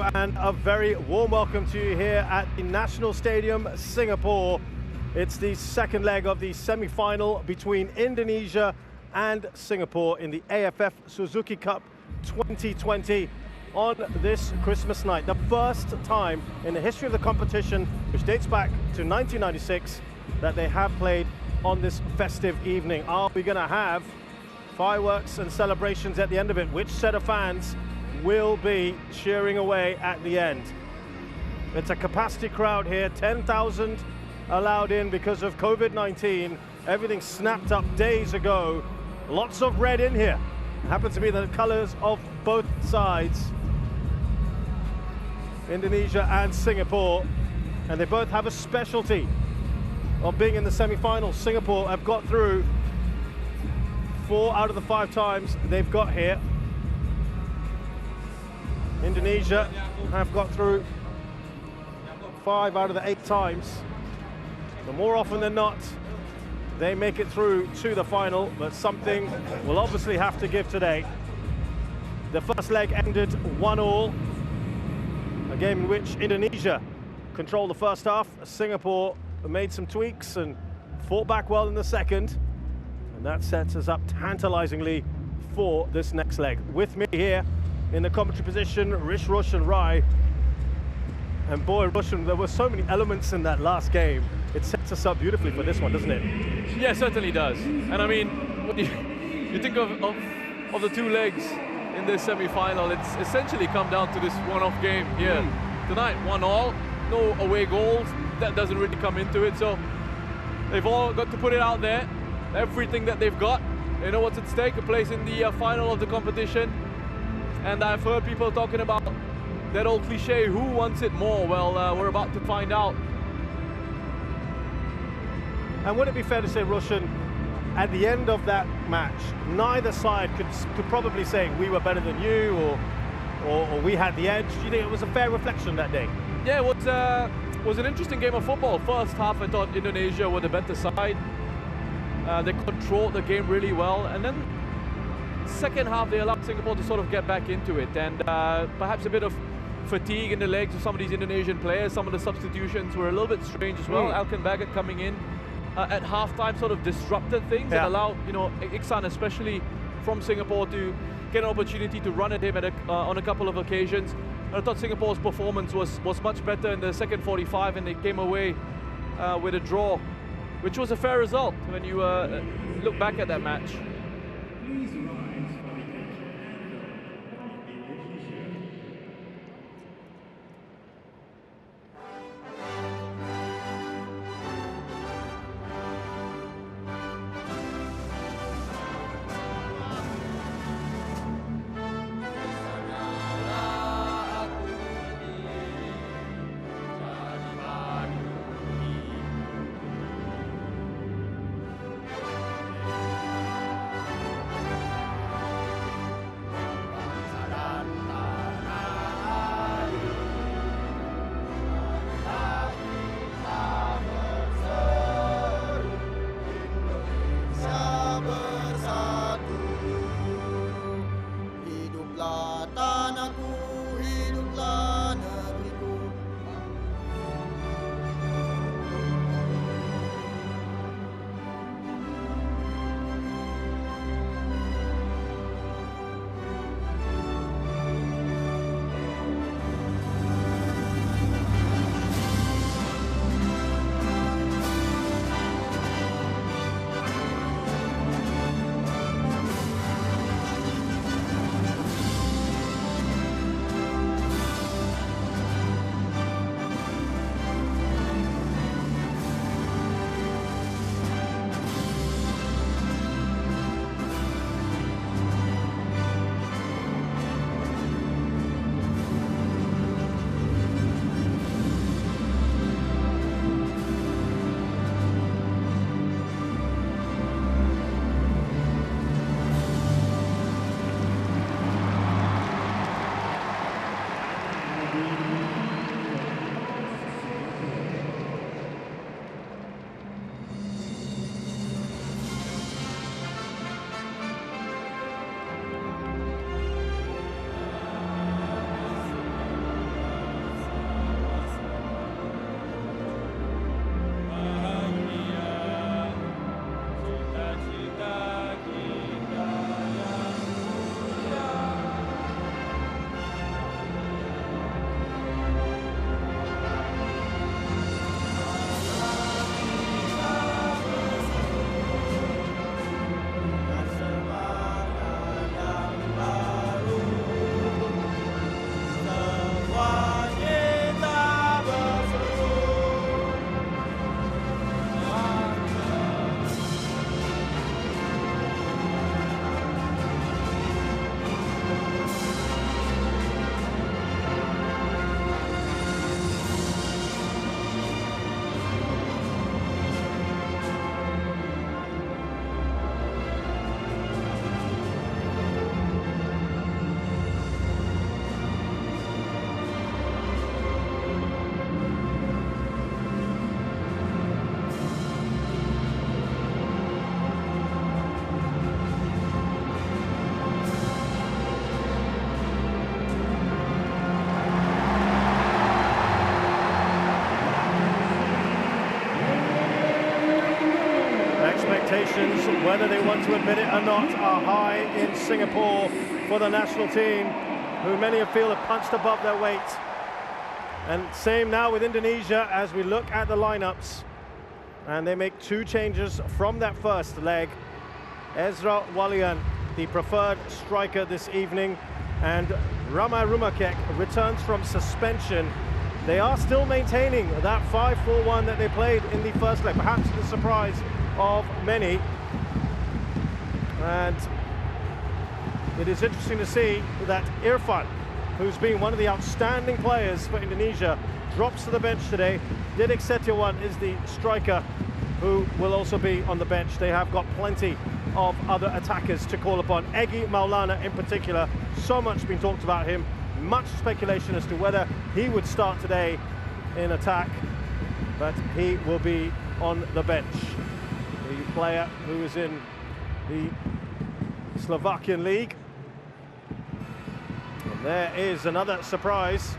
Hello and a very warm welcome to you here at the National Stadium, Singapore. It's the second leg of the semi-final between Indonesia and Singapore in the AFF Suzuki Cup 2020 on this Christmas night. The first time in the history of the competition, which dates back to 1996, that they have played on this festive evening. Are we going to have fireworks and celebrations at the end of it? Which set of fans will be cheering away at the end? It's a capacity crowd here, 10,000 allowed in because of COVID-19. Everything snapped up days ago. Lots of red in here. Happens to be the colors of both sides, Indonesia and Singapore, and they both have a specialty of being in the semi-finals. Singapore have got through 4 out of the 5 times they've got here. Indonesia have got through 5 out of the 8 times. So more often than not, they make it through to the final, but something will obviously have to give today. The first leg ended 1-1, a game in which Indonesia controlled the first half. Singapore made some tweaks and fought back well in the second, and that sets us up tantalizingly for this next leg. With me here in the commentary position, Roshan Rai. And boy, Roshan, there were so many elements in that last game. It sets us up beautifully for this one, doesn't it? Yeah, it certainly does. And I mean, when you think of the 2 legs in this semi-final, it's essentially come down to this one-off game here. Tonight, 1-1, no away goals. That doesn't really come into it. So they've all got to put it out there. Everything that they've got. They know what's at stake, a place in the final of the competition. And I've heard people talking about that old cliche, who wants it more? Well, we're about to find out. And would it be fair to say, Roshan, at the end of that match, neither side could probably say we were better than you or we had the edge? Do you think it was a fair reflection that day? Yeah, it was an interesting game of football. First half, I thought Indonesia were the better side. They controlled the game really well, and then second half they allowed Singapore to sort of get back into it, and perhaps a bit of fatigue in the legs of some of these Indonesian players. Some of the substitutions were a little bit strange as well. Alkan Baggett coming in at halftime sort of disrupted things and allowed, you know, Iksan especially from Singapore to get an opportunity to run at him on a couple of occasions. And I thought Singapore's performance was much better in the second 45, and they came away with a draw, which was a fair result when you look back at that match. expectations, whether they want to admit it or not, are high in Singapore for the national team, who many feel have punched above their weight. And same now with Indonesia as we look at the lineups. And they make 2 changes from that first leg. Ezra Walian, the preferred striker this evening, and Ramai Rumakek returns from suspension. They are still maintaining that 5-4-1 that they played in the first leg, perhaps to the surprise of many. And it is interesting to see that Irfan, who's been one of the outstanding players for Indonesia, drops to the bench today. Didik Setiawan is the striker who will also be on the bench. They have got plenty of other attackers to call upon. Egy Maulana in particular, so much been talked about him. Much speculation as to whether he would start today in attack, but he will be on the bench. The player who is in the Slovakian league. And there is another surprise.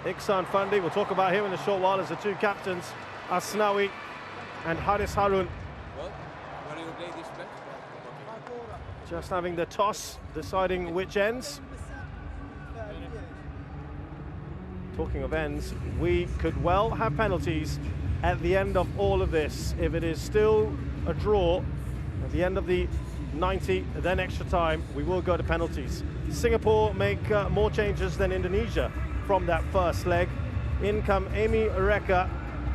Iksan Fandi, we'll talk about him in a short while, as the 2 captains, Asnawi and Haris Harun. Just having the toss, deciding which ends. Talking of ends, we could well have penalties at the end of all of this. If it is still a draw at the end of the 90, then extra time, we will go to penalties. Singapore make more changes than Indonesia from that first leg. In come Amy Reka,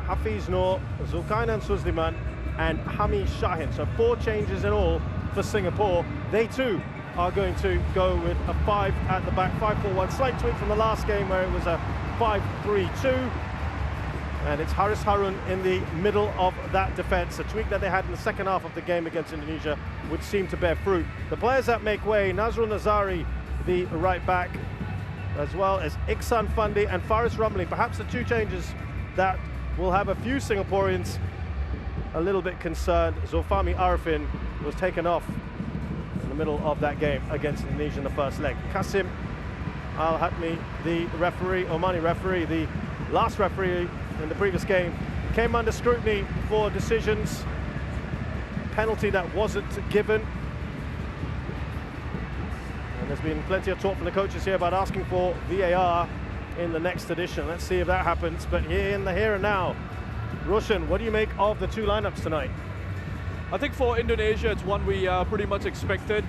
Hafiz Noor, Zulkarnain Suzliman and Hami Shahin. So 4 changes in all for Singapore. They too are going to go with a 5 at the back, 5-4-1. Slight tweak from the last game where it was a 5-3-2. And it's Haris Harun in the middle of that defence. A tweak that they had in the second half of the game against Indonesia would seem to bear fruit. The players that make way, Nazrul Nazari, the right back, as well as Iksan Fandi and Faris Ramli. Perhaps the 2 changes that will have a few Singaporeans a little bit concerned. Zulfami Arifin was taken off in the middle of that game against Indonesia in the first leg. Kasim Al-Hatmi, the referee, Omani referee, the last referee in the previous game, came under scrutiny for decisions, penalty that wasn't given. And there's been plenty of talk from the coaches here about asking for VAR in the next edition. Let's see if that happens. But here in the here and now, Roshan, what do you make of the 2 lineups tonight? I think for Indonesia, it's one we pretty much expected.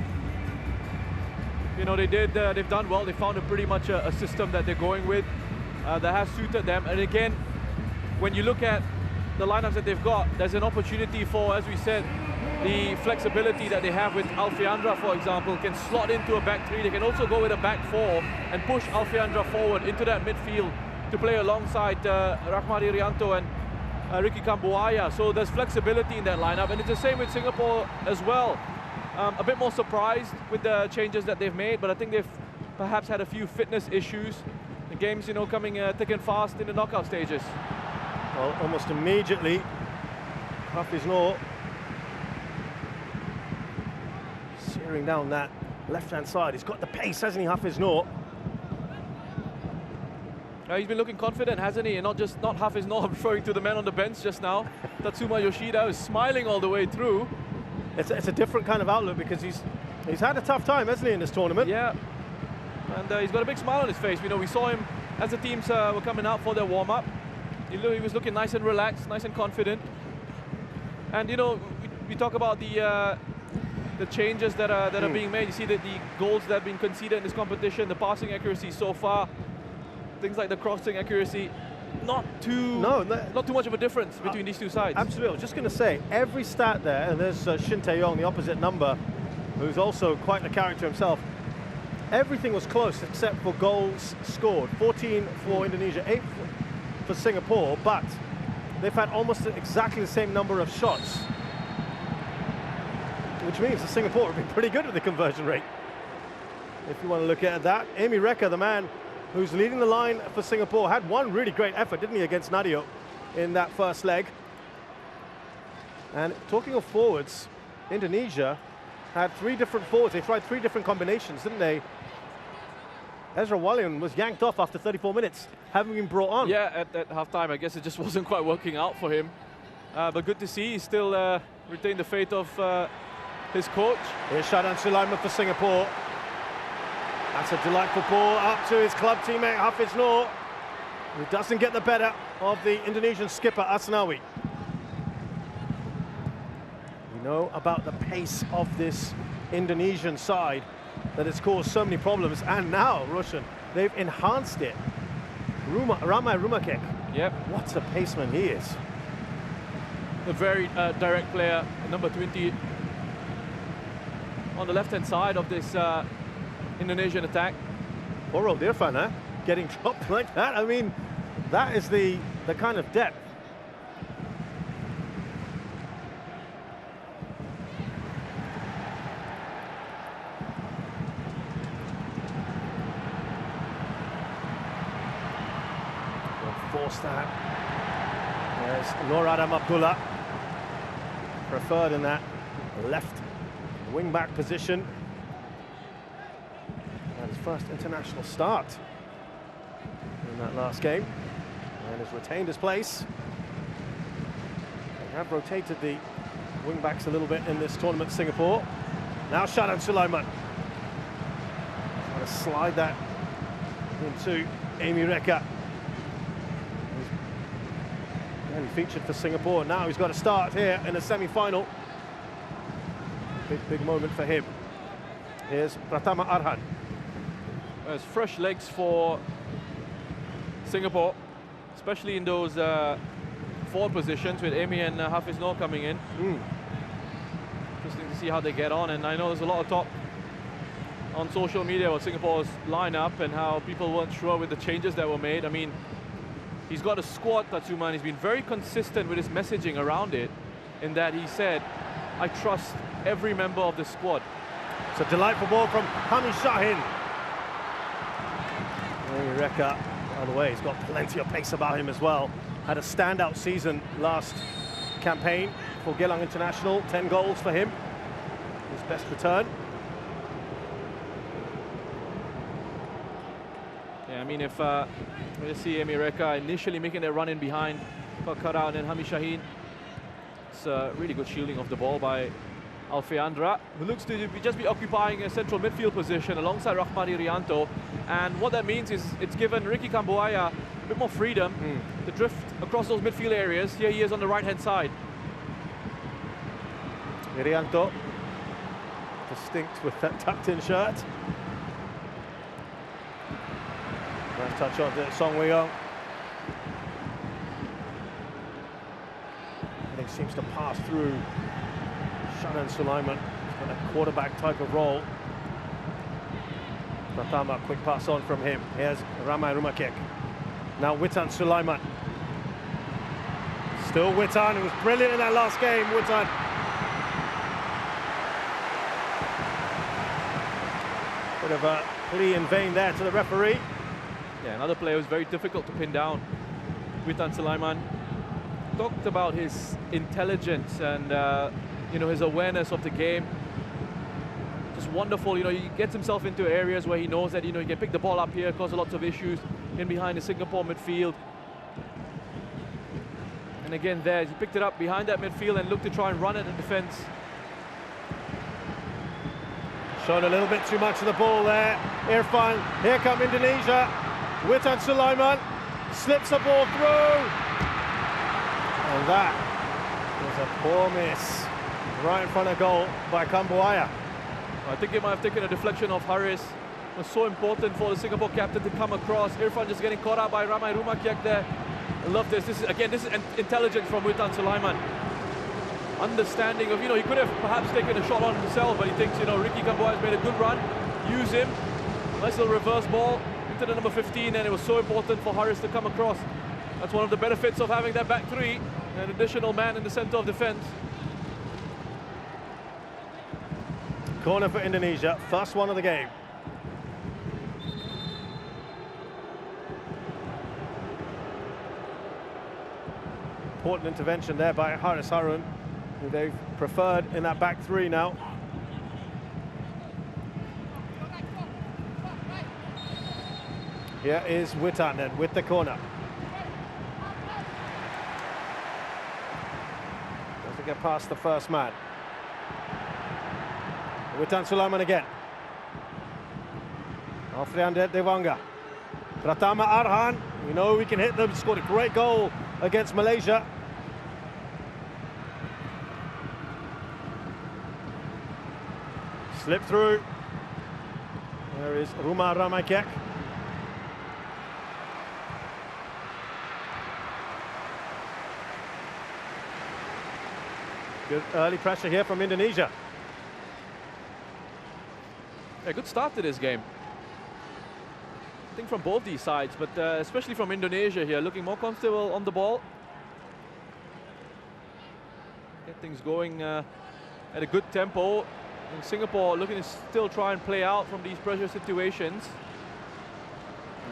You know, they've done well. They found pretty much a system that they're going with that has suited them. And again, when you look at the lineups that they've got, there's an opportunity for, as we said, the flexibility that they have with Alfiandra, for example, can slot into a back 3. They can also go with a back 4 and push Alfiandra forward into that midfield to play alongside Rahmat Irianto and Ricky Kambuaya. So there's flexibility in that lineup, and it's the same with Singapore as well. A bit more surprised with the changes that they've made, but I think they've perhaps had a few fitness issues. The game's, you know, coming thick and fast in the knockout stages. Well, almost immediately, Hafiz Noor searing down that left-hand side. He's got the pace, hasn't he, Hafiz Noor? He's been looking confident, hasn't he? And not Hafiz Noor, I'm referring to the man on the bench just now. Tatsuma Yoshida is smiling all the way through. It's a different kind of outlook because he's had a tough time, hasn't he, in this tournament? Yeah, and he's got a big smile on his face. You know, we saw him as the teams were coming out for their warm-up. He was looking nice and relaxed, nice and confident. And you know, we talk about the changes that are being made. You see that the goals that have been conceded in this competition, the passing accuracy so far, things like the crossing accuracy, not too much of a difference between these 2 sides. Absolutely. I was just going to say, every stat there, and there's Shin Tae-yong, the opposite number, who's also quite a character himself. Everything was close except for goals scored. 14 for Indonesia, 8 for Singapore, but they've had almost exactly the same number of shots, which means that Singapore have been pretty good at the conversion rate, if you want to look at that. Amy Reka, the man who's leading the line for Singapore, had one really great effort, didn't he, against Nadio in that first leg. And talking of forwards, Indonesia had 3 different forwards. They tried 3 different combinations, didn't they? Ezra Walian was yanked off after 34 minutes, having been brought on. Yeah, at half-time, I guess it just wasn't quite working out for him. But good to see he's still retained the faith of his coach. Here's Shadan Sulaiman for Singapore. That's a delightful ball up to his club teammate Hafiz Noor, who doesn't get the better of the Indonesian skipper Asnawi. We know about the pace of this Indonesian side that has caused so many problems, and now Roshan, they've enhanced it. Ramai Rumakek. Yep. What a paceman he is. A very direct player, number 20, on the left-hand side of this Indonesian attack. Poor old Irfan, huh? Getting dropped like that. I mean, that is the kind of depth. Don't force that. There's Nur Adam Abdullah, preferred in that left wing-back position. And his first international start in that last game, and has retained his place. They have rotated the wing-backs a little bit in this tournament, Singapore. Now Shadan Sulaiman. Trying to slide that into Amy Reka. And featured for Singapore. Now he's got to start here in the semi-final. Big moment for him. Here's Pratama Arhan. There's fresh legs for Singapore, especially in those forward positions with Amy and Hafiz Noor coming in. Interesting to see how they get on, and I know there's a lot of talk on social media about Singapore's lineup and how people weren't sure with the changes that were made. I mean, he's got a squad, Tatsuman. He's been very consistent with his messaging around it, in that he said, I trust every member of the squad. It's a delightful ball from Hamish Shahin. Reka, by the way, he's got plenty of pace about him as well. Had a standout season last campaign for Geylang International. 10 goals for him. His best return. Yeah, I mean, if we see Amy Reka initially making that run in behind, got cut out, and then Hamish Shahin. It's a really good shielding of the ball by Alfeandra, who looks to just be occupying a central midfield position alongside Rahmani Rianto. And what that means is it's given Ricky Kambuaya a bit more freedom to drift across those midfield areas. Here he is on the right-hand side. Rianto, distinct with that tucked-in shirt. Nice touch on to Song Wei-yong. Everything seems to pass through Shadan Sulaiman. He's got a quarterback type of role. Pratama, quick pass on from him. Here's Ramai Rumakek. Now Witan Sulaiman. Still Witan, who was brilliant in that last game. Witan. Bit of a plea in vain there to the referee. Yeah, another player who's very difficult to pin down. Witan Sulaiman talked about his intelligence and you know, his awareness of the game. Just wonderful. You know, he gets himself into areas where he knows that, you know, he can pick the ball up here, cause lots of issues in behind the Singapore midfield. And again, there he picked it up behind that midfield and looked to try and run at the defense. Showed a little bit too much of the ball there. Irfan, here come Indonesia. Witan Sulaiman slips the ball through. And that was a poor miss. Right in front of goal by Kambuaya. I think it might have taken a deflection off Haris. It was so important for the Singapore captain to come across. Irfan just getting caught out by Ramai Rumakek there. I love this. This is intelligence from Witan Sulaiman. Understanding of, you know, he could have perhaps taken a shot on himself, but he thinks, you know, Ricky Kambuaya has made a good run. Use him. Nice little reverse ball into the number 15, and it was so important for Haris to come across. That's one of the benefits of having that back three, an additional man in the center of defense. Corner for Indonesia, first one of the game. Important intervention there by Haris Harun, who they've preferred in that back three now. Here is Witan then with the corner. to get past the first man. Witan Sulaiman again. Alfreander Dewanga. Pratama Arhan. We know we can hit them. He scored a great goal against Malaysia. Slip through. There is Ruma Ramaikek. Good early pressure here from Indonesia. A good start to this game. I think from both these sides, but especially from Indonesia here, looking more comfortable on the ball. Get things going at a good tempo. And Singapore looking to still try and play out from these pressure situations.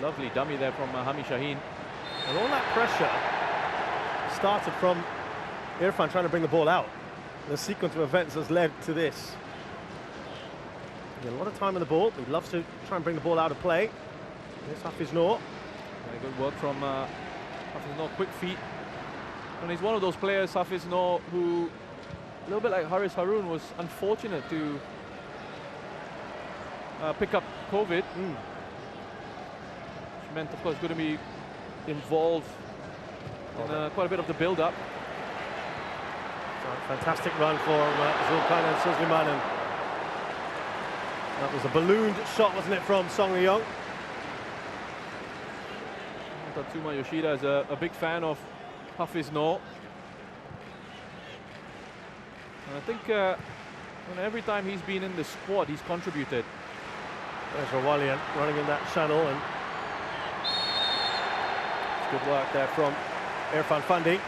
Lovely dummy there from Hami Shaheen. And all that pressure started from Irfan trying to bring the ball out. The sequence of events has led to this. A lot of time on the ball. He loves to try and bring the ball out of play. There's Hafiz Noor. Very good work from Hafiz Noor, quick feet. And he's one of those players, Hafiz Noor, who, a little bit like Haris Harun, was unfortunate to pick up COVID. Which meant, of course, going to be involved in quite a bit of the build-up. Fantastic run for Zulkarnain Suzliman. And that was a ballooned shot, wasn't it, from Song Ryong? Tatsuma Yoshida is a big fan of Hafiz Noor. And I think every time he's been in the squad, he's contributed. There's Rawalian running in that channel, and it's good work there from Irfan Fandi.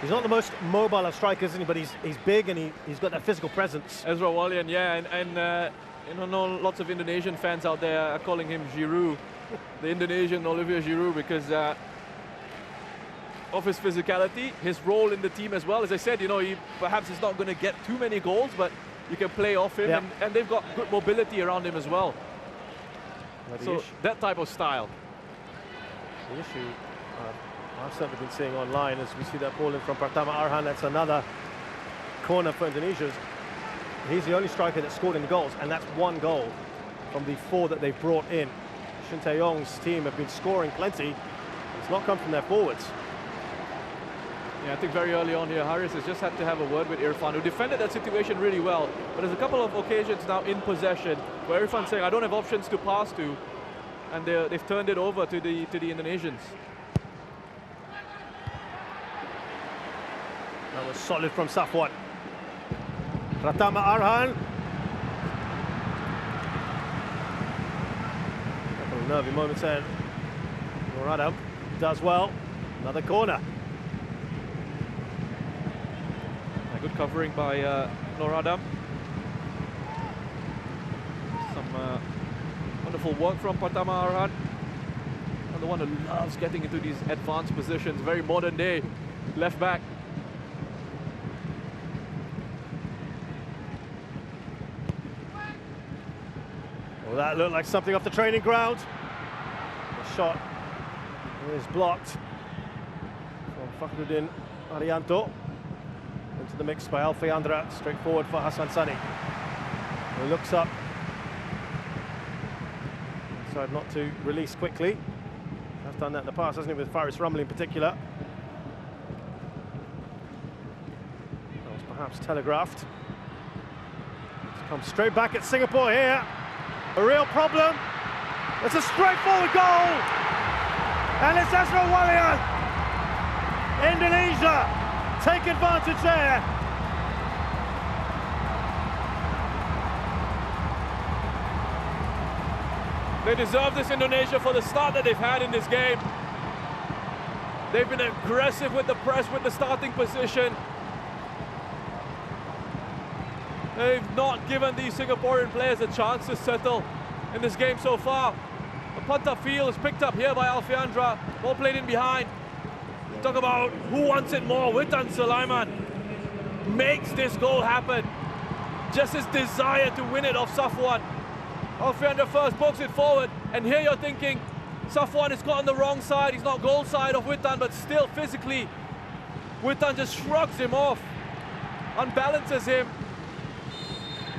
He's not the most mobile of strikers, isn't he? But he's big and he's got that physical presence. Ezra Walian, yeah, and you know, lots of Indonesian fans out there are calling him Giroud, the Indonesian Olivier Giroud, because of his physicality, his role in the team as well. As I said, you know, he perhaps is not going to get too many goals, but you can play off him, and they've got good mobility around him as well. So that type of style. The issue I've certainly been seeing online as we see that ball in from Pratama Arhan. That's another corner for Indonesia. He's the only striker that scored any goals, and that's one goal from the 4 that they've brought in. Shin Tae-yong's team have been scoring plenty. It's not come from their forwards. Yeah, I think very early on here, Haris has just had to have a word with Irfan, who defended that situation really well. But there's a couple of occasions now in possession where Irfan's saying, I don't have options to pass to, and they've turned it over to the Indonesians. That was solid from Safwan. Pratama Arhan. A couple of nervy moments there. Noradam does well. Another corner. A good covering by Noradam. Some wonderful work from Pratama Arhan. Another one who loves getting into these advanced positions. Very modern day left back. Well, that looked like something off the training ground. The shot is blocked from Fakhruddin Arianto. Into the mix by Alfayandra, straight forward for Hassan Sani. He looks up. Decided not to release quickly. Has done that in the past, hasn't he, with Faris Rumley in particular. That was perhaps telegraphed. It's come straight back at Singapore here. A real problem. It's a straightforward goal. And it's Ezra Walian. Indonesia take advantage there. They deserve this, Indonesia, for the start that they've had in this game. They've been aggressive with the press, with the starting position. They've not given these Singaporean players a chance to settle in this game so far. The punter field is picked up here by Alfayandra. Ball played in behind. Talk about who wants it more. Witan Sulaiman makes this goal happen. Just his desire to win it off Safwan. Alfayandra first pokes it forward, and here you're thinking Safwan is caught on the wrong side. He's not goal side of Witan, but still physically Witan just shrugs him off, unbalances him,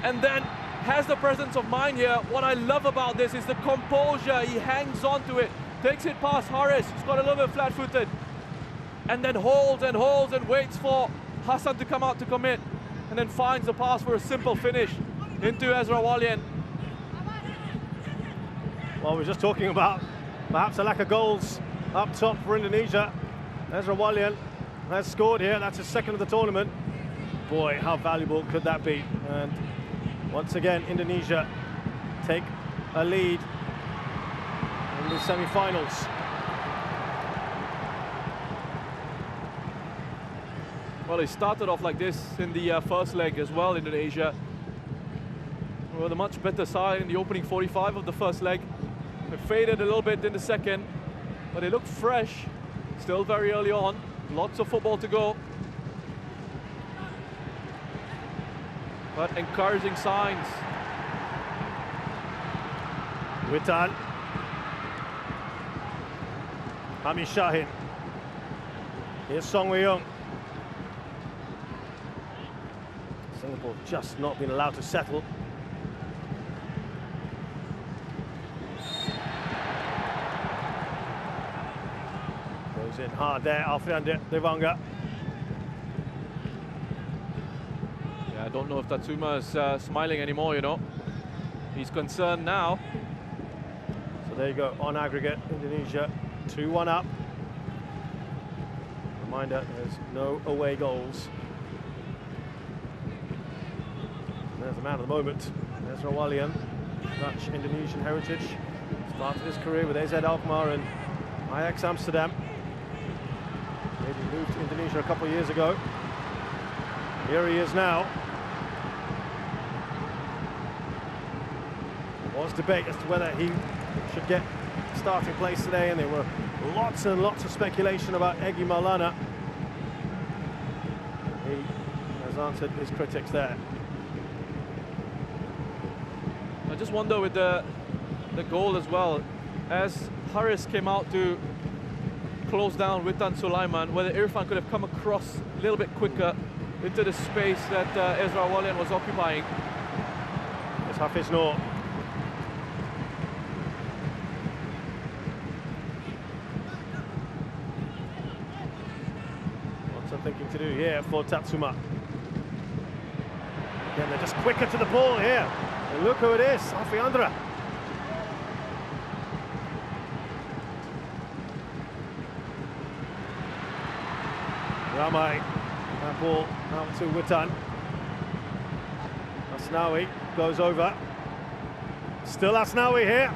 and then has the presence of mind here. What I love about this is the composure. He hangs on to it, takes it past Haris, who's got a little bit flat-footed, and then holds and waits for Hassan to come out to commit, and then finds the pass for a simple finish into Ezra Walian. Well, we're just talking about perhaps a lack of goals up top for Indonesia. Ezra Walian has scored here. That's his second of the tournament. Boy, how valuable could that be? And once again, Indonesia take a lead in the semi-finals. Well, they started off like this in the first leg as well, Indonesia. They were the much better side in the opening 45 of the first leg. They faded a little bit in the second, but they looked fresh, still very early on. Lots of football to go. But encouraging signs. Witan. Hamid Shahin. Here's Song Wei-young. Singapore just not been allowed to settle. Goes in hard there, Alfian Dewanga. Yeah, I don't know if Tatsuma is smiling anymore, you know. He's concerned now. So there you go, on aggregate, Indonesia 2-1 up. Reminder, there's no away goals. There's the man of the moment, Ezra Walian, Dutch Indonesian heritage. Started his career with AZ Alkmaar and Ajax Amsterdam. Maybe moved to Indonesia a couple of years ago. Here he is now. There was debate as to whether he should get starting place today, and there were lots and lots of speculation about Egy Maulana. He has answered his critics there. I just wonder with the goal as well, as Haris came out to close down Witan Sulaiman, whether Irfan could have come across a little bit quicker into the space that Ezra Walian was occupying. It's Hafiz Noor. Lots of thinking to do here for Tatsuma. Again, they're just quicker to the ball here. And look who it is, Alfiandra. Ramai, that ball out to Witan. Asnawi goes over. Still Asnawi here.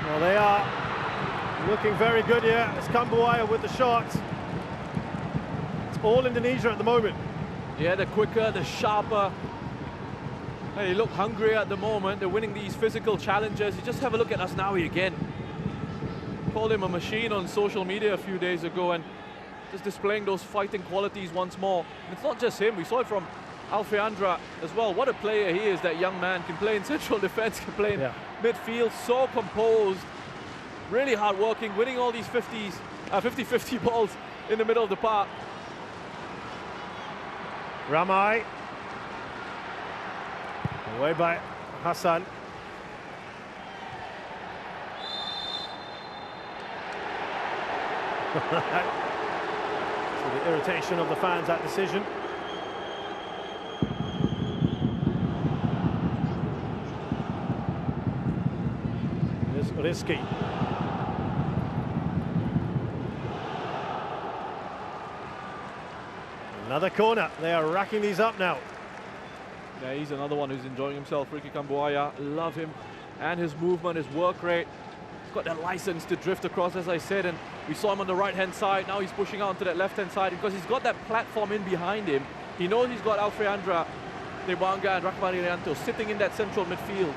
Well, they are looking very good here. It's Kambuaya with the shot. It's all Indonesia at the moment. Yeah, they're quicker, they're sharper. They look hungry at the moment. They're winning these physical challenges. You just have a look at Asnawi again. Called him a machine on social media a few days ago, and just displaying those fighting qualities once more. And it's not just him. We saw it from Alfiandra as well. What a player he is, that young man. Can play in central defense, can play in midfield. So composed, really hard-working, winning all these 50-50 balls in the middle of the park. Ramai. Away by Hassan. So the irritation of the fans, that decision. Here's Rizki. Another corner. They are racking these up now. Yeah, he's another one who's enjoying himself. Ricky Kambuaya, love him. And his movement, his work rate. He's got that license to drift across, as I said, and we saw him on the right-hand side. Now he's pushing out to that left-hand side because he's got that platform in behind him. He knows he's got Alfiandra Dewanga and Rahman Irianto sitting in that central midfield.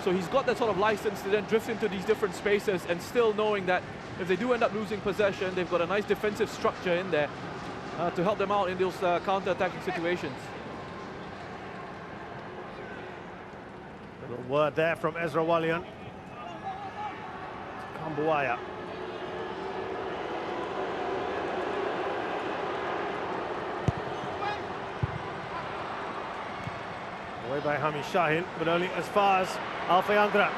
So he's got that sort of license to then drift into these different spaces, and still knowing that if they do end up losing possession, they've got a nice defensive structure in there to help them out in those counter-attacking situations. Little word there from Ezra Walian. Away by Hami Shahin, but only as far as Alfayandra.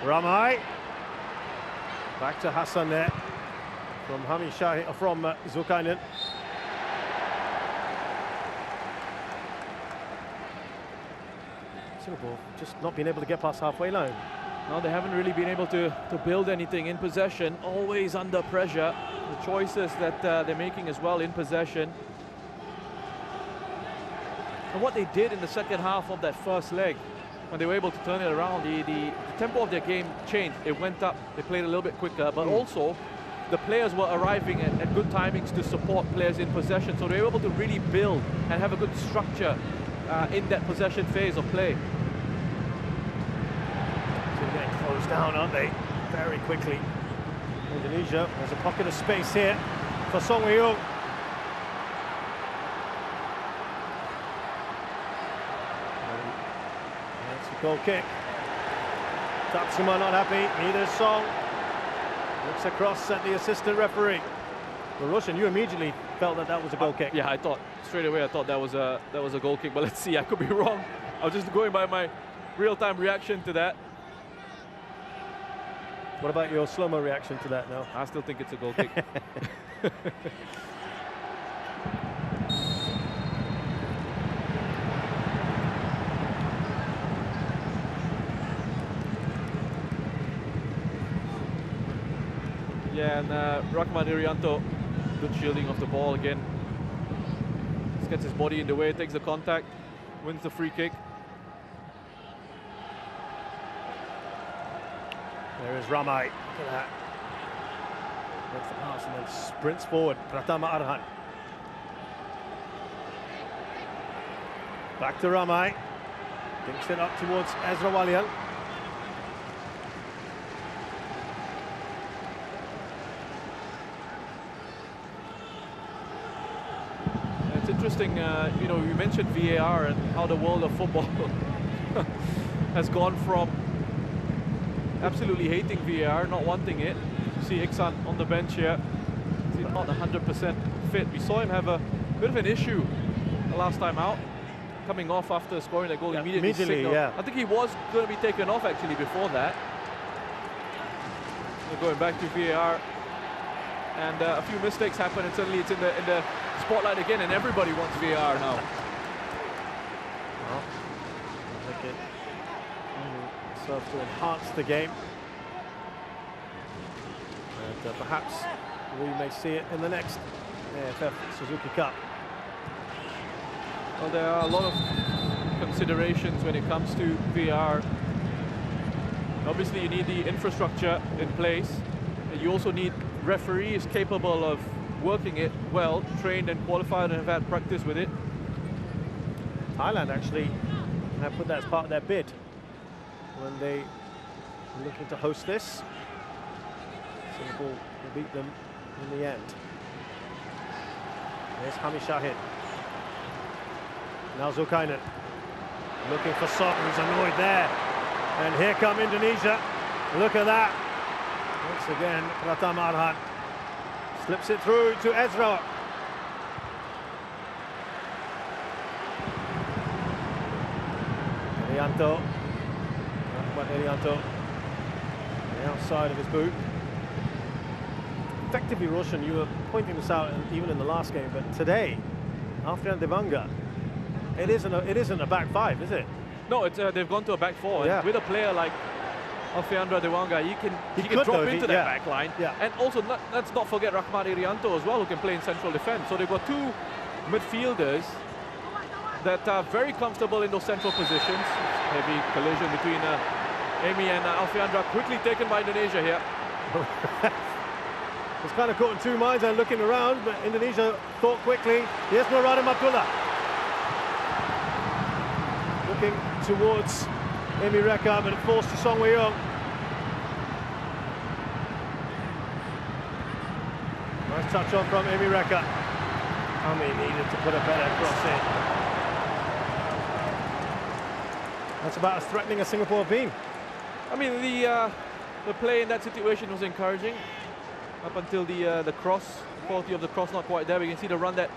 Ramai. Back to Hassan there. From Hami Shahin, from Zulkarnain. Singapore just not being able to get past halfway line. No, they haven't really been able to build anything in possession, always under pressure. The choices that they're making as well in possession. And what they did in the second half of that first leg, when they were able to turn it around, the tempo of their game changed. It went up, they played a little bit quicker, but also the players were arriving at good timings to support players in possession. So they were able to really build and have a good structure in that possession phase of play. Closed down, aren't they? Very quickly. Indonesia has a pocket of space here for Song Wei-yung. That's a goal kick. Tatsuma not happy, neither is Song. Looks across at the assistant referee. Well, Roshan, you immediately felt that was a goal kick. Yeah, I thought straight away. I thought that was a goal kick. But let's see. I could be wrong. I was just going by my real-time reaction to that. What about your slow-mo reaction to that now? I still think it's a goal kick. Yeah, and Rahman Irianto, good shielding of the ball again. Just gets his body in the way, takes the contact, wins the free kick. There is Ramai. Look at that. Gets the pass and then sprints forward. Pratama Arhan. Back to Ramai. Dinks it up towards Ezra Walian. It's interesting, you know, you mentioned VAR and how the world of football has gone from absolutely hating VAR, not wanting it. You see Iksan on the bench here. He's not 100% fit. We saw him have a bit of an issue the last time out, coming off after scoring that goal immediately. Yeah. I think he was going to be taken off actually before that. So going back to VAR, and a few mistakes happen, and suddenly it's in the spotlight again, and everybody wants VAR now. Well, I think it serves to enhance the game, and perhaps we may see it in the next AFF Suzuki Cup. Well, there are a lot of considerations when it comes to VAR. Obviously, you need the infrastructure in place. You also need referees capable of working it well, trained and qualified and have had practice with it. Thailand actually have put that as part of their bid when they were looking to host this. Singapore will beat them in the end. There's Hami Shahin. Now Zulkarnain looking for Song, who's annoyed there. And here come Indonesia. Look at that. Once again, Pratama Arhan slips it through to Ezra. Irianto. Irianto. The outside of his boot. Effectively, Roshan, you were pointing this out even in the last game, but today, Alfian Dewanga, it isn't a back five, is it? No, it's they've gone to a back four. Yeah. And with a player like Alfiandra Dewanga, he can drop into that back line. Yeah. And also, let's not forget Rahman Irianto as well, who can play in central defence. So they've got two midfielders that are very comfortable in those central positions. Heavy collision between Amy and Alfiandra, quickly taken by Indonesia here. Was kind of caught in two minds and looking around, but Indonesia thought quickly. Here's Noradam Abdullah. Looking towards Amy Reka, but it falls to Song Wei-yung. Nice touch on from Amy Reka. Amy needed to put a better cross in. That's about as threatening as Singapore have been. I mean, the play in that situation was encouraging up until the cross quality of the cross not quite there. We can see the run that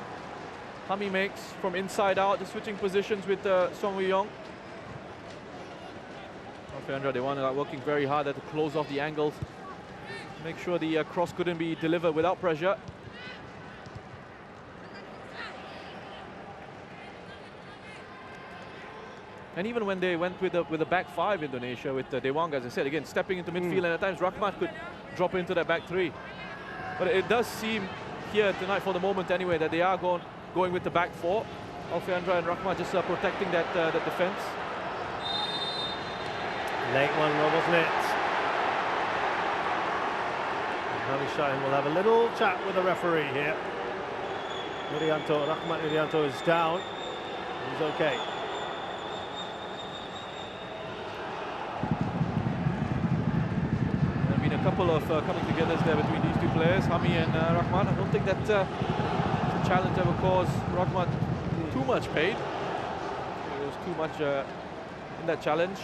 Hami makes from inside out, just switching positions with Song Woo-young. They want to working very hard there to close off the angles, make sure the cross couldn't be delivered without pressure. And even when they went with the back five, Indonesia, with Dewang, as I said, again, stepping into midfield, and at times Rahmat could drop into that back three. But it does seem here tonight, for the moment anyway, that they are going with the back four. Alfeandra and Rahmat just protecting that defense. Late one, wasn't it? Hami Shaheen will have a little chat with the referee here. Rahmat Irianto is down. He's okay. A couple of coming togethers there between these two players, Hami and Rahmat. I don't think that the challenge ever caused Rahmat too much pain. It was too much in that challenge.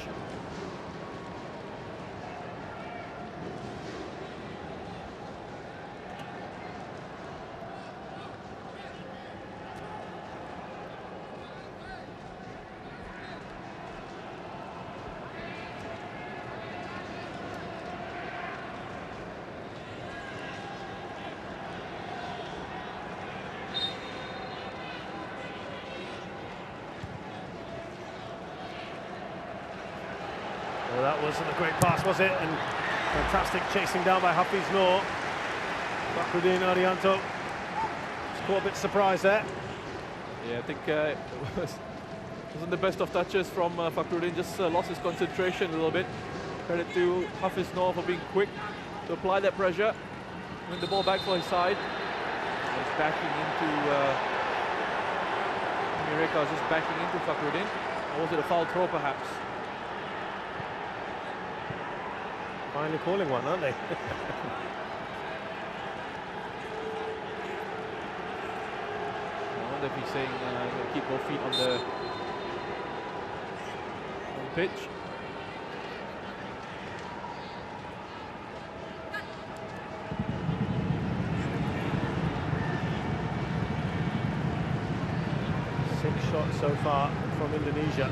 Well, that wasn't a great pass, was it? And fantastic chasing down by Hafiz Noor. Fakhruddin Arianto was caught a bit surprised there. Yeah, I think it wasn't the best of touches from Fakhruddin, just lost his concentration a little bit. Credit to Hafiz Noor for being quick to apply that pressure. Win the ball back for his side. He's backing into Mireka was just backing into Fakhruddin. Or was it a foul throw perhaps? Finally calling one, aren't they? I wonder if he's saying keep both feet on the pitch. Six shots so far from Indonesia.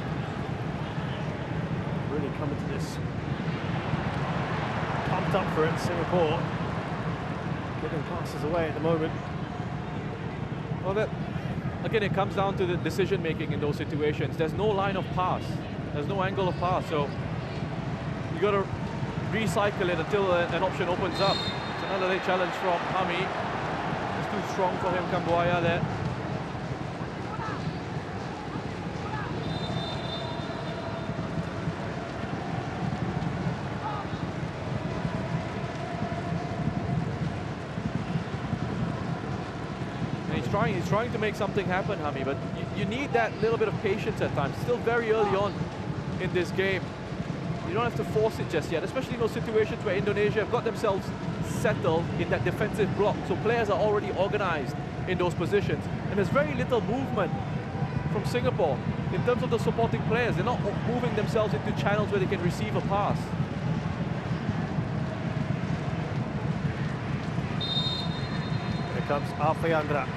Really coming to this. Pumped up for it, Singapore. Giving passes away at the moment. Well, that again, it comes down to the decision making in those situations. There's no line of pass. There's no angle of pass. So you got to recycle it until an option opens up. It's another late challenge from Hami. It's too strong for him, Kambuaya there. He's trying to make something happen, Hami, but you need that little bit of patience at times. Still very early on in this game. You don't have to force it just yet, especially in those situations where Indonesia have got themselves settled in that defensive block. So players are already organized in those positions. And there's very little movement from Singapore in terms of the supporting players. They're not moving themselves into channels where they can receive a pass. Here comes Alfeandra.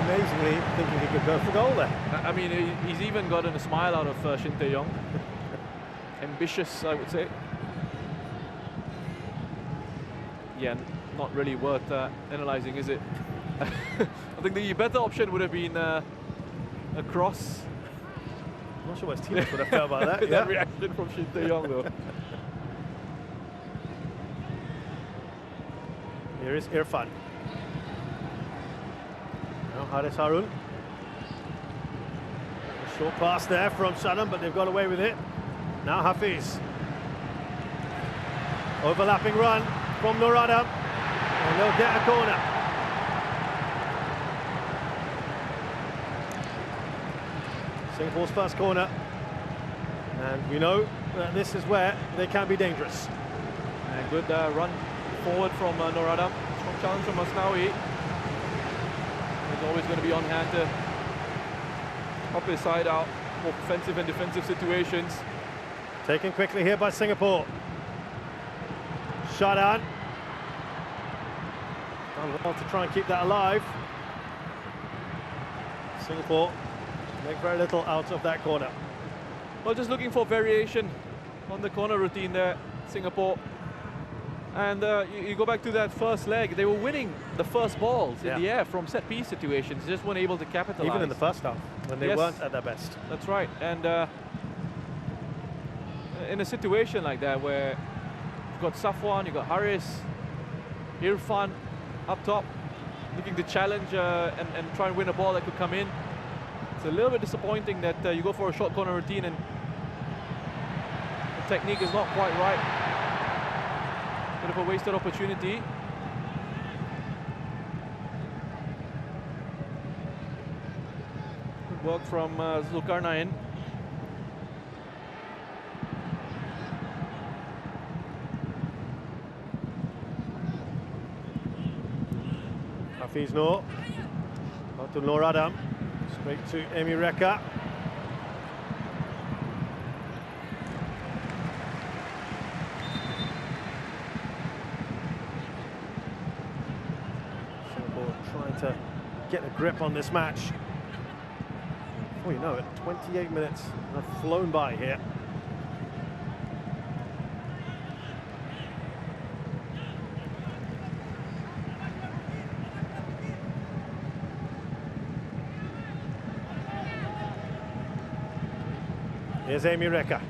Amazingly thinking he could go for goal there. I mean, he's even gotten a smile out of Shin Tae-yong. Ambitious, I would say. Yeah, not really worth analysing, is it? I think the better option would have been a cross. I'm not sure what his teammates would have felt about that. That reaction from Shin Tae-yong, though. Here is Irfan. Now Haris Harun. A short pass there from Shannon, but they've got away with it. Now Hafiz. Overlapping run from Noradam. And they'll get a corner. Singapore's first corner. And we know that this is where they can be dangerous. And good run forward from Noradam. Strong challenge from Masnawi. He's always going to be on hand to up his side out for offensive and defensive situations. Taken quickly here by Singapore. Shadan. Done well to try and keep that alive. Singapore make very little out of that corner. Well, just looking for variation on the corner routine there, Singapore. And you go back to that first leg, they were winning the first balls in the air from set-piece situations, just weren't able to capitalize. Even in the first half, when they weren't at their best. That's right. And in a situation like that, where you've got Safwan, you've got Haris, Irfan up top, looking to challenge and try and win a ball that could come in. It's a little bit disappointing that you go for a short corner routine and the technique is not quite right. Bit of a wasted opportunity. Good work from Zulkarnain. Hafiz Noor. Out to Noor Adam. Straight to Emi Reka. Trying to get a grip on this match. Before you know it, 28 minutes have flown by here. Here's Emi Reka.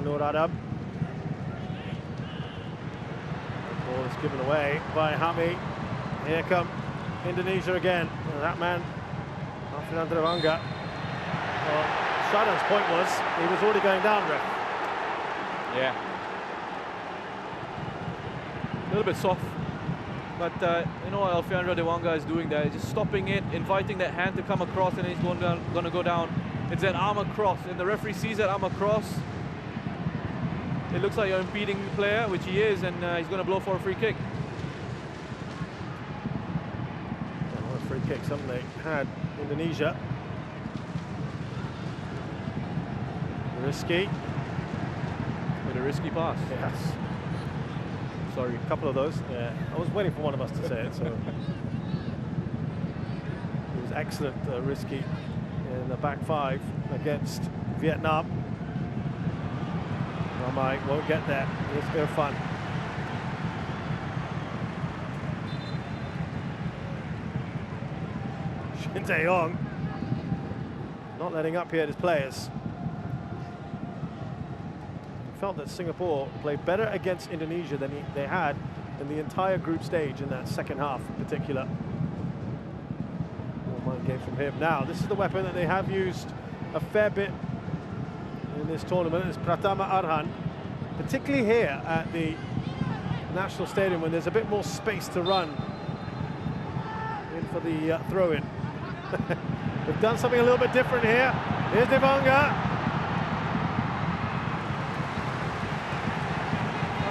Noor Adam. The ball is given away by Hami. Here come Indonesia again. And that man, Alfian Drawanga. Well, Shadan's point was he was already going down, ref. Yeah. A little bit soft. But you know what Alfian Drawanga is doing there? He's just stopping it, inviting that hand to come across, and he's going to go down. It's an arm across, and the referee sees that arm across. It looks like you're impeding the player, which he is, and he's going to blow for a free kick. Free kick, something they had Indonesia. Risky. With a risky pass. Yes. Sorry, a couple of those. Yeah, I was waiting for one of us to say it. So it was excellent, risky in the back five against Vietnam. Ramai won't get there. Here's Irfan. Shin Tae-yong not letting up here at his players. Felt that Singapore played better against Indonesia than they had in the entire group stage in that second half in particular. More mind games from him. Now, this is the weapon that they have used a fair bit in this tournament. It's Pratama Arhan, particularly here at the National Stadium when there's a bit more space to run in for the throw-in. They've done something a little bit different here. Here's Devanga.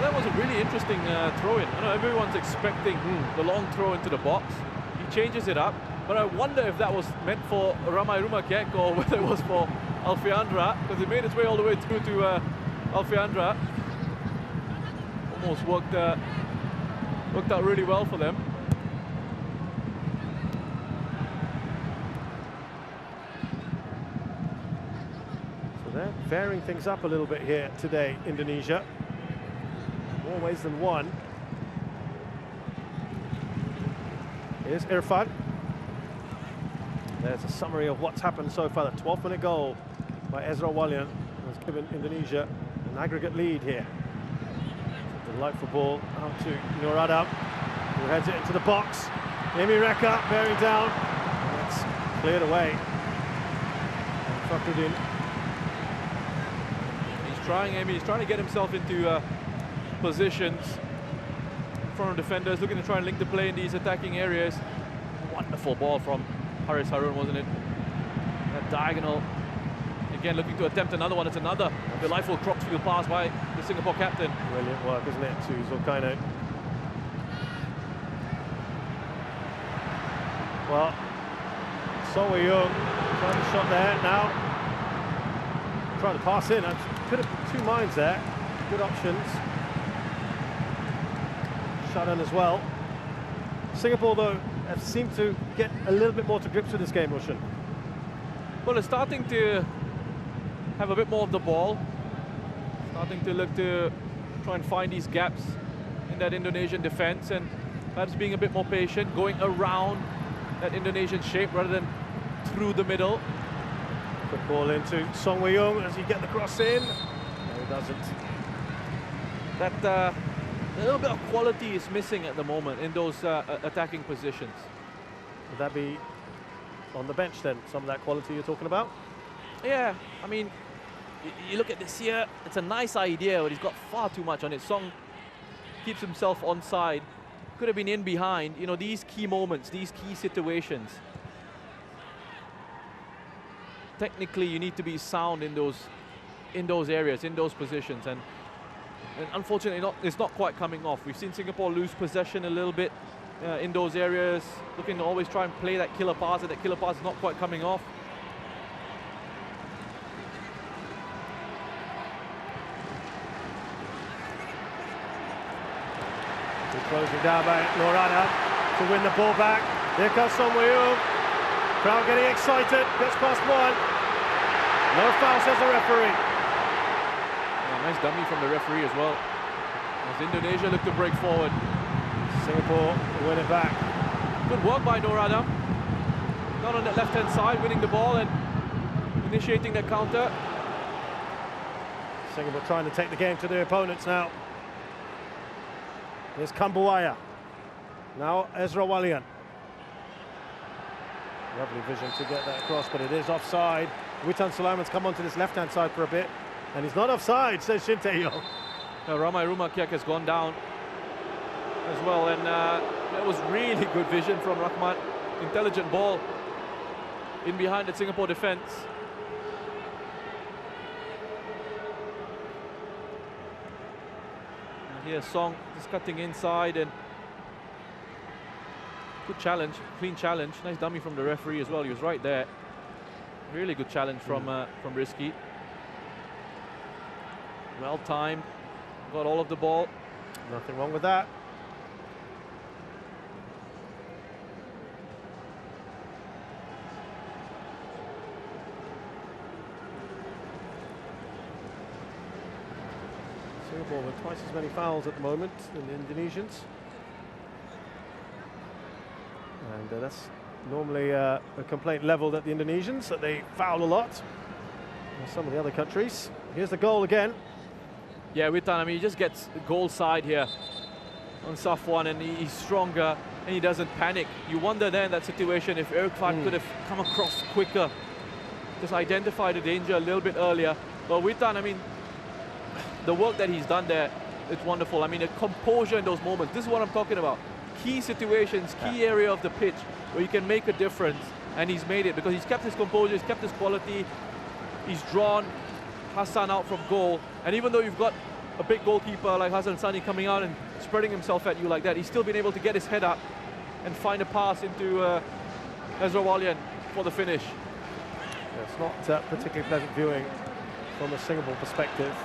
That was a really interesting throw-in. I know everyone's expecting the long throw into the box. He changes it up, but I wonder if that was meant for Ramai Rumakek or whether it was for Alfiandra, because it made its way all the way through to Alfiandra. Almost worked out really well for them. So they're varying things up a little bit here today, Indonesia. More ways than one. Here's Irfan. There's a summary of what's happened so far. The 12th-minute goal by Ezra Walian has given Indonesia an aggregate lead here. So delightful ball out to Noor Adam, who heads it into the box. Emi Reka bearing down. And it's cleared away. And Fakhruddin. He's trying, Emi. He's trying to get himself into positions in front of defenders, looking to try and link the play in these attacking areas. Wonderful ball from Haris Harun, wasn't it? That diagonal. Again, looking to attempt another one. It's another delightful Croxfield pass by the Singapore captain. Brilliant work, isn't it, to Zulkarnain? Well, So Wei-young trying to shot there now. Trying to pass in. I could have two minds there. Good options. shot on as well. Singapore, though, have seemed to get a little bit more to grips with this game, Roshan. Well, it's starting to have a bit more of the ball. Starting to look to try and find these gaps in that Indonesian defense, and perhaps being a bit more patient, going around that Indonesian shape rather than through the middle. Good ball into Song Wei-young as he get the cross in. No, he doesn't. That a little bit of quality is missing at the moment in those attacking positions. Would that be on the bench then, some of that quality you're talking about? Yeah, I mean, you look at this here, it's a nice idea, but he's got far too much on it. Song keeps himself onside. Could have been in behind. You know, these key moments, these key situations. Technically, you need to be sound in those areas, in those positions, and unfortunately, it's not quite coming off. We've seen Singapore lose possession a little bit in those areas, looking to always try and play that killer pass, and that killer pass is not quite coming off. Closing down by Norada to win the ball back. Here comes Song Wei-young. Crowd getting excited. Gets past one. No foul, says the referee. Nice dummy from the referee as well. As Indonesia look to break forward. Singapore win it back. Good work by Norada. Not on that left-hand side, winning the ball and initiating the counter. Singapore trying to take the game to their opponents now. Here's Kambuaya. Now Ezra Walian. Lovely vision to get that across, but it is offside. Witan Sulaiman's come onto this left-hand side for a bit, and he's not offside, says Shin Tae-yong. Ramai Rumakiak has gone down as well, and that was really good vision from Rahmat. Intelligent ball in behind the Singapore defence. Here Song is cutting inside, and good challenge, clean challenge. Nice dummy from the referee as well. He was right there. Really good challenge from Rizky. Well timed. Got all of the ball. Nothing wrong with that. Singapore with twice as many fouls at the moment than the Indonesians. And that's normally a complaint level that the Indonesians, that they foul a lot. And some of the other countries. Here's the goal again. Yeah, Witan, I mean, he just gets the goal side here on Safwan, and he's stronger and he doesn't panic. You wonder then in that situation if Eric Fan could have come across quicker, just identify the danger a little bit earlier. But Witan, I mean, the work that he's done there, it's wonderful. I mean, the composure in those moments, this is what I'm talking about. Key situations, key area of the pitch where you can make a difference, and he's made it because he's kept his composure, he's kept his quality, he's drawn Hassan out from goal, and even though you've got a big goalkeeper like Hassan Sani coming out and spreading himself at you like that, he's still been able to get his head up and find a pass into Ezra Walian for the finish. Yeah, it's not particularly pleasant viewing from a Singapore perspective.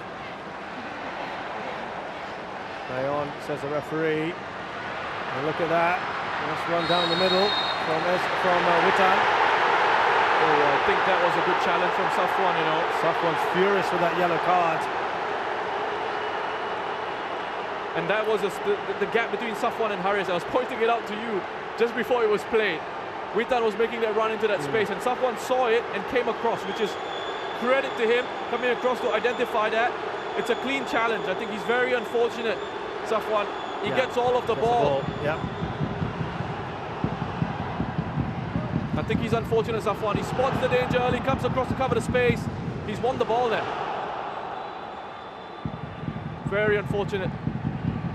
Play on, says the referee. And look at that. Nice run down the middle from Witan. Oh, I think that was a good challenge from Safwan, you know. Safwan's furious with that yellow card. And that was the gap between Safwan and Haris. I was pointing it out to you just before it was played. Witan was making that run into that space, and Safwan saw it and came across, which is credit to him, coming across to identify that. It's a clean challenge. I think he's very unfortunate, Safwan. He gets all of the ball. Yeah. I think he's unfortunate, Safwan. He spots the danger early, comes across to cover the space. He's won the ball there. Very unfortunate.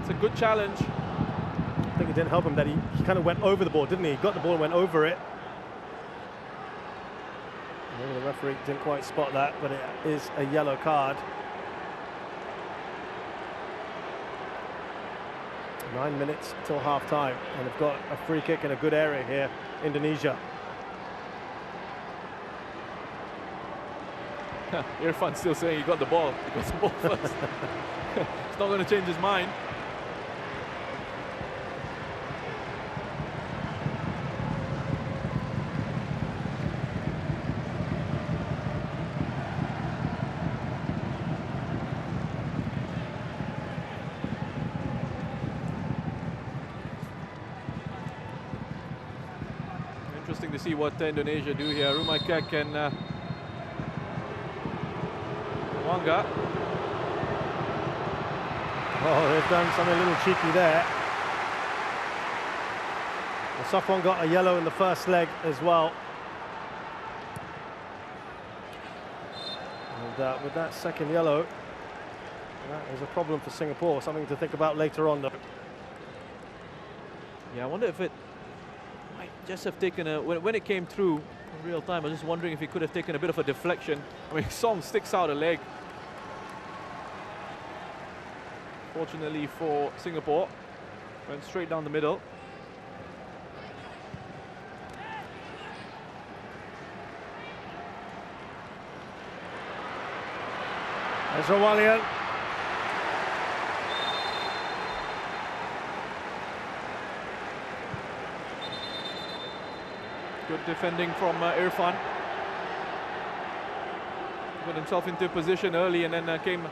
It's a good challenge. I think it didn't help him that he kind of went over the ball, didn't he? He got the ball and went over it. Maybe the referee didn't quite spot that, but it is a yellow card. 9 minutes till half-time, and they've got a free kick in a good area here, Indonesia. Irfan's still saying he got the ball. He got the ball first. It's not going to change his mind. interesting to see what Indonesia do here. Rumaikek and Wanga. Oh, they've done something a little cheeky there. Well, Safwan got a yellow in the first leg as well. And with that second yellow, that is a problem for Singapore. Something to think about later on, though. Yeah, I wonder if it might just have taken a... When it came through in real time, I was just wondering if he could have taken a bit of a deflection. I mean, Song sticks out a leg. Fortunately for Singapore, went straight down the middle. There's Rawalian. Good defending from Irfan. Got himself into position early and then came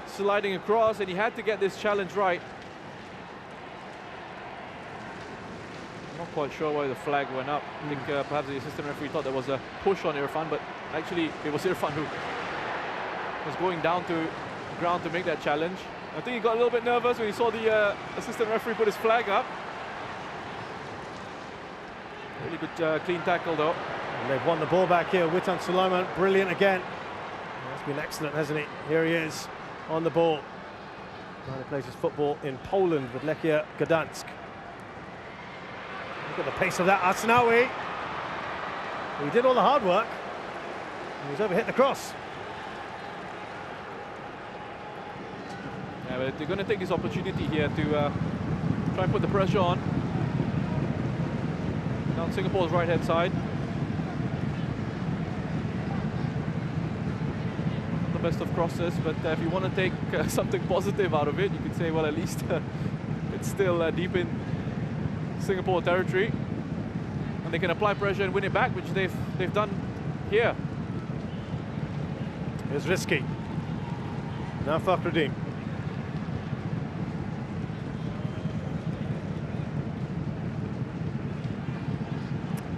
sliding across, and he had to get this challenge right. I'm not quite sure why the flag went up. I think perhaps the assistant referee thought there was a push on Irfan, but actually it was Irfan who was going down to ground to make that challenge. I think he got a little bit nervous when he saw the assistant referee put his flag up. Really good clean tackle though. And they've won the ball back here. Witan Sulaiman, brilliant again. That's been excellent, hasn't he? Here he is on the ball. Now he plays his football in Poland with Lechia Gdansk. Look at the pace of that Asnawi. He did all the hard work. He was overhit the cross. Yeah, but they're going to take this opportunity here to try and put the pressure on. Down Singapore's right-hand side. Not the best of crosses, but if you want to take something positive out of it, you could say, well, at least it's still deep in Singapore territory, and they can apply pressure and win it back, which they've done here. It's risky. Now Fakhruddin.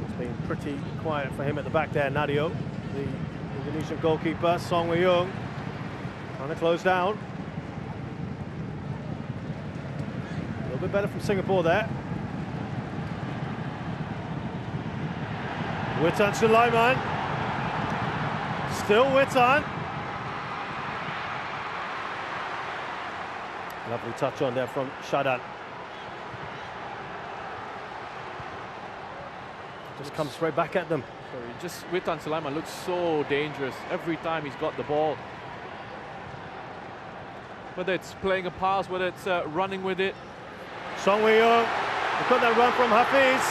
It's been pretty quiet for him at the back there. Nadio, the Indonesian goalkeeper. Song Wei-young trying to close down. A little bit better from Singapore there. Witan Sulaiman. Still Witan. Lovely touch on there from Shadan. Just comes straight back at them. Witan Sulaiman looks so dangerous every time he's got the ball. Whether it's playing a pass, whether it's running with it. Song Wei-young. Look at that run from Hafiz.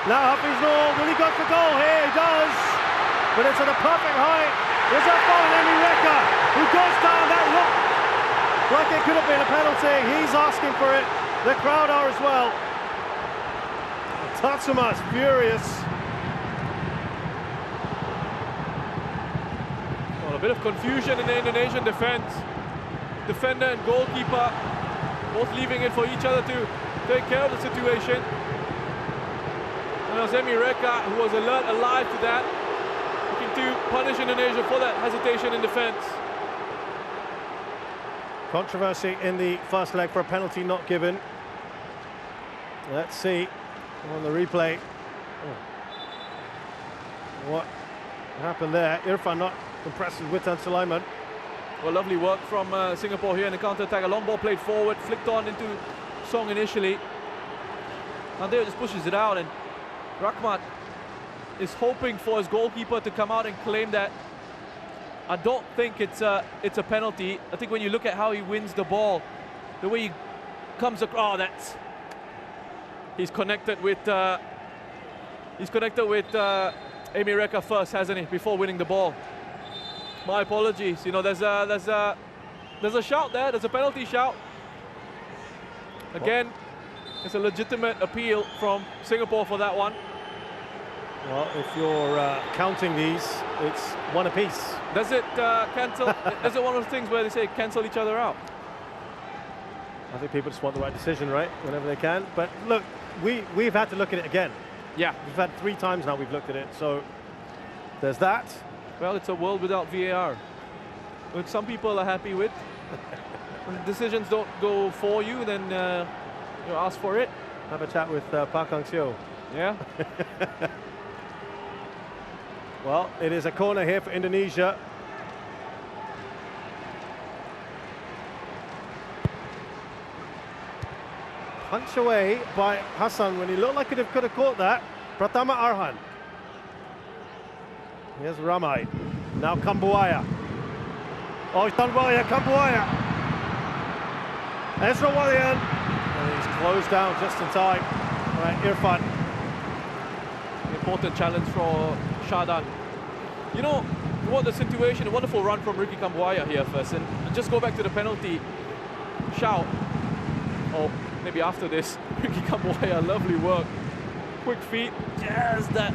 Now Hafiz Noor, will he go for goal here? He does. But it's at a perfect height. There's a foul on Emi Reka, who goes down that rock like it could have been a penalty. He's asking for it. The crowd are as well. Tatsuma's furious. Well, a bit of confusion in the Indonesian defense. Defender and goalkeeper both leaving it for each other to take care of the situation. And it was Emi Reka who was alert, alive to that, looking to punish Indonesia for that hesitation in defense. Controversy in the first leg for a penalty not given. Let's see on the replay what happened there. Irfan not impressed with Witan Sulaiman. Well, lovely work from Singapore here in the counter-attack. A long ball played forward, flicked on into Song initially. Now there just pushes it out, and Rahmat is hoping for his goalkeeper to come out and claim that. I don't think it's a penalty. I think when you look at how he wins the ball, the way he comes across, he's connected with Emi Reka first, hasn't he? Before winning the ball. My apologies. You know, there's a shout there. There's a penalty shout. Again, it's a legitimate appeal from Singapore for that one. Well, if you're counting these, it's one apiece. Does it cancel? Is it one of the things where they say cancel each other out? I think people just want the right decision, right, whenever they can. But look, we've had to look at it again. Yeah. We've had 3 times now we've looked at it, so there's that. Well, it's a world without VAR, which some people are happy with. When decisions don't go for you, then you ask for it. Have a chat with Park Hang-seo. Yeah. Well, it is a corner here for Indonesia. Punch away by Hassan when he looked like he could have caught that. Pratama Arhan. Here's Ramai. Now Kambuaya. Oh, it's done well here, Kambuaya. Ezra Walian. And he's closed down just in time. All right, Irfan. Important challenge for Shadan. You know what, the situation, a wonderful run from Ricky Kambuaya here first. And just go back to the penalty shout. Oh, maybe after this, Ricky Kambuaya, lovely work. Quick feet, just that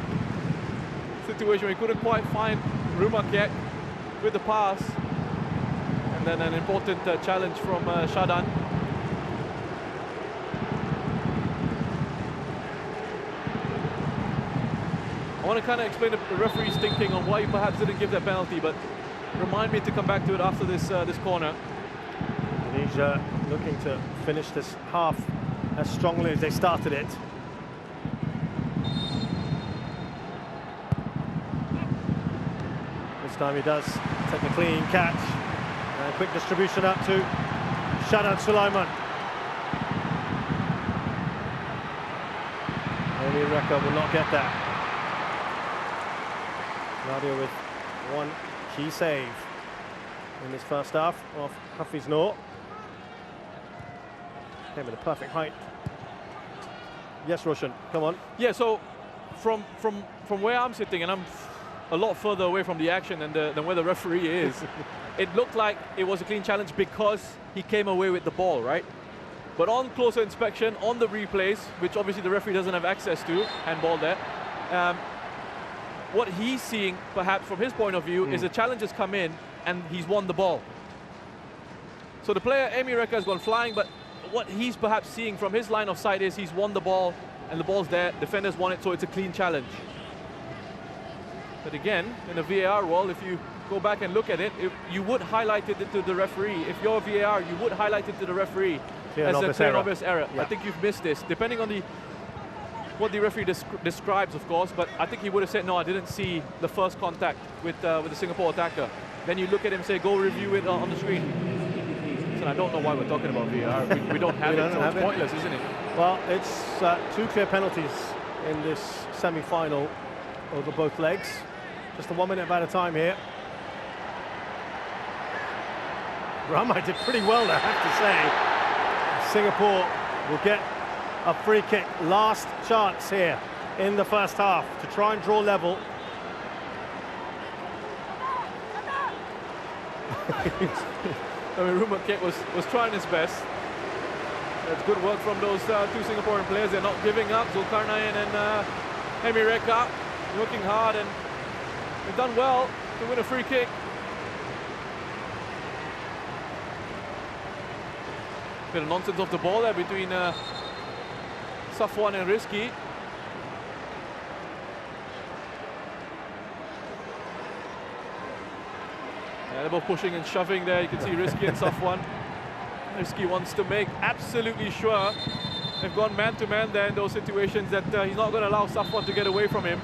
situation where he couldn't quite find Rumakek with the pass. And then an important challenge from Shadan. I want to kind of explain the referee's thinking on why he perhaps didn't give that penalty, but remind me to come back to it after this this corner. Indonesia looking to finish this half as strongly as they started it. This time he does take a clean catch. And quick distribution up to Shadan Sulaiman. Only Reka will not get that. Nadia with one key save in this first half of Hafiz Noor. Came at a perfect height. Yes, Roshan, come on. Yeah, so from where I'm sitting, and I'm a lot further away from the action than where the referee is, it looked like it was a clean challenge because he came away with the ball, right? But on closer inspection, on the replays, which obviously the referee doesn't have access to, handball there, what he's seeing, perhaps from his point of view, is the challenge has come in and he's won the ball. So the player, Emi Reka, has gone flying, but what he's perhaps seeing from his line of sight is he's won the ball and the ball's there, defenders won it, so it's a clean challenge. But again, in a VAR world, if you go back and look at it, you would highlight it to the referee. If you're VAR, you would highlight it to the referee as a clear and obvious error. Yeah. I think you've missed this, depending on what the referee describes, of course, but I think he would have said, no, I didn't see the first contact with the Singapore attacker. Then you look at him and say, go review it on the screen. So I don't know why we're talking about VAR. We don't have it, so it's pointless, isn't it? Well, it's 2 clear penalties in this semi-final over both legs. Just a 1 minute at a time here. Ramai did pretty well, I have to say. Singapore will get a free kick. Last chance here in the first half to try and draw level. I mean, Rumakek was trying his best. That's good work from those 2 Singaporean players. They're not giving up. Zulkarnain and Emi Reka working hard, and they've done well to win a free kick. Bit of nonsense off the ball there between Safwan and Rizky. Yeah, they're both pushing and shoving there. You can see Rizky and Safwan. Rizky wants to make absolutely sure they've gone man-to-man there in those situations that he's not going to allow Safwan to get away from him.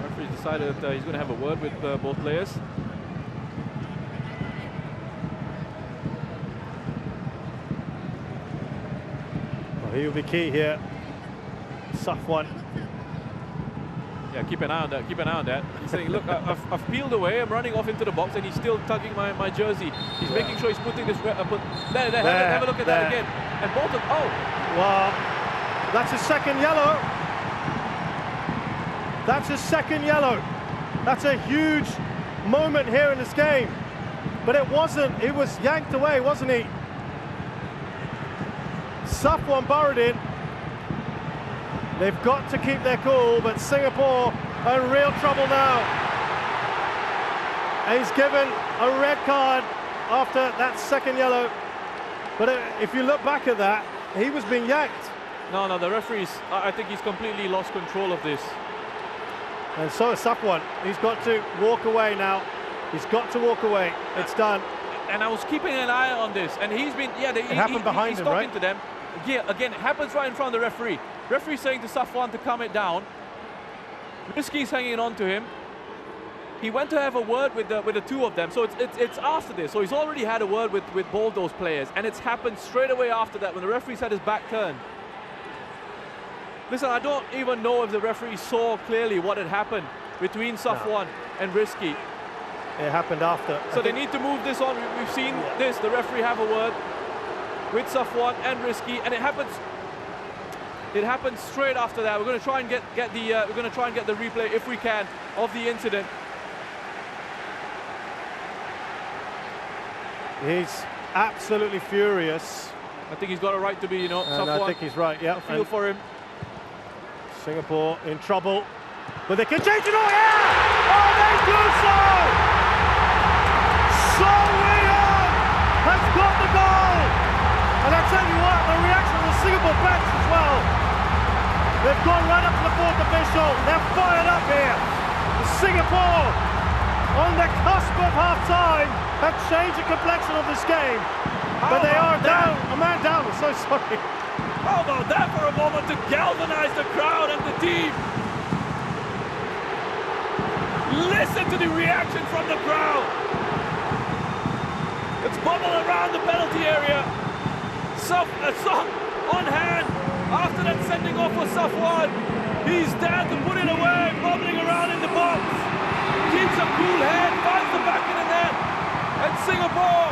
The referee decided that he's going to have a word with both players. Well, he will be key here. Safwan. Yeah, keep an eye on that, keep an eye on that. He's saying, look, I've peeled away, I'm running off into the box, and he's still tugging my jersey. He's making sure he's putting this... have a look at that again. And Bolton, oh! Well, that's his second yellow. That's his second yellow. That's a huge moment here in this game. But it wasn't, he was yanked away, wasn't he? Safwan burrowed in. They've got to keep their cool, but Singapore are in real trouble now. And he's given a red card after that second yellow. But if you look back at that, he was being yanked. No, the referee's, I think he's completely lost control of this. And so is Safwan. He's got to walk away now. He's got to walk away. It's done. And I was keeping an eye on this, and he's been, it happened behind him, right? He's talking to them. Yeah, again, it happens right in front of the referee. Referee saying to Safwan to calm it down. Risky's hanging on to him. He went to have a word with the two of them, so it's after this. So he's already had a word with both those players, and it's happened straight away after that when the referee's had his back turned. Listen, I don't even know if the referee saw clearly what had happened between Safwan and Risky. It happened after. So they need to move this on. We've seen this. The referee have a word with Safwan and Risky, and it happens. It happens straight after that. We're going to try and get the replay if we can of the incident. He's absolutely furious. I think he's got a right to be, Safwan. I think he's right, yeah. I feel for him. Singapore in trouble, but they can change it all, yeah! Oh, they do so! So Wei-Young has got the goal! And I tell you what, the reaction of the Singapore bench as well. They've gone right up to the fourth official. They're fired up here. Singapore, on the cusp of half-time, have changed the complexion of this game. But they are down, a man down, I'm so sorry. How about that for a moment to galvanize the crowd and the team? Listen to the reaction from the crowd. It's bubbling around the penalty area. Song on hand after that sending off for Safwan. He's there to put it away, bubbling around in the box. Keeps a cool head, finds the back of the net. And Singapore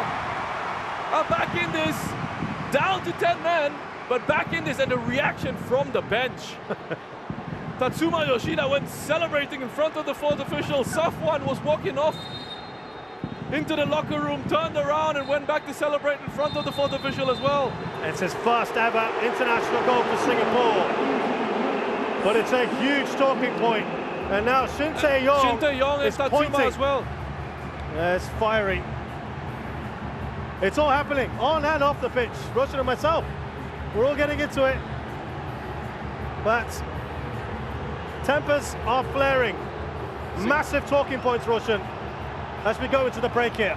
are back in this, down to 10 men, but back in this, and the reaction from the bench. Tatsuma Yoshida went celebrating in front of the fourth official. Safwan was walking off into the locker room, turned around and went back to celebrate in front of the fourth official as well. It's his first ever international goal for Singapore. But it's a huge talking point. And now Shin Tae-yong is Tatsuma pointing as well. It's fiery. It's all happening on and off the pitch. Roshan and myself, we're all getting into it. But tempers are flaring. Massive talking points, Roshan, as we go into the break here.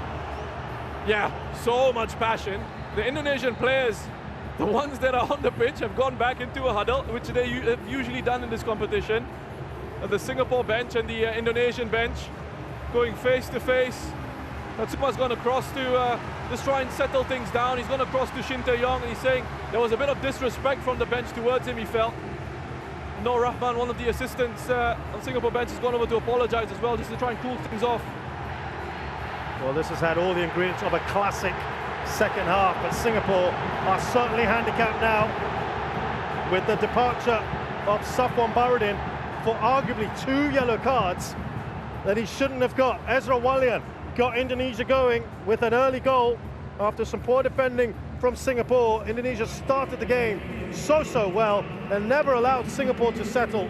Yeah, so much passion. The Indonesian players, the ones that are on the pitch, have gone back into a huddle, which they have usually done in this competition. The Singapore bench and the Indonesian bench going face to face. Tatsuma's gone across to just try and settle things down. He's gone across to Shin Tae-yong, and he's saying there was a bit of disrespect from the bench towards him, he felt. Noor Rahman, one of the assistants on Singapore bench, has gone over to apologize as well, just to try and cool things off. Well, this has had all the ingredients of a classic second half, but Singapore are certainly handicapped now with the departure of Safwan Baharudin for arguably 2 yellow cards that he shouldn't have got. Ezra Walian got Indonesia going with an early goal after some poor defending from Singapore. Indonesia started the game so well and never allowed Singapore to settle.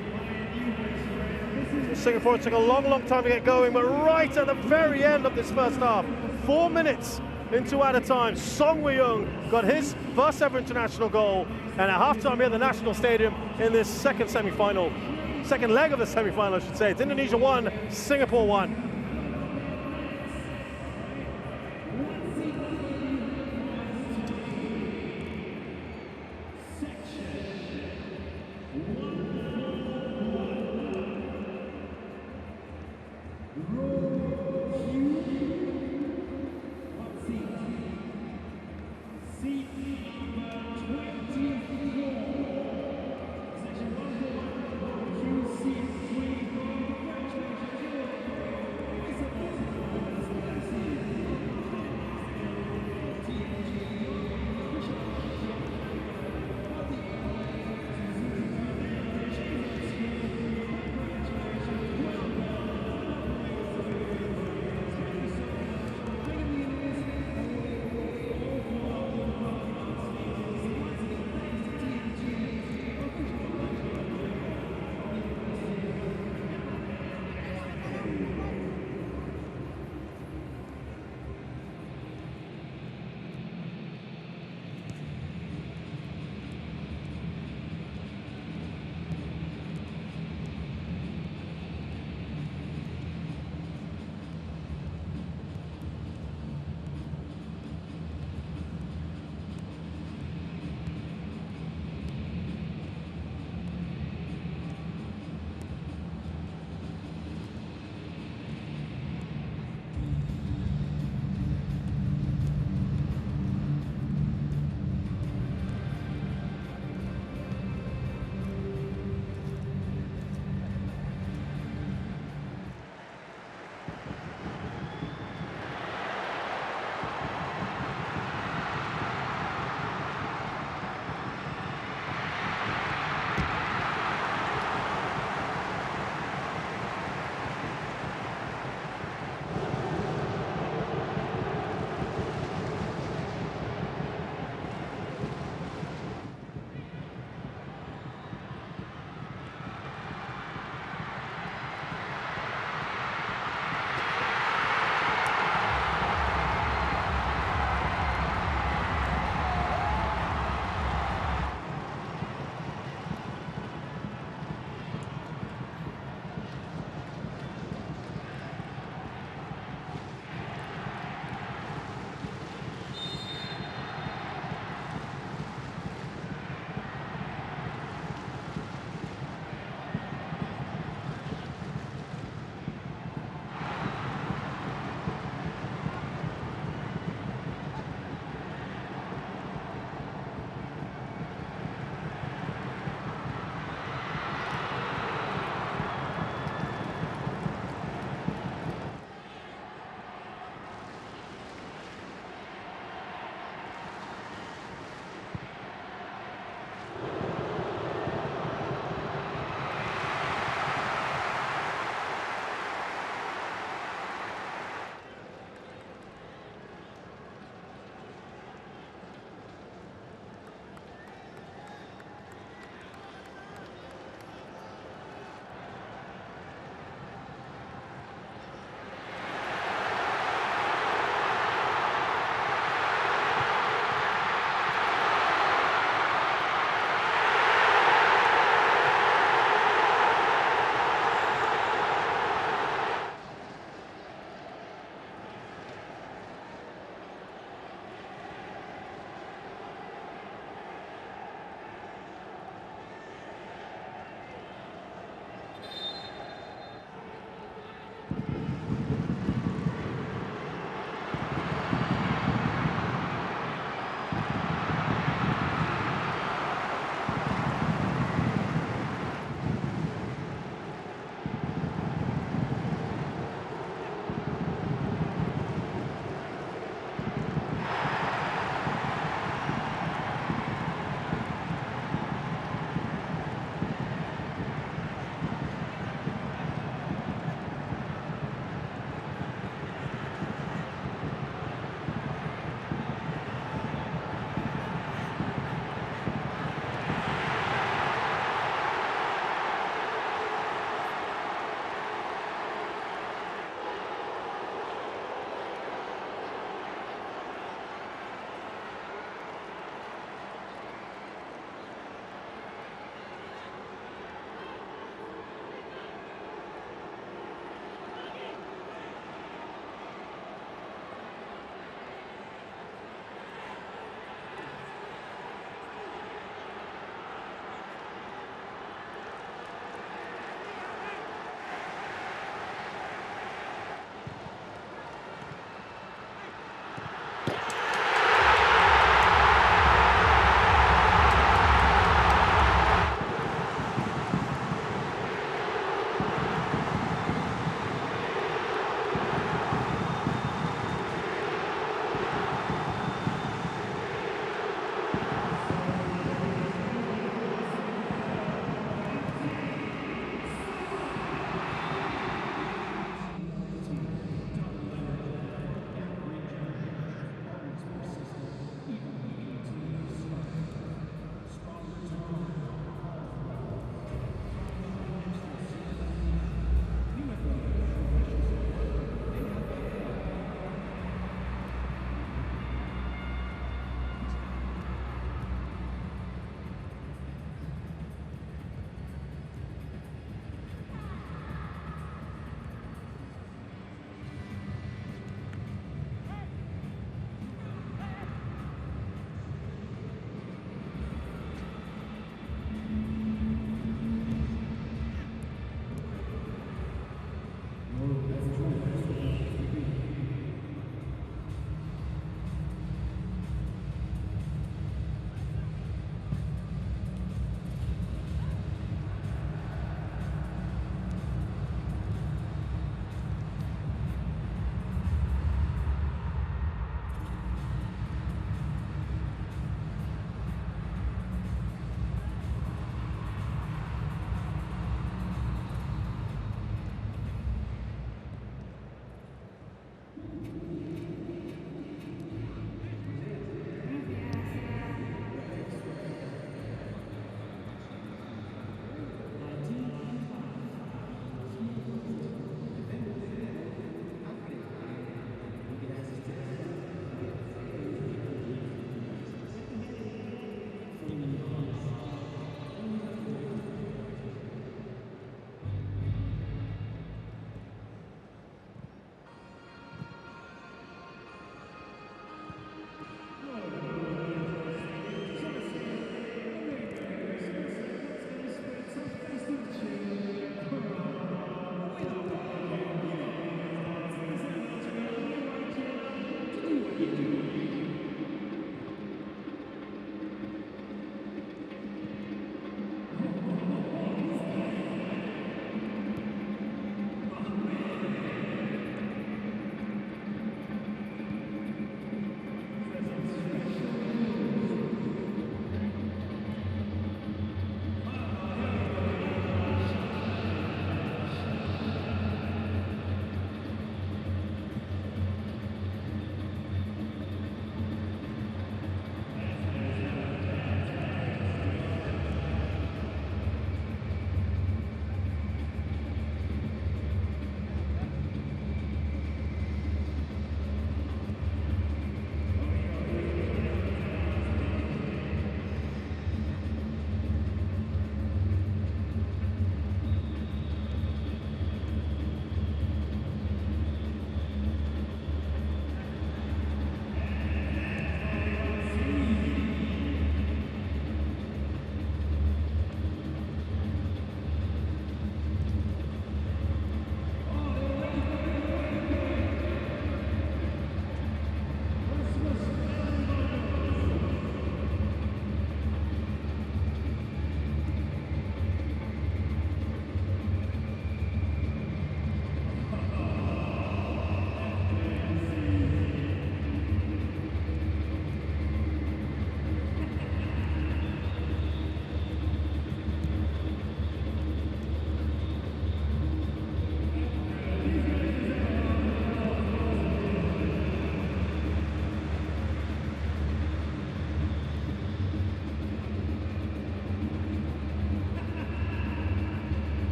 Singapore took a long time to get going, but right at the very end of this first half, 4 minutes into added time, Song Wei-young got his first ever international goal, and at halftime here at the National Stadium in this second leg of the semi-final, I should say. It's Indonesia 1, Singapore 1.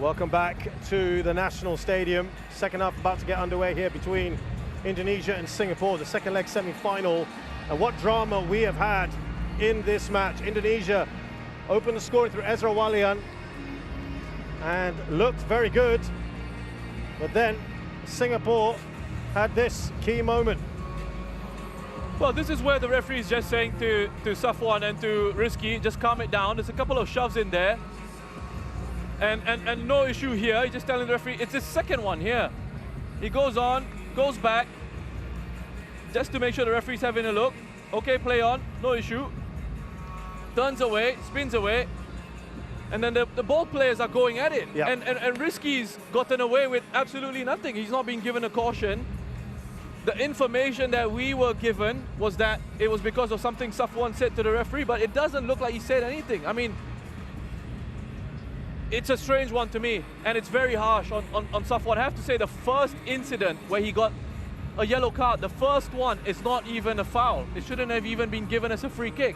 Welcome back to the National Stadium. Second half about to get underway here between Indonesia and Singapore, the second leg semi-final. And what drama we have had in this match. Indonesia opened the scoring through Ezra Walian and looked very good. But then Singapore had this key moment. Well, this is where the referee is just saying to Safwan and to Rizky, just calm it down. There's a couple of shoves in there. And no issue here. He's just telling the referee, it's his second one here. He goes on, goes back, just to make sure the referee's having a look. Okay, play on, no issue. Turns away, spins away. And then the ball players are going at it. Yep. And Rizky's gotten away with absolutely nothing. He's not been given a caution. The information that we were given was that it was because of something Safwan said to the referee, but it doesn't look like he said anything. I mean, it's a strange one to me, and it's very harsh on Safwan. I have to say, the first incident where he got a yellow card, the first one is not even a foul. It shouldn't have even been given as a free kick.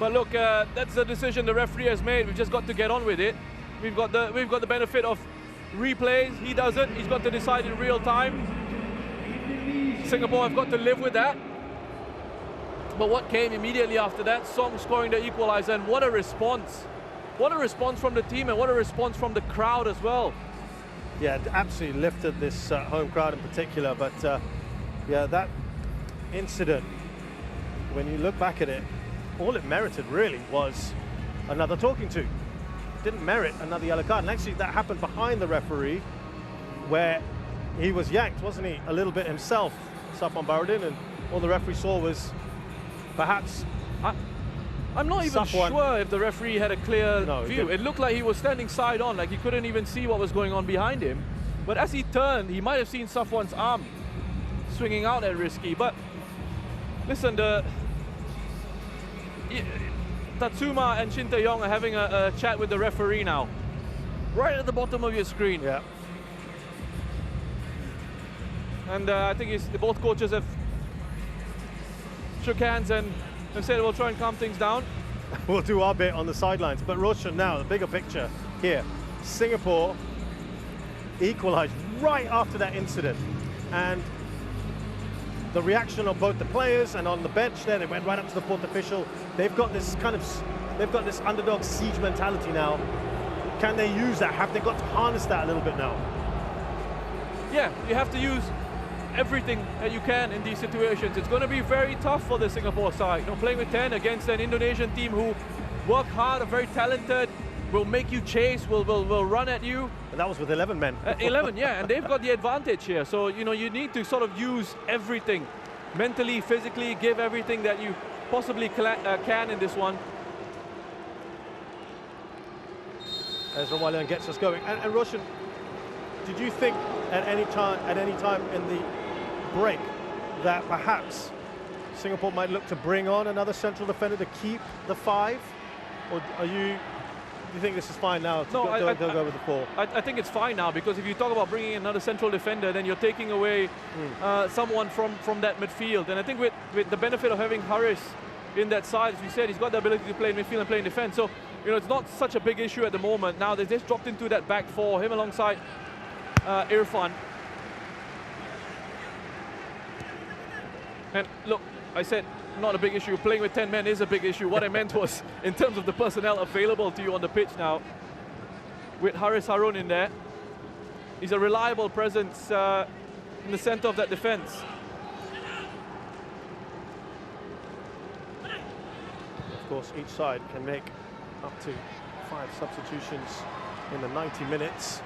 But look, that's the decision the referee has made. We've just got to get on with it. We've got the benefit of replays. He doesn't. He's got to decide in real time. Singapore have got to live with that. But what came immediately after that? Song scoring the equalizer, and what a response. What a response from the team, and what a response from the crowd as well. Yeah, it absolutely lifted this home crowd in particular. But yeah, that incident, when you look back at it, all it merited really was another talking to. It didn't merit another yellow card. And actually that happened behind the referee, where he was yanked, wasn't he, a little bit himself, Safwan Baharudin, and all the referee saw was perhaps... I'm not even sure if the referee had a clear view. It looked like he was standing side on, like he couldn't even see what was going on behind him. But as he turned, he might have seen Safwan's arm swinging out at Rizky. But listen, Tatsuma and Shin Tae-yong are having a chat with the referee now. Right at the bottom of your screen. Yeah. And I think both coaches have shook hands and said we'll try and calm things down. We'll do our bit on the sidelines. But Roshan, now the bigger picture here. Singapore equalised right after that incident. And the reaction of both the players and on the bench there, they went right up to the fourth official. They've got this underdog siege mentality now. Can they use that? Have they got to harness that a little bit now? Yeah, you have to use everything that you can in these situations. It's going to be very tough for the Singapore side. You know, playing with 10 against an Indonesian team who work hard, are very talented, will make you chase, will run at you. And that was with 11 men. 11, yeah, and they've got the advantage here. So, you know, you need to sort of use everything. Mentally, physically, give everything that you possibly can in this one. Ezra Walian gets us going. And Roshan, did you think at any time in the break that perhaps Singapore might look to bring on another central defender to keep the 5? Or do you think this is fine now to go with the 4? I think it's fine now, because if you talk about bringing another central defender, then you're taking away someone from that midfield. And I think with the benefit of having Haris in that side, as we said, he's got the ability to play in midfield and play in defense. So, you know, it's not such a big issue at the moment. Now they've just dropped into that back 4, him alongside Irfan. And look, I said not a big issue. Playing with 10 men is a big issue. What I meant was in terms of the personnel available to you on the pitch now, with Haris Harun in there, he's a reliable presence in the center of that defense. Of course, each side can make up to 5 substitutions in the 90 minutes.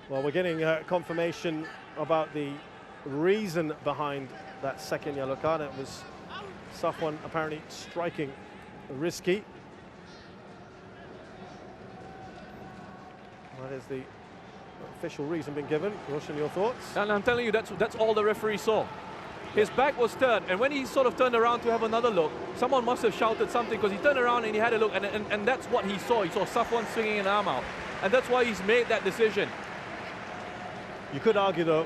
Well, we're getting confirmation about the reason behind that second yellow card. It was Safwan apparently striking Rizky. That is the official reason been given. Roshan, your thoughts? And I'm telling you, that's all the referee saw. His back was turned, and when he sort of turned around to have another look, someone must have shouted something, because he turned around and he had a look, and that's what he saw. He saw Safwan swinging an arm out, and that's why he's made that decision. You could argue, though,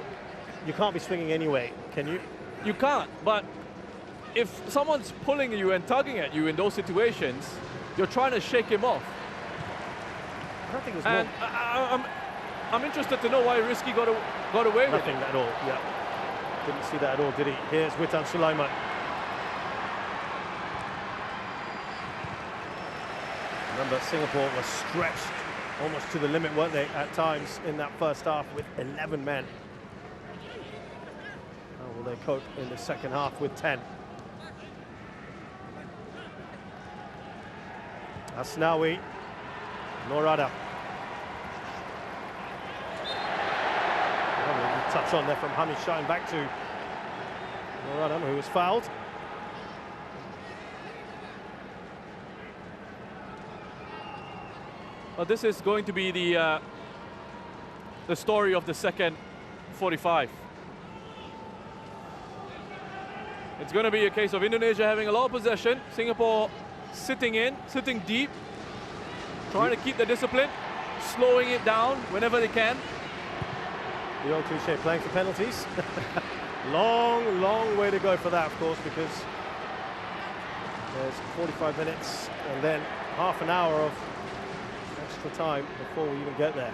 you can't be swinging anyway, can you? You can't, but if someone's pulling you and tugging at you in those situations, you're trying to shake him off. I don't think it was And I'm interested to know why Risky got away with nothing at all. Yeah, didn't see that at all, did he? Here's Witan Sulaiman. Remember, Singapore was stretched almost to the limit, weren't they, at times in that first half with 11 men. How will they cope in the second half with 10? Asnawi, Norada. Touch on there from Hamish, shouting back to Norada, who was fouled. Well, this is going to be the story of the second 45. It's going to be a case of Indonesia having a lot of possession, Singapore sitting deep, trying to keep the discipline, slowing it down whenever they can. The old cliche, playing for penalties. Long way to go for that, of course, because there's 45 minutes and then half an hour of extra time before we even get there.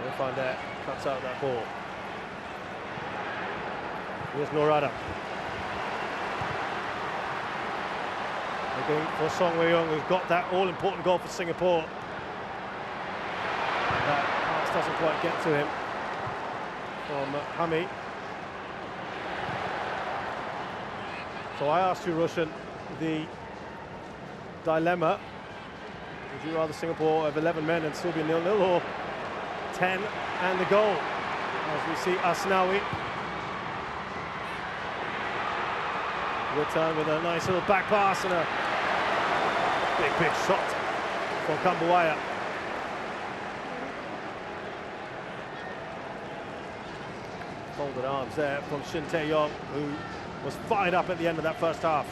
Irfan there cuts out that ball. Here's Norada. Looking for Song Wei-young, who's got that all-important goal for Singapore. That pass doesn't quite get to him from Hami. So I asked you, Roshan, the dilemma. Would you rather Singapore have 11 men and still be 0-0, or 10 and the goal? As we see Asnawi. Witan with a nice little back pass and a big shot from Kambuaya. Folded arms there from Shin Tae-yong, who was fired up at the end of that first half.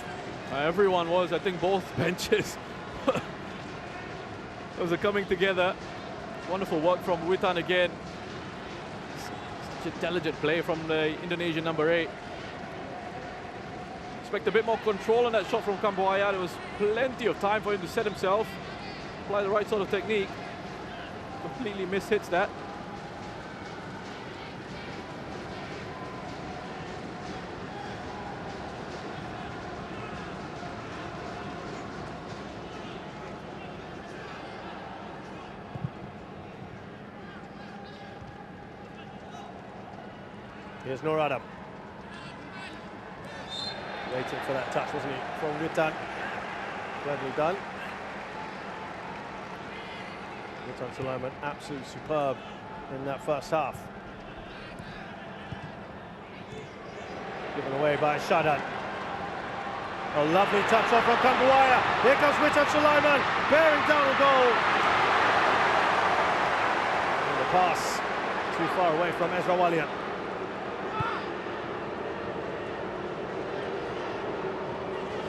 Everyone was, I think both benches. Those are coming together. Wonderful work from Witan again. Such intelligent play from the Indonesian number 8. Expect a bit more control on that shot from Kambuaya. There was plenty of time for him to set himself, apply the right sort of technique. Completely mishits that. Here's Norada. Waiting for that touch, wasn't he, from Witan? Cleverly done. Witan Sulaiman, absolutely superb in that first half. Given away by Shadan. A lovely touch off from Kambuaya. Here comes Witan Sulaiman, bearing down the goal. And the pass too far away from Ezra Walian.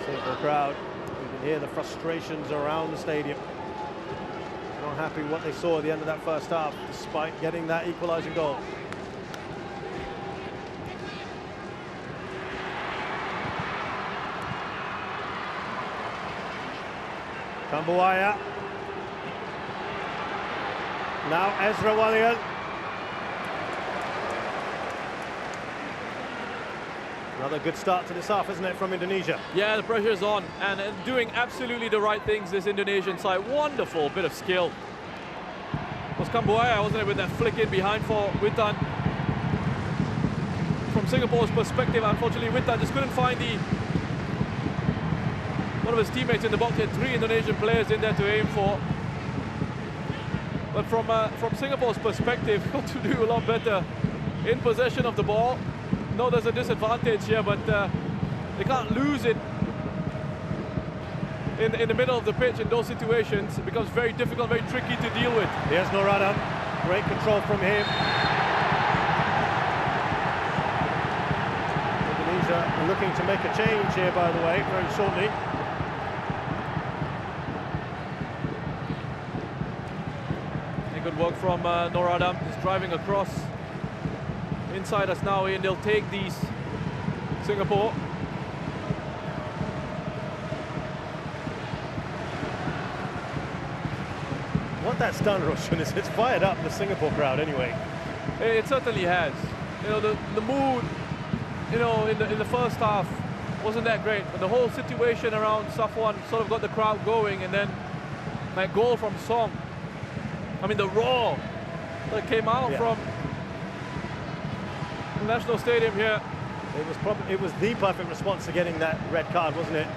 The crowd, you can hear the frustrations around the stadium. Not happy what they saw at the end of that first half, despite getting that equalising goal. Kambuaya. Now Ezra Walian. Another good start to this half, isn't it, from Indonesia? Yeah, the pressure's on, and doing absolutely the right things, this Indonesian side. Wonderful bit of skill. It was Kambuaya, wasn't it, with that flick in behind for Witan. From Singapore's perspective, unfortunately, Witan just couldn't find one of his teammates in the box. He had 3 Indonesian players in there to aim for. But from Singapore's perspective, got to do a lot better in possession of the ball. No, there's a disadvantage here, but they can't lose it in the middle of the pitch in those situations. It becomes very difficult, very tricky to deal with. Here's Norada, great control from him. Indonesia looking to make a change here, by the way, very shortly. work from Nur Adam. He's driving across. Inside us now, and they'll take these. Singapore. What that's done, Roshan, is it's fired up the Singapore crowd anyway. It certainly has. You know, the mood, you know, in the first half wasn't that great, but the whole situation around Safwan sort of got the crowd going, and then that goal from Song. I mean, the roar that came out from the National Stadium here. It was the perfect response to getting that red card, wasn't it?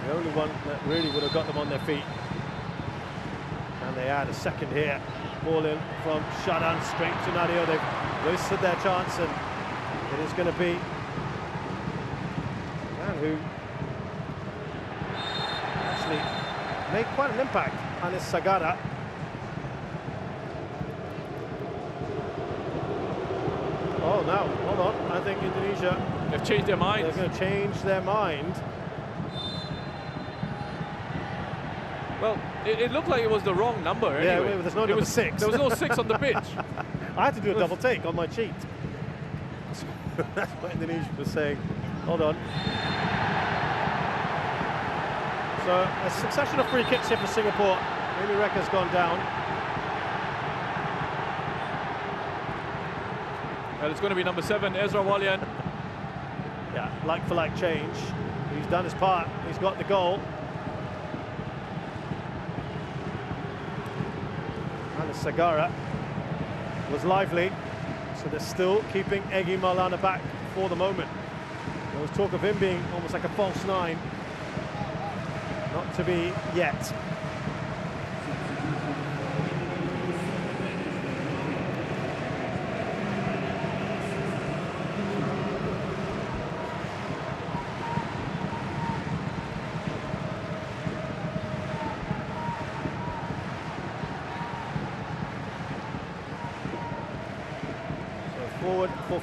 The only one that really would have got them on their feet. And they had a second here. Ball in from Shadan straight to Nadio. They've wasted their chance, and it is going to be a man who actually made quite an impact, Anis Sagara. Oh, no, hold on. I think Indonesia... They've changed their mind. They're going to change their mind. Well, it looked like it was the wrong number anyway. Yeah, there's no number 6. There was no 6 on the pitch. I had to do a double take on my cheat. That's what Indonesia was saying. Hold on. So, a succession of free kicks here for Singapore. Amy Reka's gone down. Well, it's going to be number 7, Ezra Walian. Yeah, like-for-like change. He's done his part. He's got the goal. And Sagara was lively. So they're still keeping Egi Maulana back for the moment. There was talk of him being almost like a false 9. Not to be yet.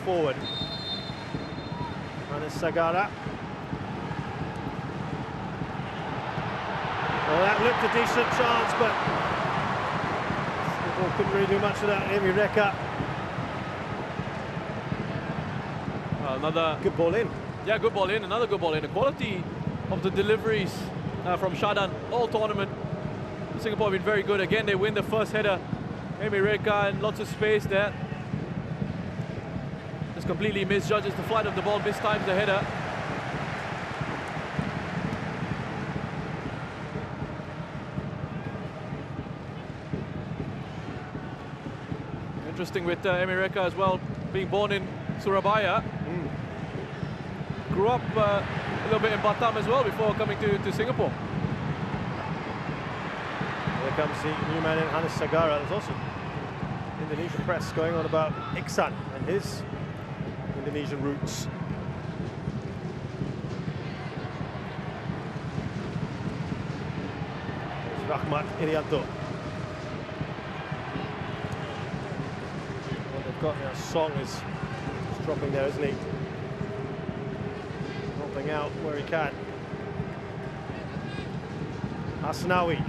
Forward. Anis Sagara. Well, that looked a decent chance, but Singapore couldn't really do much without Amy Reka. Another good ball in. Yeah, good ball in. Another good ball in. The quality of the deliveries from Shadan all tournament. Singapore have been very good. Again, they win the first header. Amy Reka and lots of space there. Completely misjudges the flight of the ball, mistimes the header. Interesting with Amy Reka as well, being born in Surabaya. Grew up a little bit in Batam as well before coming to Singapore. Here comes the new man in, Anis Sagara. There's also Indonesian press going on about Iksan and his Indonesian roots. There's Rahmat Irianto. What they've got now, Song is dropping there, isn't he? Dropping out where he can. Asnawi.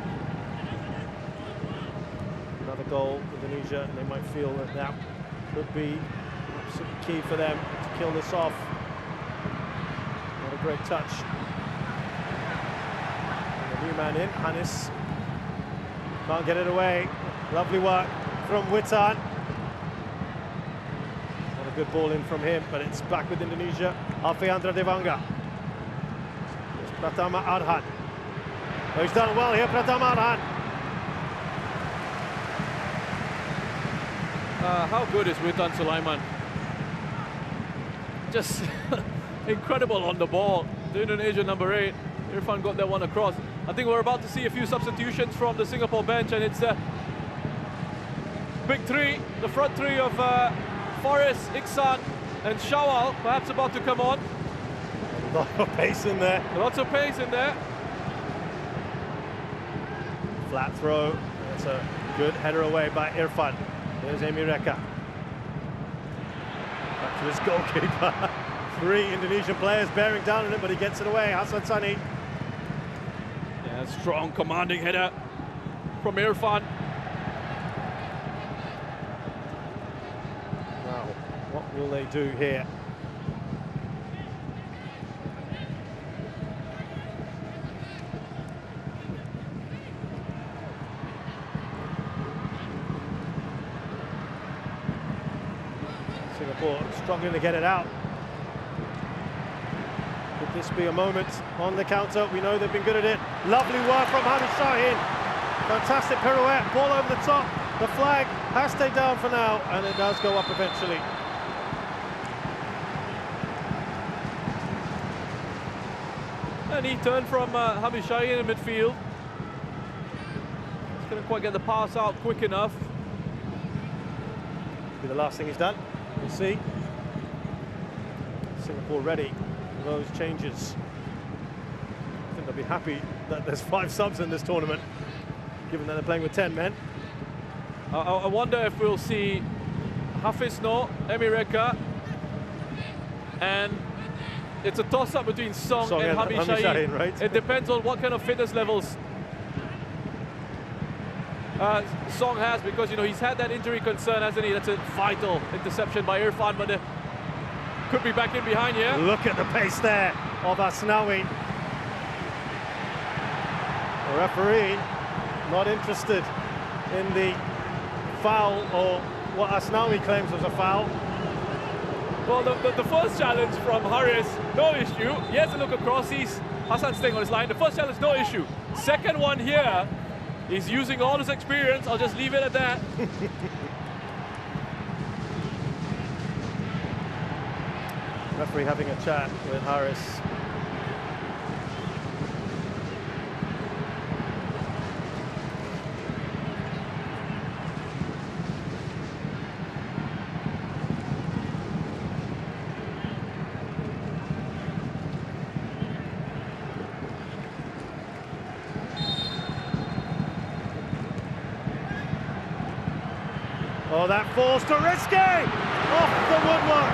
Another goal, Indonesia, and they might feel that that could be key for them to kill this off. What a great touch. And the new man in, Anis. Can't get it away. Lovely work from Witan. What a good ball in from him, but it's back with Indonesia. Alfeandra Devanga. It's Pratama Arhan. Oh, he's done well here, Pratama Arhan. How good is Witan Sulaiman? Just incredible on the ball. The Indonesian number 8, Irfan got that one across. I think we're about to see a few substitutions from the Singapore bench, and it's the big three, the front three of Forrest, Iksan and Shawal, perhaps about to come on. A lot of pace in there. Lots of pace in there. Flat throw. That's a good header away by Irfan. There's Amy Reka. Back to his goalkeeper. 3 Indonesian players bearing down on him, but he gets it away. Hassan Sani. Yeah, strong, commanding header from Irfan. will they do here? Singapore struggling to get it out. Could this be a moment on the counter? We know they've been good at it. Lovely work from Hamid Shaheen. Fantastic pirouette, ball over the top. The flag has stayed down for now, and it does go up eventually. And he turned from Hamid Shaheen in midfield. Just couldn't quite get the pass out quick enough. Be the last thing he's done. We'll see. Singapore ready for those changes. I think they'll be happy that there's 5 subs in this tournament, given that they're playing with 10 men. I wonder if we'll see Hafiz Noor, Emireka, and it's a toss-up between Song and Hamid Shaheen. Right? It depends on what kind of fitness levels Song has, because he's had that injury concern, hasn't he? That's a vital interception by Irfan, but could be back in behind here. Look at the pace there of Asnawi. The referee not interested in the foul, or what Asnawi claims was a foul. Well, the first challenge from Haris, no issue. He has to look across. Hassan's staying on his line. The first challenge, no issue. Second one here, he's using all his experience. I'll just leave it at that. Referee having a chat with Haris. Oh, that falls to Rizky! Off the woodwork!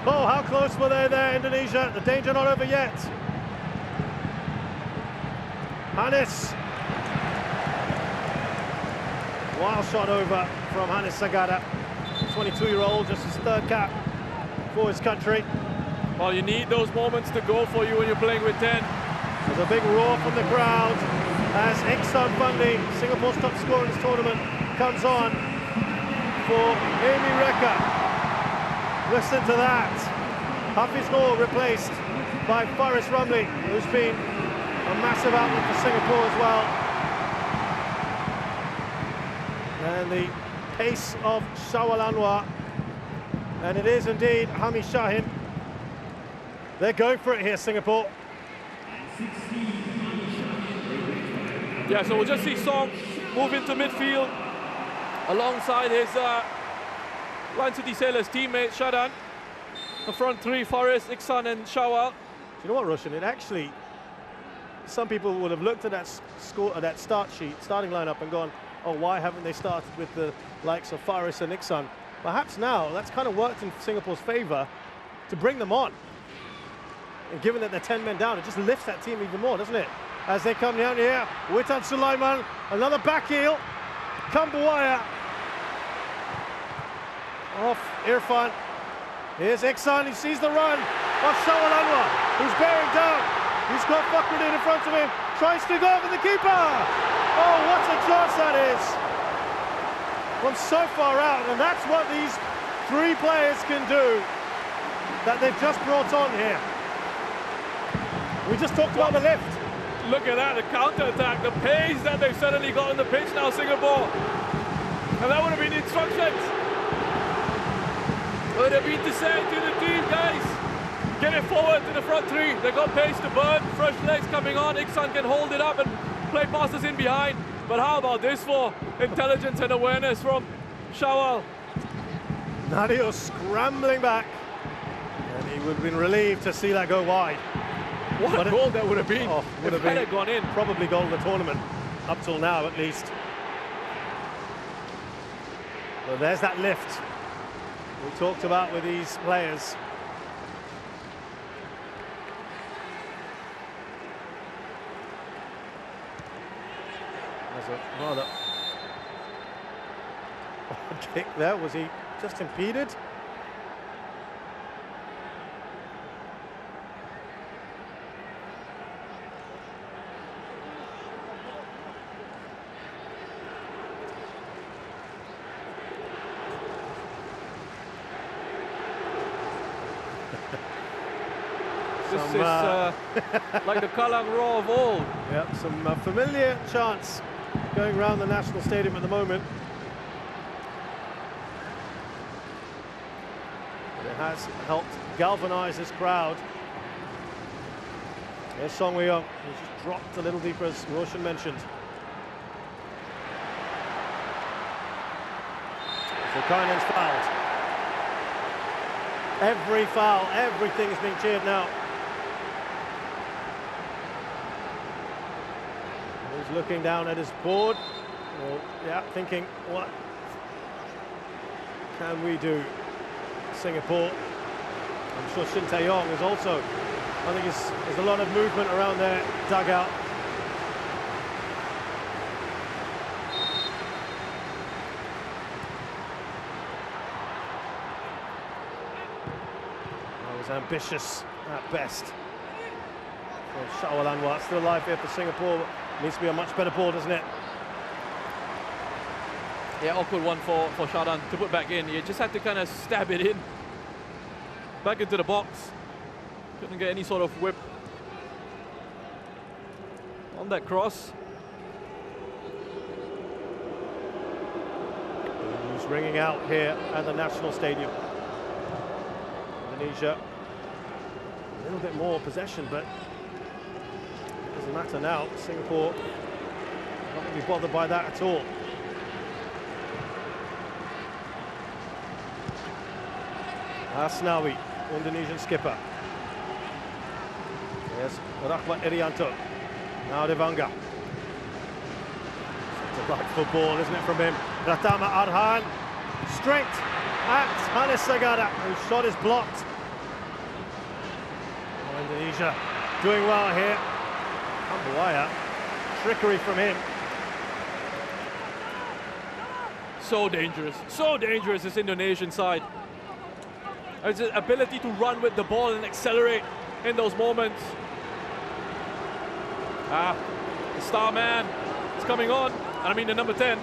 Oh, how close were they there, Indonesia? The danger not over yet. Hannes. Wild shot over from Hannes Sagada. 22-year-old, just his 3rd cap for his country. Well, you need those moments to go for you when you're playing with 10. There's a big roar from the crowd as Iksan Fandi, Singapore's top scorer in this tournament, comes on for Emireka. Listen to that. Hafiz Noor replaced by Faris Ramli, who's been a massive outlet for Singapore as well. And the pace of Shawal Anwar. And it is indeed Hamid Shaheen. They're going for it here, Singapore. Yeah, so we'll just see Song move into midfield alongside his Line City Sailors teammate Shadan. The front three, Faris, Iksan and Shawal. Do you know what, Roshan? It actually, some people would have looked at that starting lineup and gone, oh, why haven't they started with the likes of Faris and Iksan? Perhaps now that's kind of worked in Singapore's favour to bring them on. And given that they're 10 men down, it just lifts that team even more, doesn't it? As they come down here, Witan Sulaiman, another back heel, Kambuaya. Off Irfan. Here's Iksan, he sees the run of Shawal Anwar, who's bearing down. He's got Fakhruddin in front of him, tries to go over the keeper. Oh, what a chance that is. From so far out, and that's what these 3 players can do that they've just brought on here. We just talked about the lift. Look at that, the counter-attack, the pace that they've suddenly got on the pitch now, Singapore. And that would have been instructions. Would have been to say to the team, guys, get it forward to the front 3. They got pace to burn, fresh legs coming on. Iksan can hold it up and play passes in behind. But how about this for intelligence and awareness from Shawal? Nadio scrambling back. And he would have been relieved to see that go wide. What a goal that would have been. Oh, would have been gone in. Probably goal of the tournament, up till now at least. Well, there's that lift we talked about with these players. There's a rather odd kick there. Was he just impeded. This is like the Kalang Roar of old. Yep, some familiar chants going around the National Stadium at the moment. It has helped galvanise this crowd. There's Song Wei-young, who's just dropped a little deeper, as Roshan mentioned. Kainen's fouled. Every foul, everything is being cheered now. He's looking down at his board. Well, yeah, thinking, what can we do? Singapore. I'm sure Shin Tae-yong is also, I think there's a lot of movement around their dugout. That was ambitious at best. Well, Shawal Anwar still alive here for Singapore. Needs to be a much better ball, doesn't it? Yeah, awkward one for Shadan to put back in. You just had to kind of stab it in. Back into the box. Couldn't get any sort of whip on that cross. Who's ringing out here at the National Stadium. Indonesia, a little bit more possession, but it doesn't matter now. Singapore not going to be bothered by that at all. Asnawi, Indonesian skipper. Yes, Rahmat Irianto. Now Devanga. It's a right ball, isn't it, from him? Pratama Arhan. Straight at Hannes Sagara, whose shot is blocked. Oh, Indonesia doing well here. Kambuaya. Trickery from him. So dangerous this Indonesian side. His ability to run with the ball and accelerate in those moments. The star man is coming on. And I mean the number 10.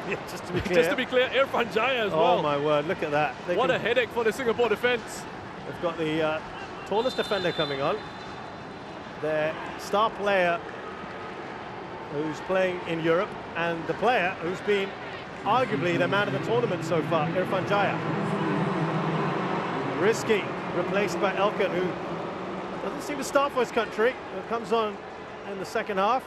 Yeah, just to be clear, Irfan Jaya as well. Oh my word, look at that. What a headache for the Singapore defence. They've got the tallest defender coming on. Their star player who's playing in Europe, and the player who's been arguably the man of the tournament so far, Irfan Jaya. Risky, replaced by Elkan, who doesn't seem to start for his country, but comes on in the second half.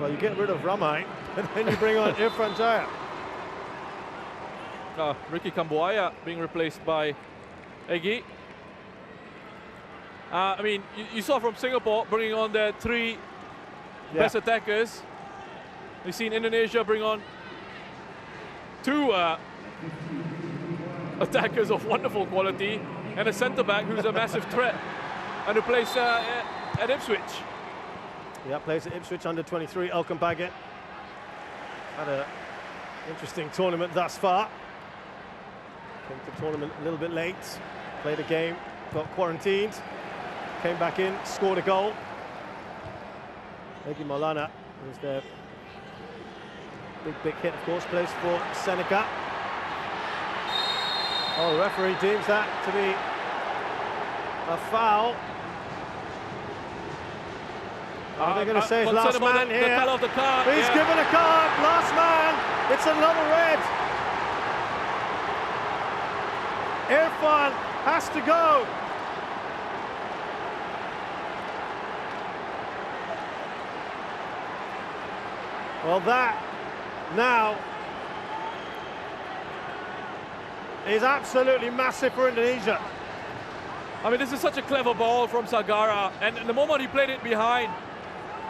Well, you get rid of Ramai, and then you bring on Irfan Jaya. Ricky Kambuaya being replaced by Egi. I mean, you saw from Singapore bringing on their three best attackers. We've seen Indonesia bring on two attackers of wonderful quality and a centre-back who's a massive threat, and who plays at Ipswich. Yeah, plays at Ipswich under 23, Elkan Baggett. Had an interesting tournament thus far. Came to the tournament a little bit late, played a game, got quarantined, came back in, scored a goal. Egi Maulana, who's their big hit, of course, plays for Seneca. Oh, the referee deems that to be a foul. They're going to say his last man here. The colour of the card. He's given a card, last man. It's another red. Irfan has to go. Well, that now is absolutely massive for Indonesia. I mean, this is such a clever ball from Sagara, and the moment he played it behind,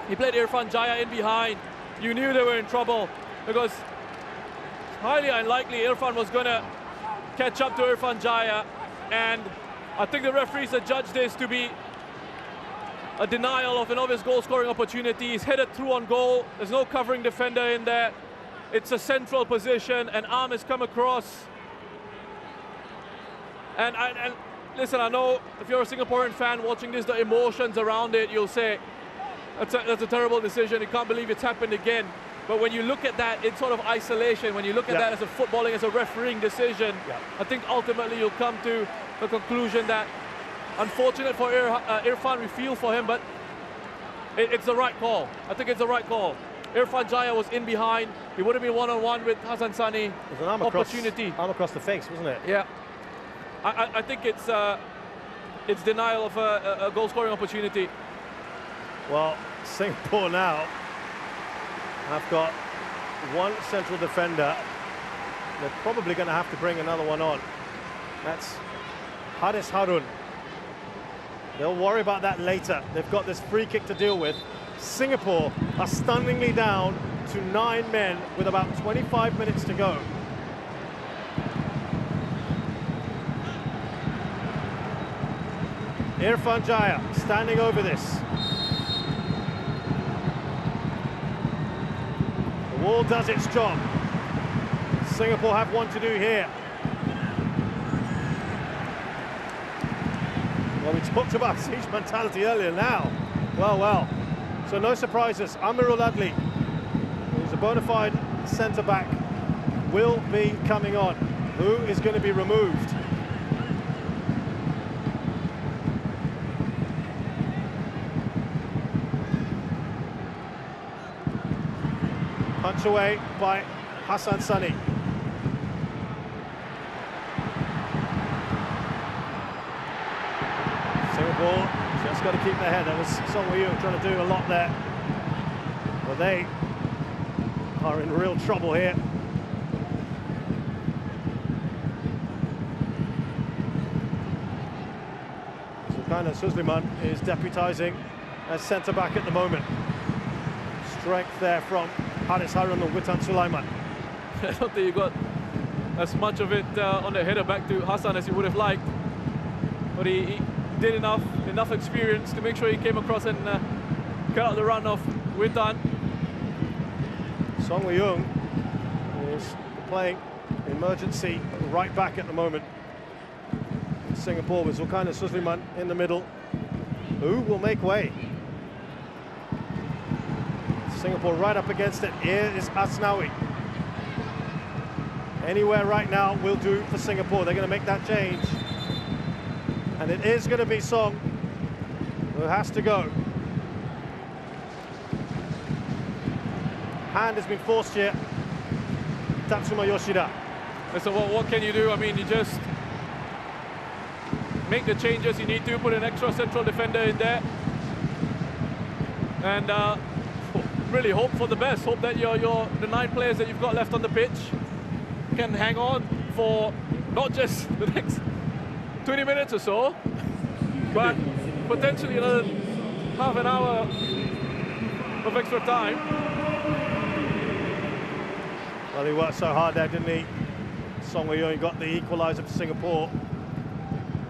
he played Irfan Jaya in behind, you knew they were in trouble, because it's highly unlikely Irfan was going to catch up to Irfan Jaya, and I think the referees had judged this to be a denial of an obvious goal-scoring opportunity. He's headed through on goal. There's no covering defender in there. It's a central position, and arm has come across. And listen, I know if you're a Singaporean fan watching this, the emotions around it, you'll say, that's a terrible decision. You can't believe it's happened again. But when you look at that in sort of isolation, when you look at that as a footballing, as a refereeing decision, I think ultimately you'll come to the conclusion that, unfortunate for Irfan, we feel for him, but it's the right call. I think it's the right call. Irfan Jaya was in behind. He would have been one-on-one with Hassan Sani. It was an arm across the face, wasn't it? Yeah. I think it's denial of a goal-scoring opportunity. Well, Singapore now have got one central defender. They're probably going to have to bring another one on. That's Haris Harun. They'll worry about that later. They've got this free kick to deal with. Singapore are stunningly down to 9 men with about 25 minutes to go. Irfan Jaya standing over this. The wall does its job. Singapore have one to do here. Well, we talked about siege mentality earlier now. Well. So no surprises. Amirul Adli, who's a bona fide centre-back, will be coming on. Who is going to be removed? Punch away by Hassan Sani. Singapore just got to keep their head. That was Song Wei-Yung trying to do a lot there. But they are in real trouble here. Zulkarnain Suliman is deputising as centre-back at the moment. Strength there from Haris Harun and Witan Sulaiman. I don't think you got as much of it on the header back to Hassan as he would have liked. But he did enough experience to make sure he came across and cut out the run of Witan. Song Wei-Yung is playing emergency right back at the moment. Singapore with Zulkarnain Suliman in the middle. Who will make way? Singapore right up against it. Here is Asnawi. Anywhere right now will do for Singapore. They're going to make that change. And it is going to be Song who has to go. Hand has been forced here. Tatsuma Yoshida. So what can you do? I mean, you just make the changes you need to, put an extra central defender in there. And really hope for the best. Hope that the 9 players that you've got left on the pitch can hang on for not just the next 20 minutes or so, but potentially another half an hour of extra time. Well, he worked so hard there, didn't he? Song Wei-Yung got the equaliser for Singapore.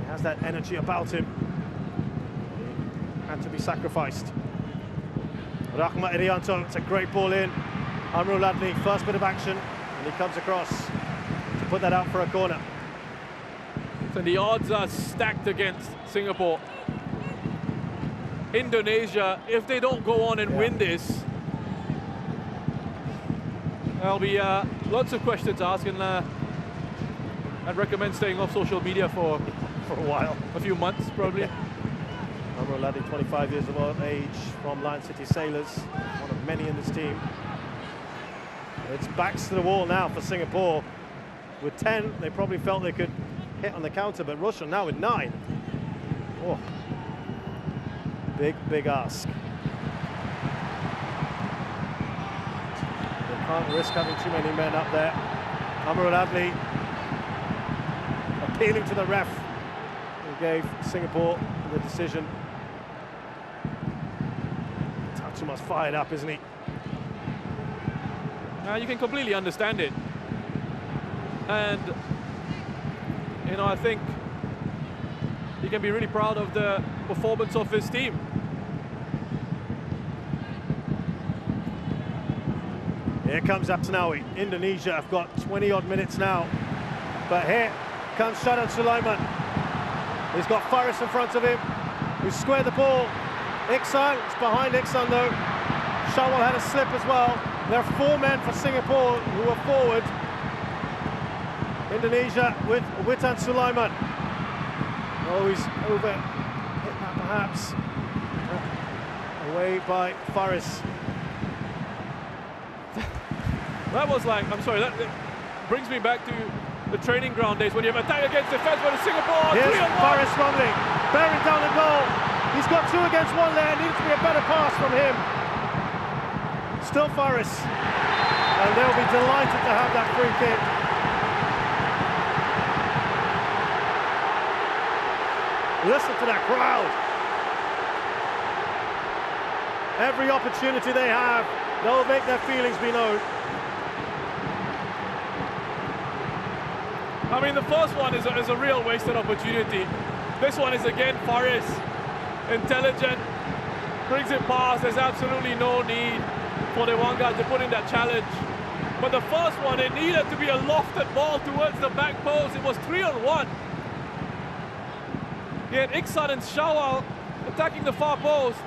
He has that energy about him. He had to be sacrificed. Rahmat Irianto, it's a great ball in. Amirul Adli, first bit of action, and he comes across to put that out for a corner. So the odds are stacked against Singapore. Indonesia, if they don't go on and win this, there'll be lots of questions asked, and I'd recommend staying off social media for a while. A few months, probably. Amirul Adli, 25 years of age, from Lion City Sailors, one of many in this team. It's backs to the wall now for Singapore. With 10, they probably felt they could hit on the counter, but Russia now with 9. Oh. Big ask. They can't risk having too many men up there. Amirul Adli appealing to the ref who gave Singapore the decision. Tatsuma's fired up, isn't he? You can completely understand it. And, you know, I think he can be really proud of the performance of his team. Here comes Asnawi. Indonesia have got 20-odd minutes now. But here comes Shadan Sulaiman. He's got Faris in front of him, who's squared the ball. Iksan, it's behind Iksan though. Shawal had a slip as well. There are 4 men for Singapore who are forward. Indonesia with Witan Sulaiman. Oh, he's over, hit that perhaps. Away by Faris. That was like, I'm sorry, that brings me back to the training ground days when you have attack against defense for Singapore. Here's Faris rumbling, bearing down the goal. He's got 2 against 1 there. Needs to be a better pass from him. Still Faris. And they'll be delighted to have that free kick. Listen to that crowd. Every opportunity they have, they'll make their feelings be known. I mean, the first one is a real wasted opportunity. This one is again Faris, intelligent, brings it past. There's absolutely no need for the Wanga to put in that challenge. But the first one, it needed to be a lofted ball towards the back post. It was 3-on-1. He had Iksan and Shawal attacking the far post.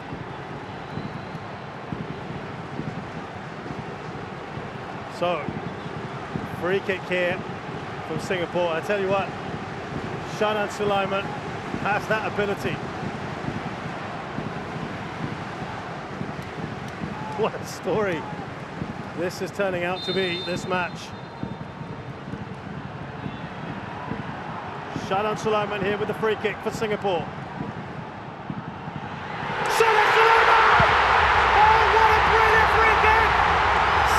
So, free kick here from Singapore. I tell you what, Shadan Sulaiman has that ability. What a story this is turning out to be, this match. Shadan Sulaiman here with the free kick for Singapore. Shadan Sulaiman! Oh, what a brilliant free kick!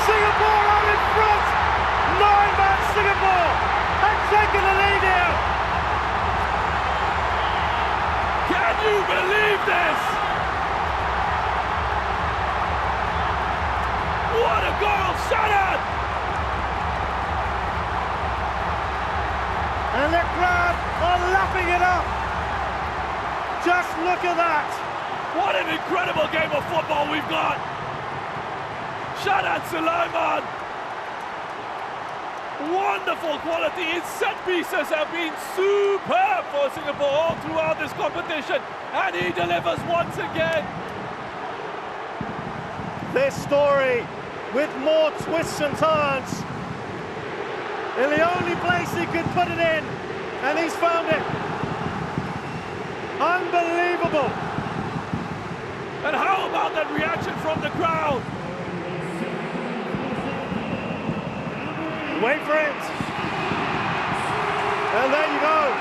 Singapore are in front! 9-man Singapore have taken the lead here! Can you believe this? What a goal, Shadan! And the crowd are lapping it up. Just look at that. What an incredible game of football we've got. Shadan Sulaiman. Wonderful quality. His set pieces have been superb for Singapore all throughout this competition. And he delivers once again. This story with more twists and turns. In the only place he could put it in, and he's found it. Unbelievable. And how about that reaction from the crowd? Wait for it. And there you go.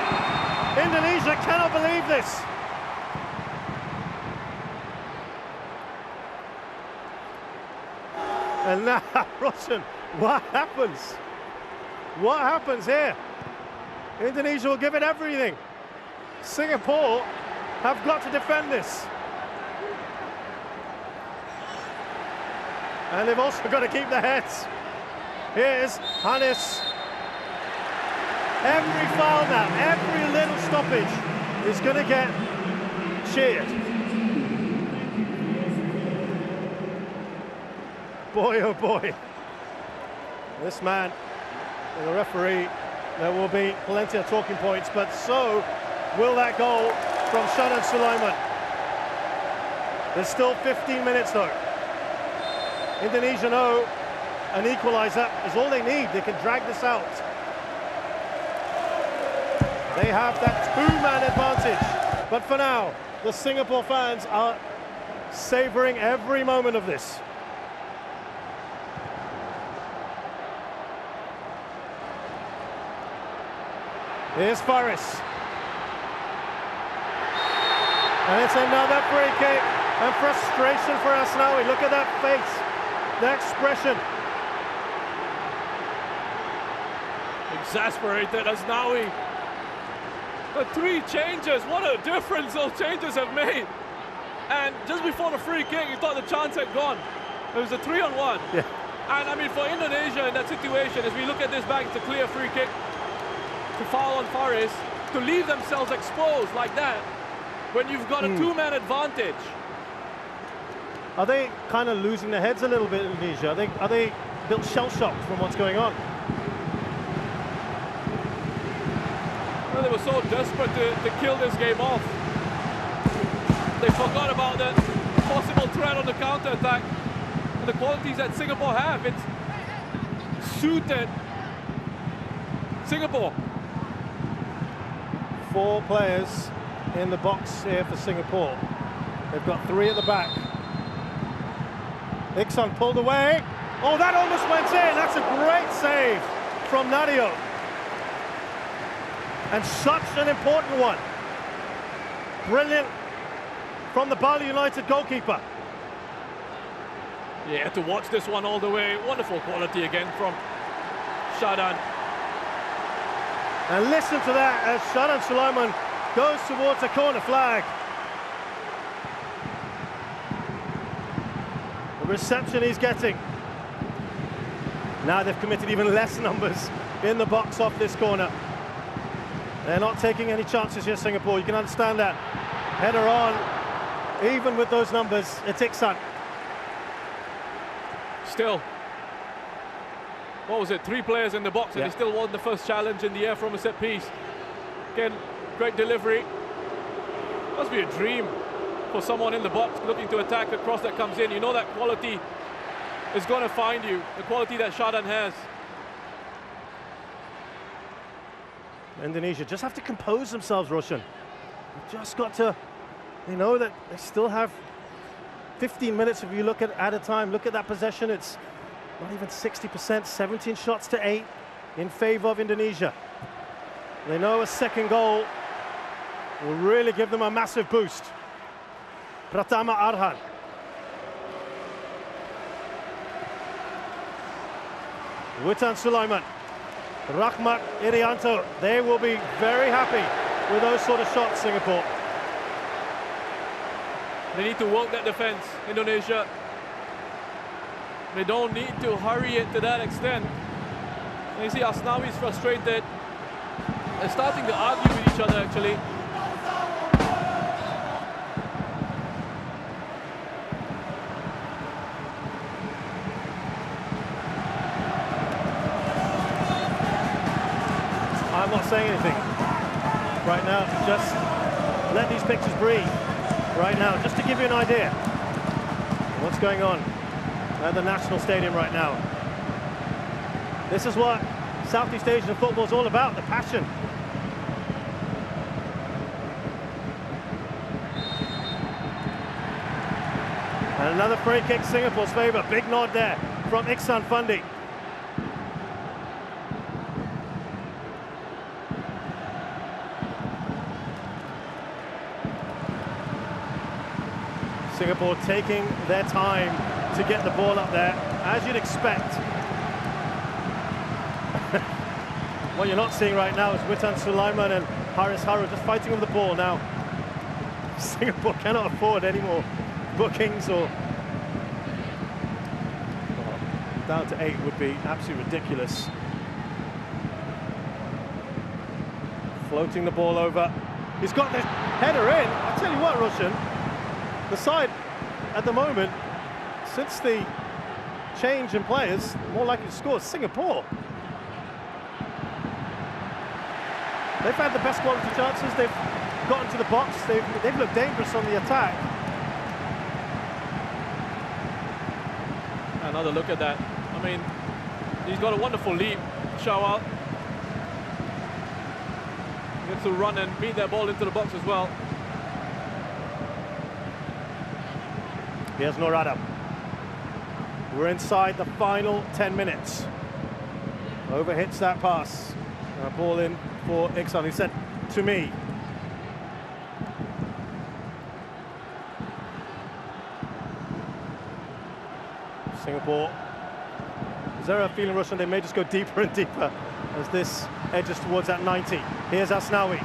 Indonesia cannot believe this. And now, Roshan, what happens? What happens here? Indonesia will give it everything. Singapore have got to defend this. And they've also got to keep their heads. Here's Hannes. Every foul now, every little stoppage is going to get cheered. Boy, oh boy. This man, the referee, there will be plenty of talking points, but so will that goal from Shadan Sulaiman. There's still 15 minutes though. Indonesia know an equaliser is all they need. They can drag this out. They have that 2-man advantage. But for now, the Singapore fans are savouring every moment of this. Here's Faris. And it's another free kick. And frustration for Asnawi. Look at that face, the expression. Exasperated Asnawi. The 3 changes, what a difference those changes have made. And just before the free kick, you thought the chance had gone. It was a 3-on-1. Yeah. And I mean, for Indonesia in that situation, as we look at this back, it's a clear free kick to foul on Faris, to leave themselves exposed like that when you've got a 2-man advantage. Are they kind of losing their heads a little bit, Indonesia? Are they bit shell-shocked from what's going on. Well, they were so desperate to kill this game off. They forgot about the possible threat on the counter-attack. And the qualities that Singapore have, it's suited Singapore. 4 players in the box here for Singapore. They've got 3 at the back. Iksan pulled away. Oh, that almost went in. That's a great save from Nadio. And such an important one. Brilliant from the Bali United goalkeeper. Yeah, to watch this one all the way. Wonderful quality again from Shadan. And listen to that as Shadan Sulaiman goes towards a corner flag. The reception he's getting. Now they've committed even less numbers in the box off this corner. They're not taking any chances here, Singapore. You can understand that. Header on, even with those numbers, it's Iksan. Still, what was it, 3 players in the box, and he still won the first challenge in the air from a set piece. Again, great delivery. Must be a dream for someone in the box looking to attack a cross that comes in. You know that quality is going to find you, the quality that Shadan has. Indonesia just have to compose themselves, Roshan. They've just got to, they know that they still have 15 minutes if you look at a time. Look at that possession, it's not even 60%, 17 shots to 8 in favor of Indonesia. They know a second goal will really give them a massive boost. Pratama Arhan. Witan Sulaiman. Rahmat Irianto. They will be very happy with those sort of shots, Singapore. They need to work that defense, Indonesia. They don't need to hurry it to that extent. And you see Asnawi's frustrated. They're starting to argue with each other, actually. I'm not saying anything right now. Just let these pictures breathe right now, just to give you an idea of what's going on at the National Stadium right now. This is what Southeast Asian football is all about, the passion. And another free kick, Singapore's favour. Big nod there from Iksan Fundi. Singapore taking their time to get the ball up there, as you'd expect. What you're not seeing right now is Witan Sulaiman and Haris Haru just fighting over the ball now. Singapore cannot afford any more bookings, or down to 8 would be absolutely ridiculous. Floating the ball over. He's got this header in. I'll tell you what, Roshan, the side at the moment, since the change in players, more likely to score is Singapore. They've had the best quality chances, they've gotten to the box, they've looked dangerous on the attack. Another look at that. I mean, he's got a wonderful leap, Shawal. Gets to run and beat that ball into the box as well. Here's Norada. We're inside the final 10 minutes. Overhits that pass. Ball in for Iksan. He said, to me. Singapore. Is there a feeling, Roshan, they may just go deeper and deeper as this edges towards that 90? Here's Asnawi.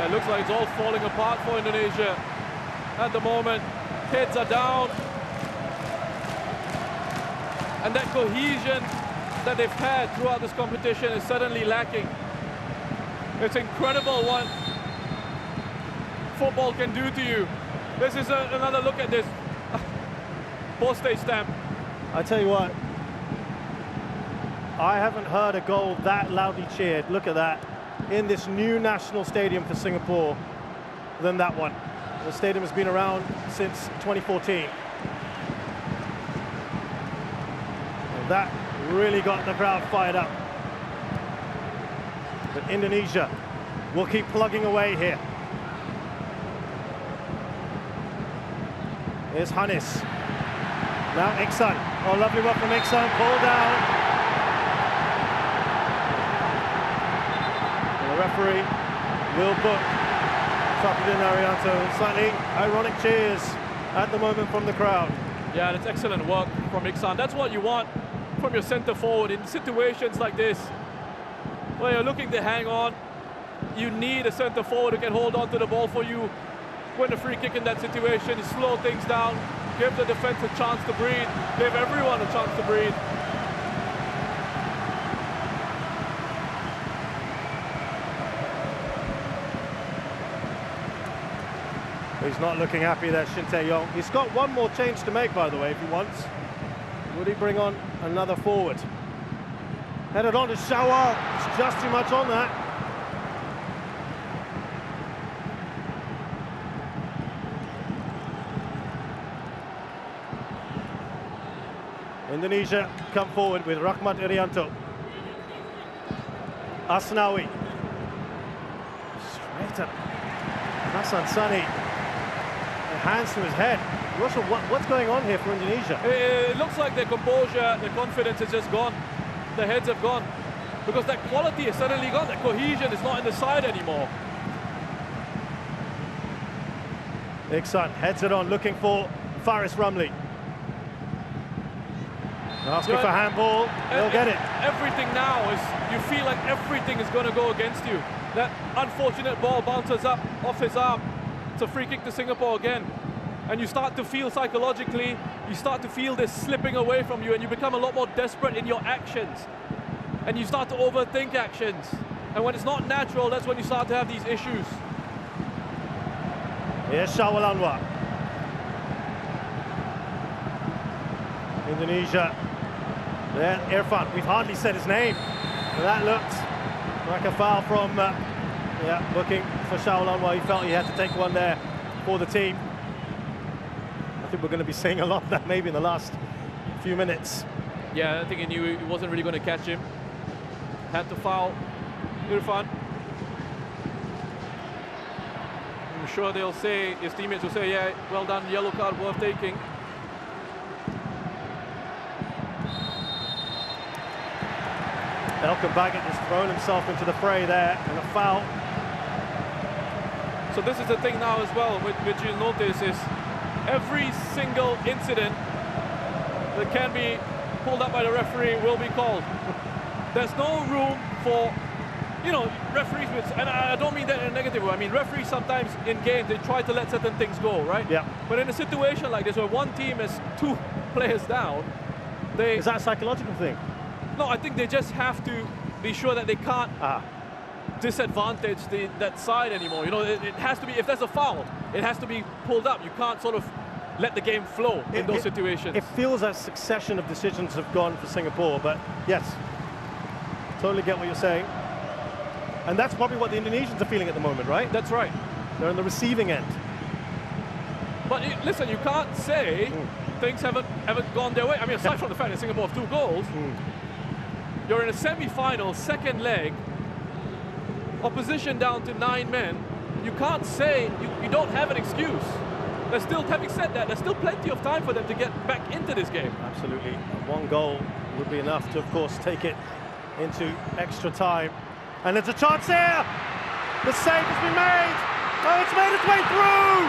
It looks like it's all falling apart for Indonesia at the moment. Heads are down. And that cohesion that they've had throughout this competition is suddenly lacking. It's incredible what football can do to you. This is another look at this. postage stamp. I tell you what, I haven't heard a goal that loudly cheered, look at that, in this new national stadium for Singapore than that one. The stadium has been around since 2014. And that really got the crowd fired up. But Indonesia will keep plugging away here. Here's Hanis. Now Iksan. Oh, lovely work from Iksan. Pulled down. And the referee will book Sapidin Arianto. Slightly ironic cheers at the moment from the crowd. Yeah, that's excellent work from Iksan. That's what you want from your centre forward in situations like this, where you're looking to hang on. You need a centre forward who can hold on to the ball for you. Win a free kick in that situation, slow things down, give the defence a chance to breathe, give everyone a chance to breathe. He's not looking happy there, Shin Tae-yong. He's got one more change to make, by the way, if he wants. Would he bring on another forward? Headed on to Shawal. It's just too much on that. Indonesia come forward with Rahmat Irianto. Asnawi. Straight up. Hasan Sani. Hands to his head. Russell, what's going on here for Indonesia? It looks like their composure, their confidence is just gone. Their heads have gone. Because that quality is suddenly gone. That cohesion is not in the side anymore. Iksan heads it on, looking for Faris Ramli. Asking for handball, they'll get it. Everything now is, you feel like everything is going to go against you. That unfortunate ball bounces up off his arm. It's a free kick to Singapore again. And you start to feel psychologically, you start to feel this slipping away from you, and you become a lot more desperate in your actions. And you start to overthink actions. And when it's not natural, that's when you start to have these issues. Here's Shawal Anwar. Indonesia. There, Irfan, we've hardly said his name. But that looked like a foul from, looking for Shawal Anwar. He felt he had to take one there for the team. I think we're going to be seeing a lot of that maybe in the last few minutes. Yeah, I think he knew he wasn't really going to catch him. Had to foul Irfan. I'm sure they'll say, his teammates will say, yeah, well done, yellow card worth taking. Elkan Baggett has thrown himself into the fray there, and a foul. So this is the thing now as well, which you'll notice is every single incident that can be pulled up by the referee will be called. There's no room for, referees, and I don't mean that in a negative way. I mean, referees sometimes in games, they try to let certain things go, right? Yeah. But in a situation like this, where one team is 2 players down, Is that a psychological thing? No, I think they just have to be sure that they can't disadvantage that side anymore. It has to be, if there's a foul, it has to be pulled up. You can't sort of let the game flow in those situations. It feels a succession of decisions have gone for Singapore, but yes, totally get what you're saying. And that's probably what the Indonesians are feeling at the moment, right? That's right. They're on the receiving end. But listen, you can't say things haven't gone their way. I mean, aside from the fact that Singapore have 2 goals, you're in a semi-final, second leg, opposition down to 9 men. You can't say, you don't have an excuse. There's still, having said that, there's still plenty of time for them to get back into this game. Absolutely. 1 goal would be enough to, of course, take it into extra time. And there's a chance here! The save has been made! Oh, it's made its way through!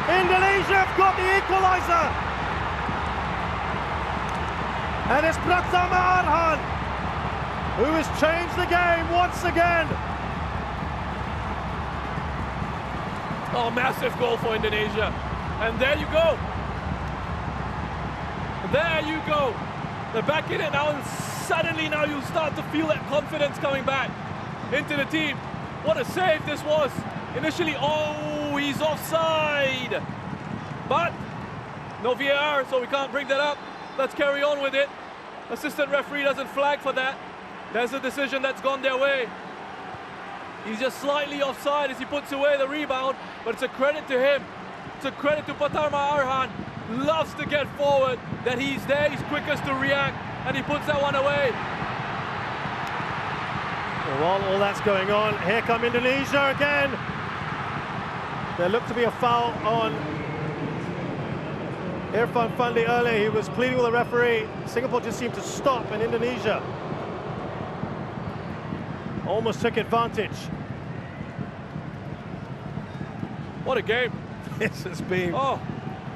Indonesia have got the equaliser! And it's Pratama Arhan who has changed the game once again. Oh, massive goal for Indonesia. And there you go. There you go. They're back in it now, and suddenly now you start to feel that confidence coming back into the team. What a save this was. Initially, oh, he's offside. But No VAR, so we can't bring that up. Let's carry on with it. Assistant referee doesn't flag for that. There's a decision that's gone their way. He's just slightly offside as he puts away the rebound, but it's a credit to him. It's a credit to Pratama Arhan. Loves to get forward, that he's there, he's quickest to react, and he puts that one away. Well, while all that's going on, here come Indonesia again. There looked to be a foul on Irfan Fandi earlier. He was pleading with the referee. Singapore just seemed to stop, and Indonesia almost took advantage. What a game. This has been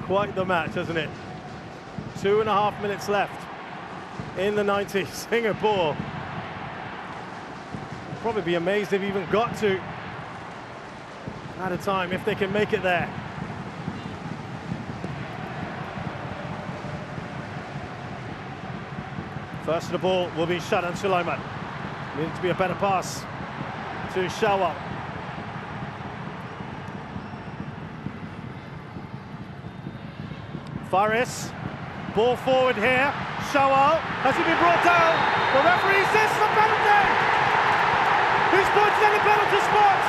quite the match, hasn't it? 2.5 minutes left in the 90. Singapore will probably be amazed they've even got to at a time if they can make it there. First of the ball will be Shadan Sulaiman. Needs to be a better pass to Shawal. Faris, ball forward here. Shawal, has he been brought down? The referee says the penalty! He's pointed at the penalty spot!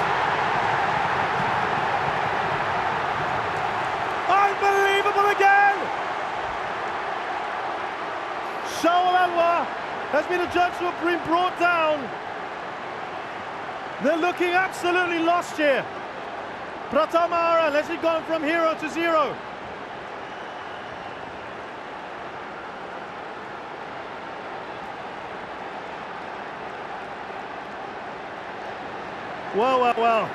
Unbelievable again! Shawal Anwar has been adjudged to have been brought down. They're looking absolutely lost here. Pratama Arhan, has he gone from hero to zero? Well.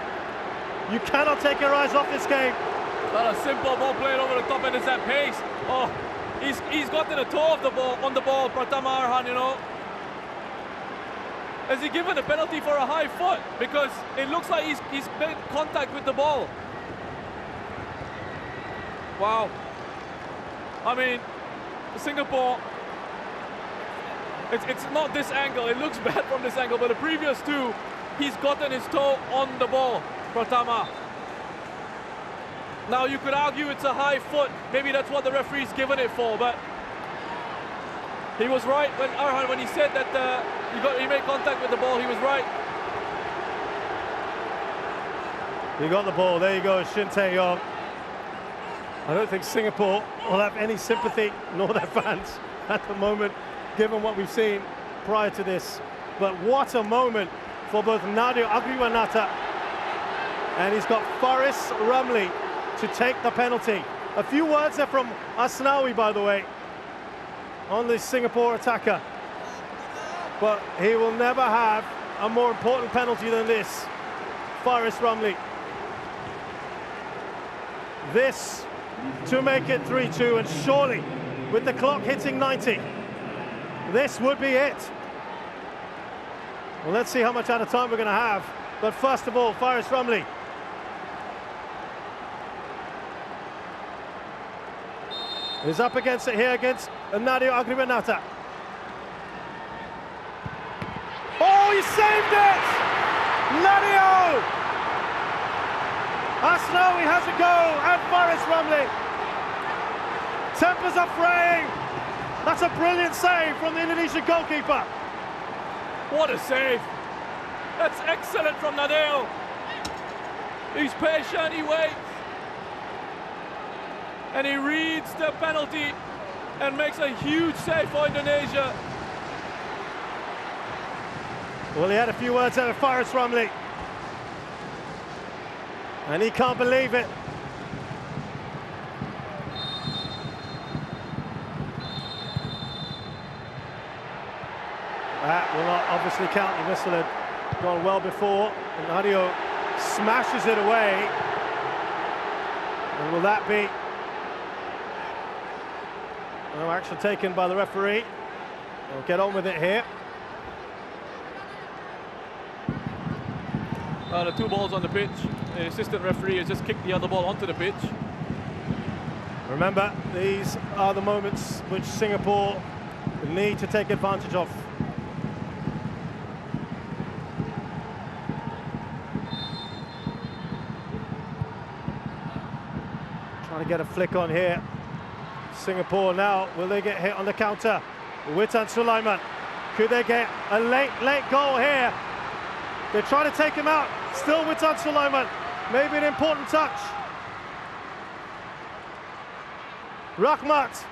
You cannot take your eyes off this game. Not a simple ball played over the top, and it's that pace. Oh, he's gotten a toe of the ball on the ball, Pratama Arhan, you know. Has he given a penalty for a high foot? Because it looks like he's made contact with the ball. Wow. I mean, Singapore, it's not this angle. It looks bad from this angle, but the previous two, he's gotten his toe on the ball, Pratama. Now you could argue it's a high foot. Maybe that's what the referee's given it for, but he was right when Arhan, when he said that he made contact with the ball, he was right. He got the ball, there you go, Shin Tae-yong. I don't think Singapore will have any sympathy, nor their fans, at the moment, given what we've seen prior to this. But what a moment for both Nadio Agriwanata, and he's got Faris Ramli to take the penalty. A few words there from Asnawi, by the way, on this Singapore attacker. But he will never have a more important penalty than this. Faris Ramli. This to make it 3-2, and surely, with the clock hitting 90, this would be it. Well, let's see how much out of time we're going to have. But first of all, Faris Ramli. He's up against it here against Nadio Agriwanata. Oh, he saved it! Nadio! Asnawi has a go, and Faris Ramli. Tempers are fraying. That's a brilliant save from the Indonesian goalkeeper. What a save! That's excellent from Nadio. He's patient, he waits. And he reads the penalty and makes a huge save for Indonesia. Well, he had a few words out of Faris Ramli. And he can't believe it. That will not obviously count. The whistle had gone well before. And Nadio smashes it away. And will that be no action taken by the referee? We'll get on with it here. The two balls on the pitch. The assistant referee has just kicked the other ball onto the pitch. Remember, these are the moments which Singapore need to take advantage of. Trying to get a flick on here. Singapore now, will they get hit on the counter? Witan Sulaiman, could they get a late goal here? They're trying to take him out. Still Witan Sulaiman, maybe an important touch. Rahmat.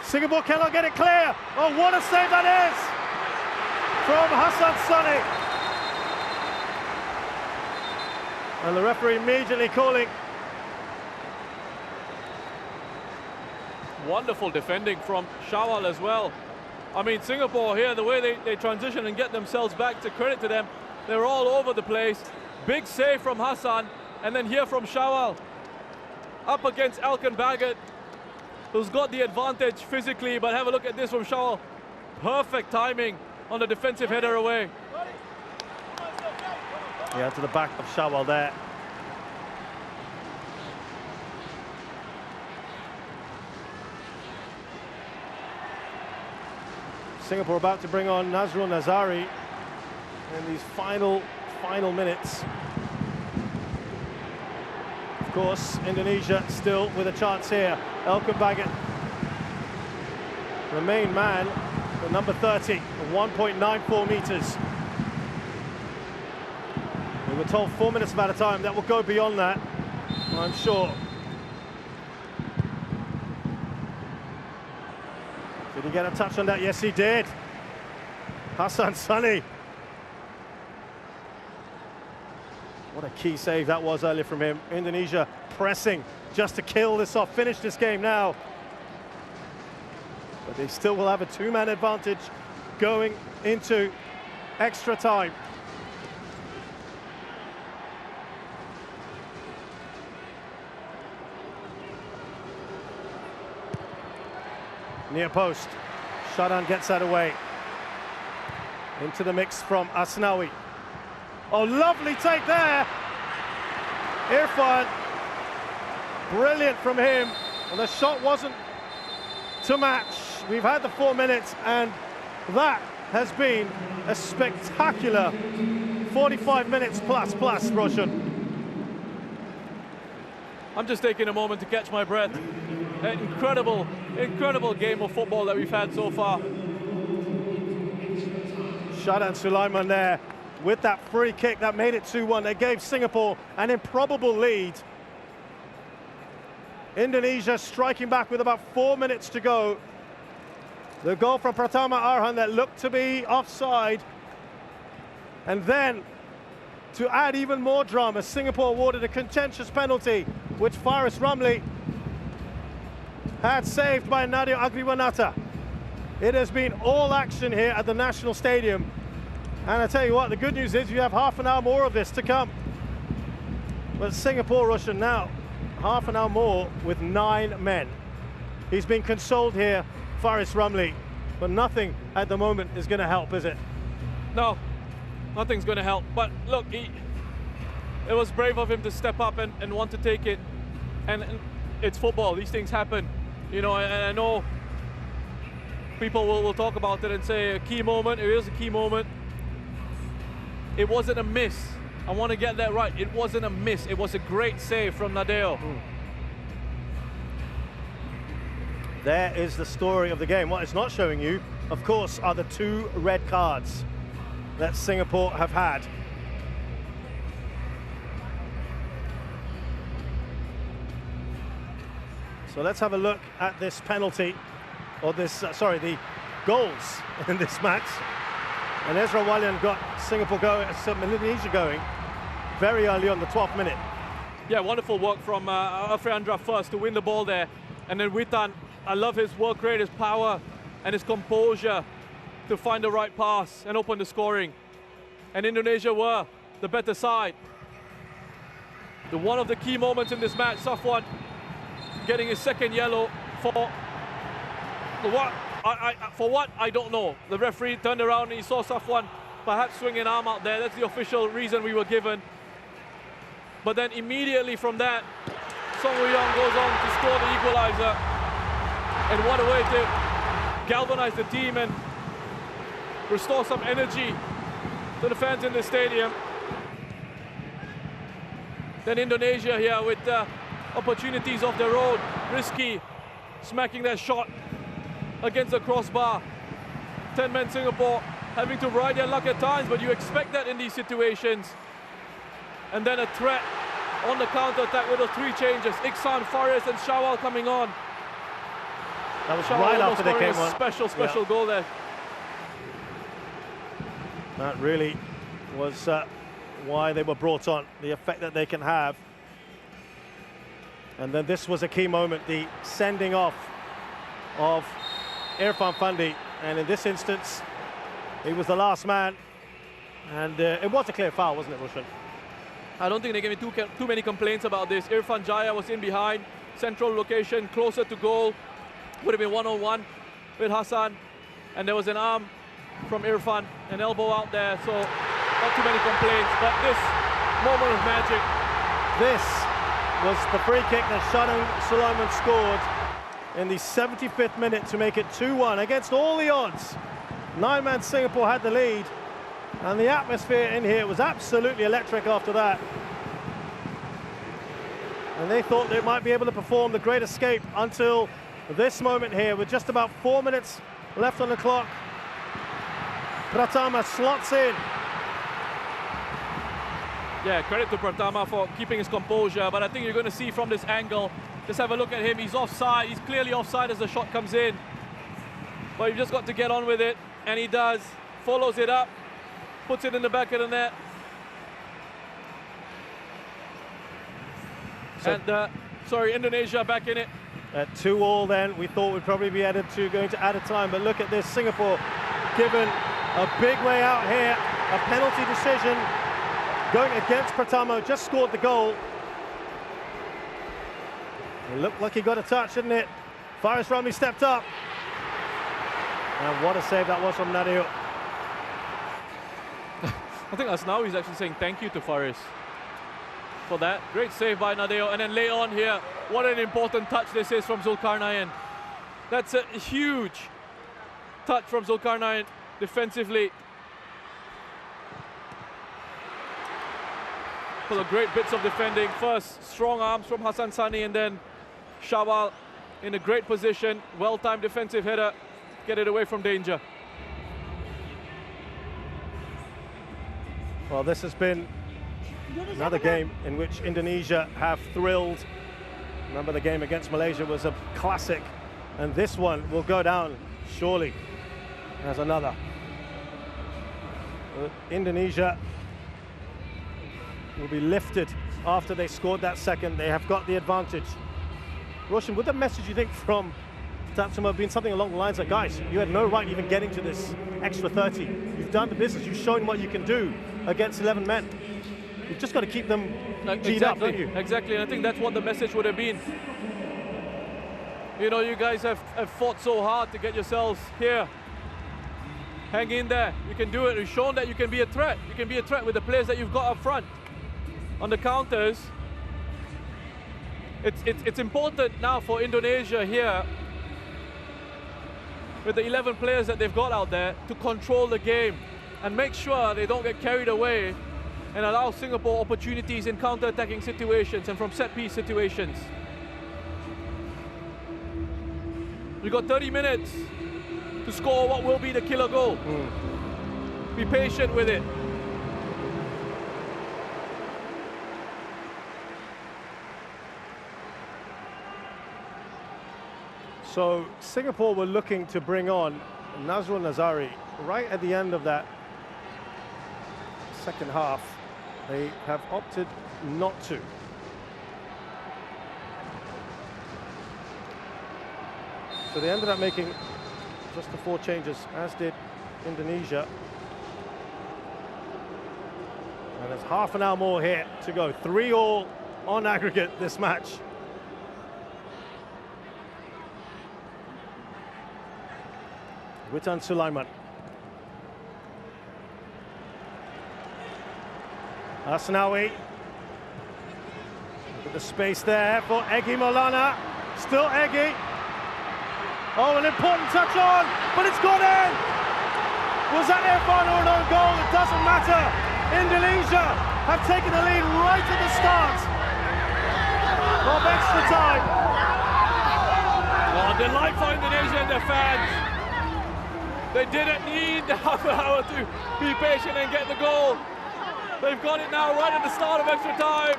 Singapore cannot get it clear. Oh, what a save that is from Hassan Sani. And the referee immediately calling. Wonderful defending from Shawal as well. I mean, Singapore here, the way they transition and get themselves back, to credit to them, they're all over the place. Big save from Hassan, and then here from Shawal. Up against Elkan Baggett, who's got the advantage physically, but have a look at this from Shawal. Perfect timing on the defensive header away. Yeah, to the back of Shawal there. Singapore about to bring on Nazrul Nazari in these final minutes. Of course, Indonesia still with a chance here. Elkan Baggett, the main man, the number 30, 1.94 meters. We were told 4 minutes about a time. That will go beyond that, I'm sure. Did he get a touch on that? Yes, he did. Hassan Sani. What a key save that was earlier from him. Indonesia pressing just to kill this off, finish this game now. But they still will have a two-man advantage going into extra time. Near post, Shadan gets that away. Into the mix from Asnawi. Oh, lovely take there. Irfan, brilliant from him. And the shot wasn't to match. We've had the 4 minutes, and that has been a spectacular 45 minutes plus, Roshan. I'm just taking a moment to catch my breath. An incredible game of football that we've had so far. Shadan Sulaiman there with that free kick that made it 2-1. They gave Singapore an improbable lead. Indonesia striking back with about 4 minutes to go. The goal from Pratama Arhan that looked to be offside. And then, to add even more drama, Singapore awarded a contentious penalty, which Faris Ramli had saved by Nadia Agriwanata. It has been all action here at the National Stadium. And I tell you what, the good news is you have half an hour more of this to come. But Singapore, Russian now, half an hour more with 9 men. He's been consoled here, Faris Ramli, but nothing at the moment is going to help, is it? No, nothing's going to help. But look, it was brave of him to step up and want to take it. And it's football, these things happen. You know, and I know people will talk about it and say a key moment. It is a key moment. It wasn't a miss. I want to get that right. It wasn't a miss. It was a great save from Nadeo. There is the story of the game. What it's not showing you, of course, are the 2 red cards that Singapore have had. So let's have a look at this penalty, or this, the goals in this match. And Ezra Walian got Singapore going, Indonesia going very early on, the 12th minute. Yeah, wonderful work from Afriandra first to win the ball there. And then Witan, I love his work rate, his power, and his composure to find the right pass and open the scoring. And Indonesia were the better side. One of the key moments in this match, Safwan getting his second yellow for what I don't know. The referee turned around and he saw Safwan perhaps swing an arm out there. That's the official reason we were given. But then immediately from that, Song Woo-young goes on to score the equalizer. And what a way to galvanize the team and restore some energy to the fans in the stadium. Then Indonesia here with opportunities off their own. Risky, smacking that shot against the crossbar. 10-men Singapore having to ride their luck at times, but you expect that in these situations. And then a threat on the counter-attack with those 3 changes. Iksan, Faris and Shawal coming on. That was Shawal right after they came on. Special goal there. That really was why they were brought on, the effect that they can have. And then this was a key moment, the sending off of Irfan Fandi. And in this instance, he was the last man. And it was a clear foul, wasn't it, Roshan? I don't think they gave me too many complaints about this. Irfan Jaya was in behind, central location, closer to goal. Would have been one-on-one with Hassan. And there was an arm from Irfan, an elbow out there, so not too many complaints. But this moment of magic. This was the free kick that Shannon Sulaiman scored in the 75th minute to make it 2-1 against all the odds. 9-man Singapore had the lead, and the atmosphere in here was absolutely electric after that. And they thought they might be able to perform the great escape until this moment here, with just about 4 minutes left on the clock. Pratama slots in. Yeah, credit to Pratama for keeping his composure, but I think you're going to see from this angle, just have a look at him, he's offside, he's clearly offside as the shot comes in. But you've just got to get on with it, and he does. Follows it up, puts it in the back of the net. So and, Indonesia back in it. At 2-2 then, we thought we'd probably be going to added time, but look at this, Singapore given a big way out here, a penalty decision going against Pratama, just scored the goal. It looked like he got a touch, didn't it? Faris Ramli stepped up. And what a save that was from Nadeo. I think Asnawi is actually saying thank you to Faris for that. Great save by Nadeo. And then lay on here, what an important touch this is from Zulkarnain. That's a huge touch from Zulkarnain defensively. For the great bits of defending. First, strong arms from Hassan Sani, and then Shawal in a great position. Well-timed defensive header. Get it away from danger. Well, this has been another game in which Indonesia have thrilled. Remember, the game against Malaysia was a classic, and this one will go down surely as another. Indonesia will be lifted after they scored that second. They have got the advantage. Roshan, would the message, you think, from Tatsuma have been something along the lines of, guys, you had no right even getting to this extra 30. You've done the business. You've shown what you can do against 11 men. You've just got to keep them G'd up, don't you? Exactly, and I think that's what the message would have been. You know, you guys have fought so hard to get yourselves here. Hang in there. You can do it. You've shown that you can be a threat. You can be a threat with the players that you've got up front. On the counters, it's important now for Indonesia here, with the 11 players that they've got out there, to control the game and make sure they don't get carried away and allow Singapore opportunities in counter-attacking situations and from set-piece situations. We've got 30 minutes to score what will be the killer goal. Be patient with it. So Singapore were looking to bring on Nazrul Nazari right at the end of that second half. They have opted not to. So they ended up making just the 4 changes, as did Indonesia. And there's half an hour more here to go. 3-3 on aggregate this match. Witan Sulaiman. Asnawi. Look at the space there for Egy Maulana. Still Egy. Oh, an important touch on, but it's gone in. Was that Irfan or an own goal? It doesn't matter. Indonesia have taken the lead right at the start. of extra time. Oh, delight for Indonesia and their fans. They didn't need the half an hour to be patient and get the goal. They've got it now right at the start of extra time.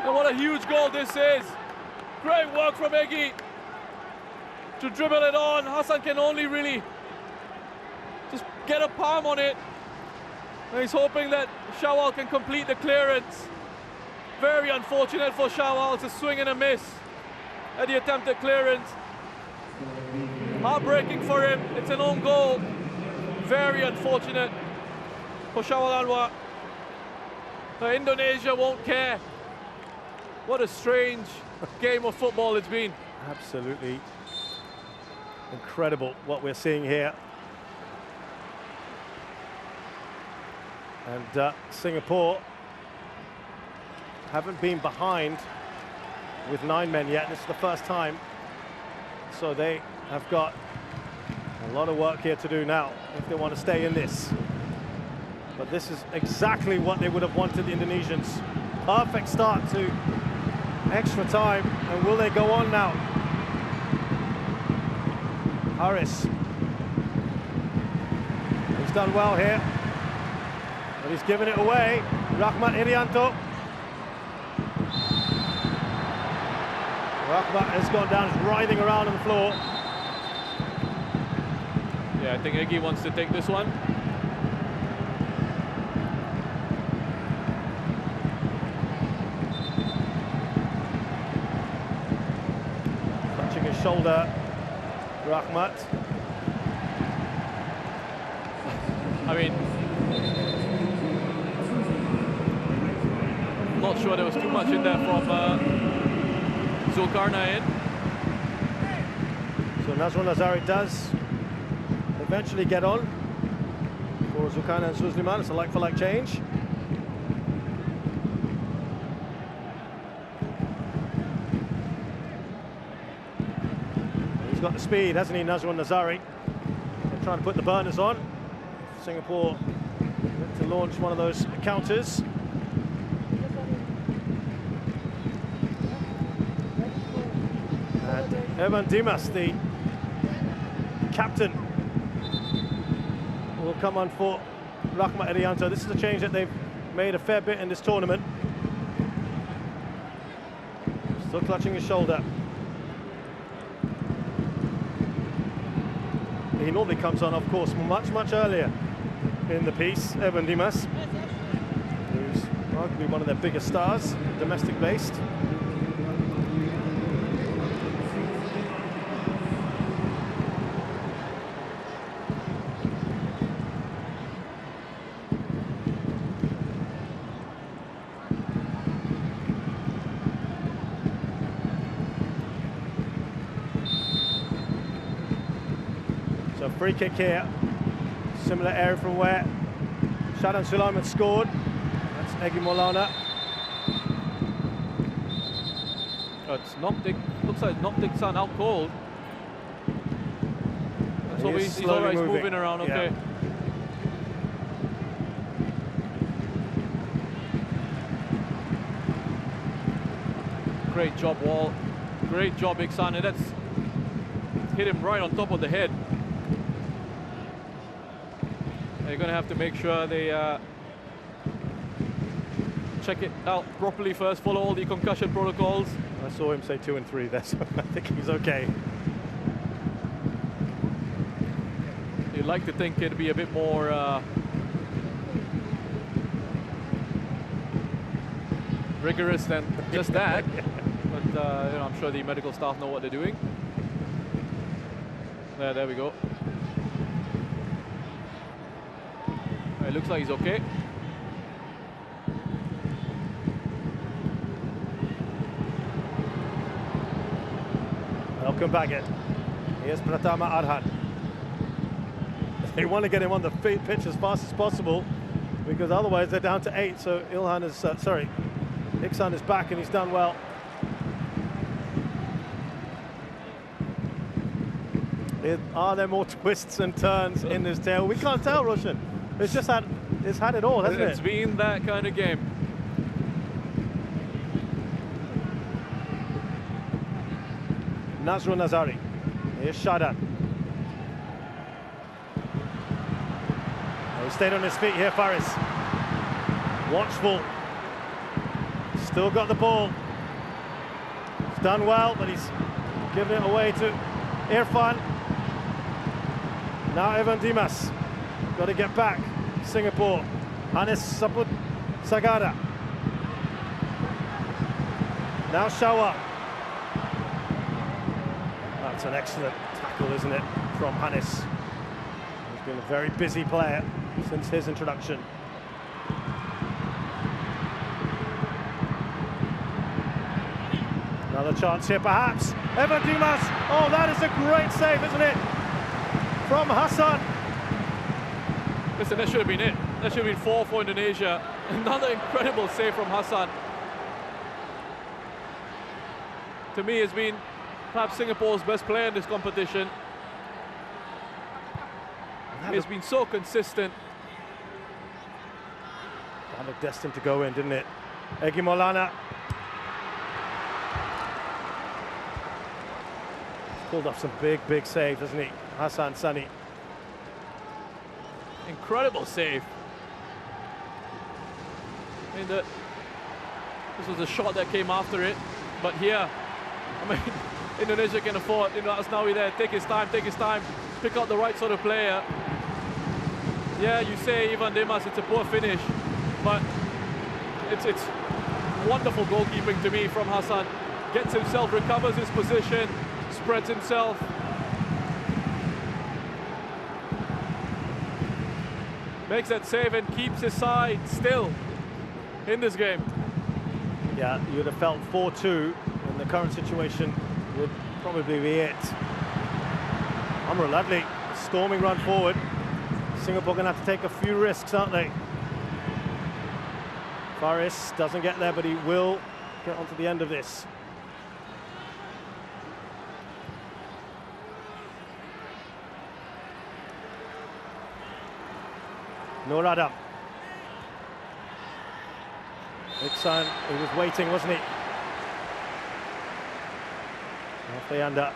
And what a huge goal this is. Great work from Egy to dribble it on. Hassan can only really just get a palm on it. And he's hoping that Shawal can complete the clearance. Very unfortunate for Shawal. It's a swing and a miss at the attempted clearance. Heartbreaking for him. It's an own goal. Very unfortunate for Shawal Anwar. Indonesia won't care. What a strange game of football it's been. Absolutely incredible what we're seeing here. And Singapore haven't been behind with 9 men yet. This is the first time. So they have got a lot of work here to do now if they want to stay in this. But this is exactly what they would have wanted, the Indonesians. Perfect start to extra time. And will they go on now? Harris. He's done well here. But he's given it away. Rahmat Irianto. Rahmat has gone down, he's writhing around on the floor. Yeah, I think Egy wants to take this one. Touching his shoulder, Rahmat. I mean, not sure there was too much in there from Zulkarnain. So Nazrul Nazari does eventually get on for Zulkarnain and Suzliman. It's a like-for-like change. He's got the speed, hasn't he, Nazrul Nazari? They're trying to put the burners on. Singapore to launch one of those counters. And Evan Dimas, the captain, will come on for Rahmat Irianto. This is a change that they've made a fair bit in this tournament. Still clutching his shoulder. He normally comes on, of course, much earlier in the piece, Evan Dimas, who's arguably one of their biggest stars, domestic-based. So free kick here. Similar area from where Shadan Sulaiman scored. That's Egy Maulana. Oh, it's Noptic, looks like Noptic San out cold. So he's alright, moving around, okay. Yeah. Great job, Wall. Great job, Iksan. That's hit him right on top of the head. They're going to have to make sure they check it out properly first, follow all the concussion protocols. I saw him say 2 and 3 there, so I think he's okay. You'd like to think it'd be a bit more rigorous than just that. But you know, I'm sure the medical staff know what they're doing. There we go. It looks like he's okay. Welcome back. Here's Pratama Arhan. They want to get him on the pitch as fast as possible, because otherwise they're down to 8. So Ilhan is Iksan is back and he's done well. Are there more twists and turns in this tale? We can't tell, Roshan. It's just had it all, hasn't it? It's been that kind of game. Nazrul Nazari. Here's Shadan. He stayed on his feet here, Faris. Watchful. Still got the ball. He's done well, but he's given it away to Irfan. Now Evan Dimas. Got to get back. Singapore. Anis Saput Sagara. Now Shawa. That's an excellent tackle, isn't it, from Hannes. He's been a very busy player since his introduction. Another chance here, perhaps. Evan Dimas. Oh, that is a great save, isn't it? From Hassan. Listen, that should have been it. That should have been 4 for Indonesia. Another incredible save from Hassan. To me, has been perhaps Singapore's best player in this competition. He's been so consistent. That looked destined to go in, didn't it? Egy Maulana. Pulled off some big saves, hasn't he? Hassan Sani. Incredible save. I mean, this was a shot that came after it, but here, I mean, Indonesia can afford, Asnawi there, take his time, pick out the right sort of player. Yeah, you say Evan Dimas, it's a poor finish, but it's wonderful goalkeeping to me from Hassan. Gets himself, recovers his position, spreads himself. Makes that save and keeps his side still in this game. Yeah, you'd have felt 4-2 in the current situation would probably be it. Amrul Ladli, storming run forward. Singapore going to have to take a few risks, aren't they? Faris doesn't get there, but he will get onto the end of this. Nur Adam. Iksan, he was waiting, wasn't he? Alfayanda,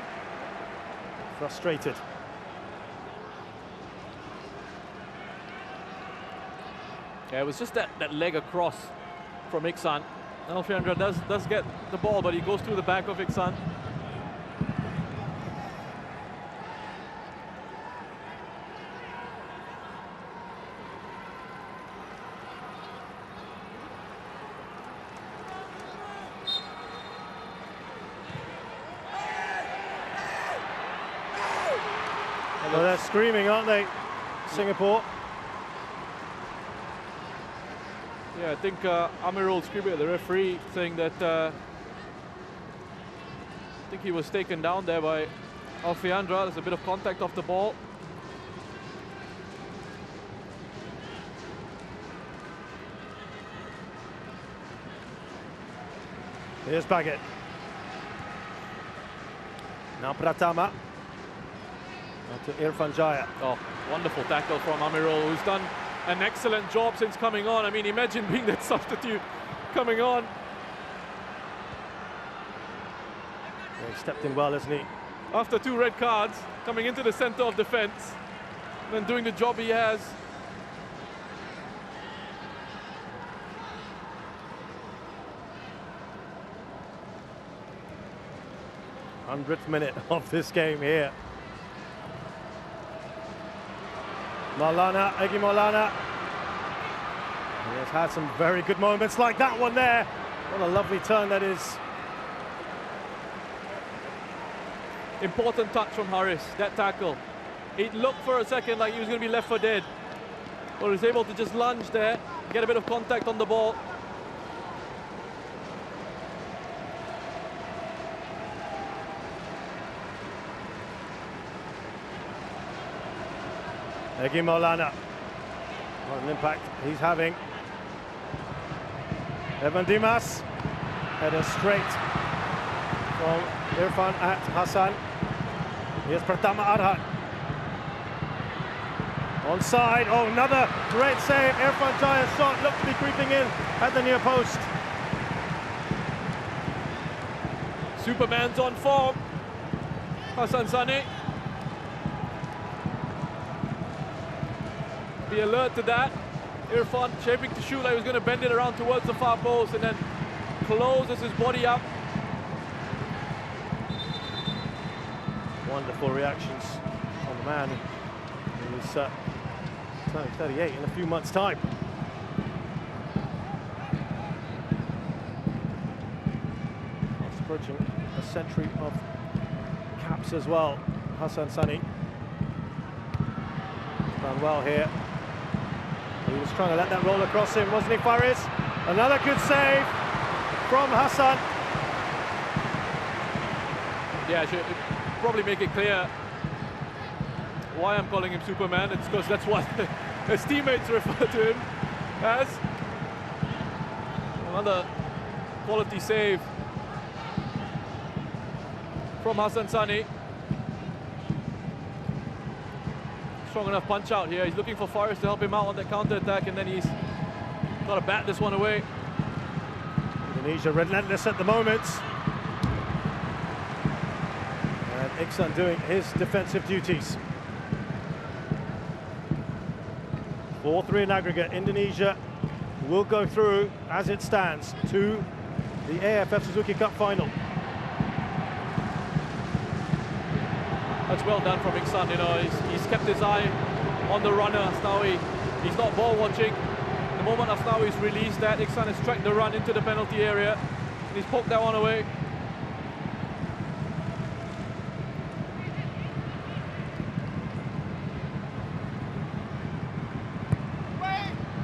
frustrated. Yeah, it was just that leg across from Iksan. Alfayanda does get the ball, but he goes through the back of Iksan. Well, they're screaming, aren't they, Singapore? Yeah, I think Amirul screaming at the referee, saying that I think he was taken down there by Alfayanda. There's a bit of contact off the ball. Here's Baggett. Now Pratama. To Irfan Jaya. Oh, wonderful tackle from Amirul, who's done an excellent job since coming on. I mean, imagine being that substitute coming on. Yeah, he stepped in well, isn't he? After 2 red cards, coming into the center of defense, and then doing the job he has. th minute of this game here. Maulana, Egy Maulana. He has had some very good moments like that one there. What a lovely turn that is. Important touch from Haris, that tackle. It looked for a second like he was going to be left for dead, but he was able to just lunge there, get a bit of contact on the ball. Egy Maulana. What an impact he's having. Evan Dimas. Header straight from Irfan at Hassan. Here's Pratama Arhan. Onside. Oh, another great save. Irfan Jaya's shot looked to be creeping in at the near post. Superman's on form. Hassan Sane. Be alert to that. Irfan shaping to shoot like he was going to bend it around towards the far post and then closes his body up. Wonderful reactions on the man who's turning 38 in a few months' time. Fast approaching a century of caps as well. Hassan Sane done well here. He was trying to let that roll across him, wasn't he, Faris? Another good save from Hassan. Yeah, I should probably make it clear why I'm calling him Superman. It's because that's what his teammates refer to him as. Another quality save from Hassan Sane. Strong enough punch out here. He's looking for Faris to help him out on that counter-attack, and then he's got to bat this one away. Indonesia relentless at the moment. And Iksan doing his defensive duties. 4-3 in aggregate. Indonesia will go through, as it stands, to the AFF Suzuki Cup final. That's well done from Iksan, you know, he's kept his eye on the runner. Asnawi, he's not ball watching. The moment Asnawi's released that, Iksan has tracked the run into the penalty area, and he's poked that one away.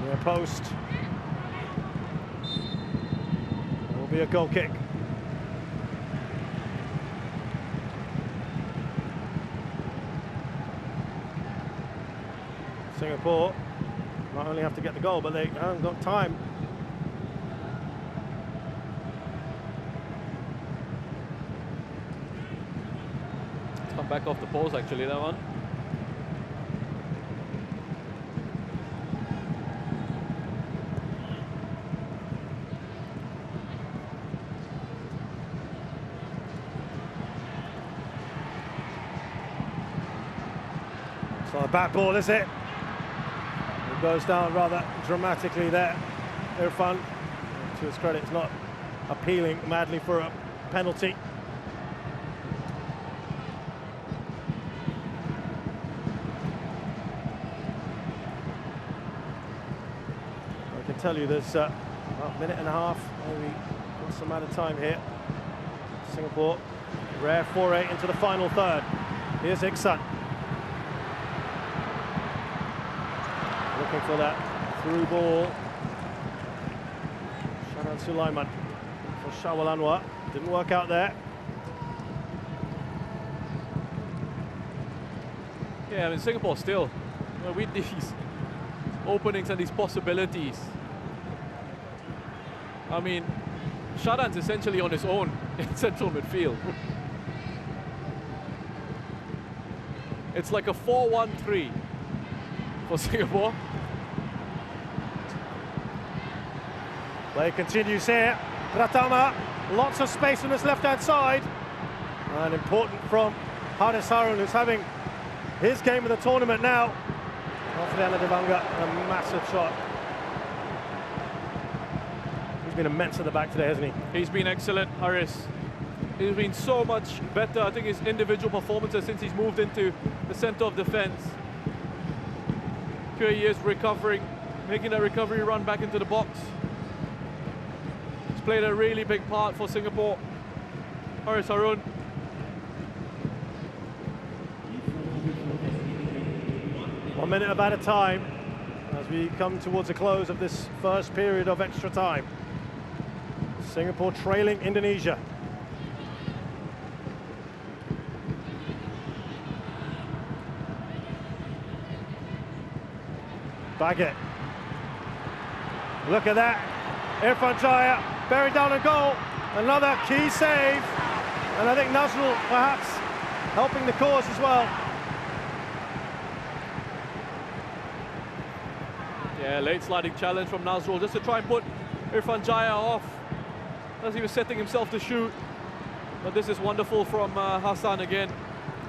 Near post. It will be a goal kick. Singapore not only have to get the goal, but they haven't got time. It's come back off the post, actually, that one. It's not a bad ball, is it? It goes down rather dramatically there. Irfan, to his credit, is not appealing madly for a penalty. I can tell you there's about a minute and a half, maybe some amount of time here. Singapore, rare foray into the final third. Here's Iksan. Looking for that through ball. Sharan Sulaiman for Shawal Anwar. Didn't work out there. Yeah, I mean, Singapore still, you know, with these openings and these possibilities. I mean, Sharan's essentially on his own in central midfield. It's like a 4-1-3 for Singapore. Play continues here. Pratama, lots of space on this left-hand side. And important from Haris Harun, who's having his game of the tournament now. Alfredo Devanga, a massive shot. He's been immense at the back today, hasn't he? He's been excellent, Haris. He's been so much better. I think his individual performances since he's moved into the centre of defence. Here he is recovering, making that recovery run back into the box. He's played a really big part for Singapore. Haris Harun. One minute about a time as we come towards the close of this first period of extra time. Singapore trailing Indonesia. Baggett. Look at that. Irfan Jaya bearing down a goal. Another key save. And I think Nazrul perhaps helping the cause as well. Yeah, late sliding challenge from Nazrul just to try and put Irfan Jaya off as he was setting himself to shoot. But this is wonderful from Hassan again.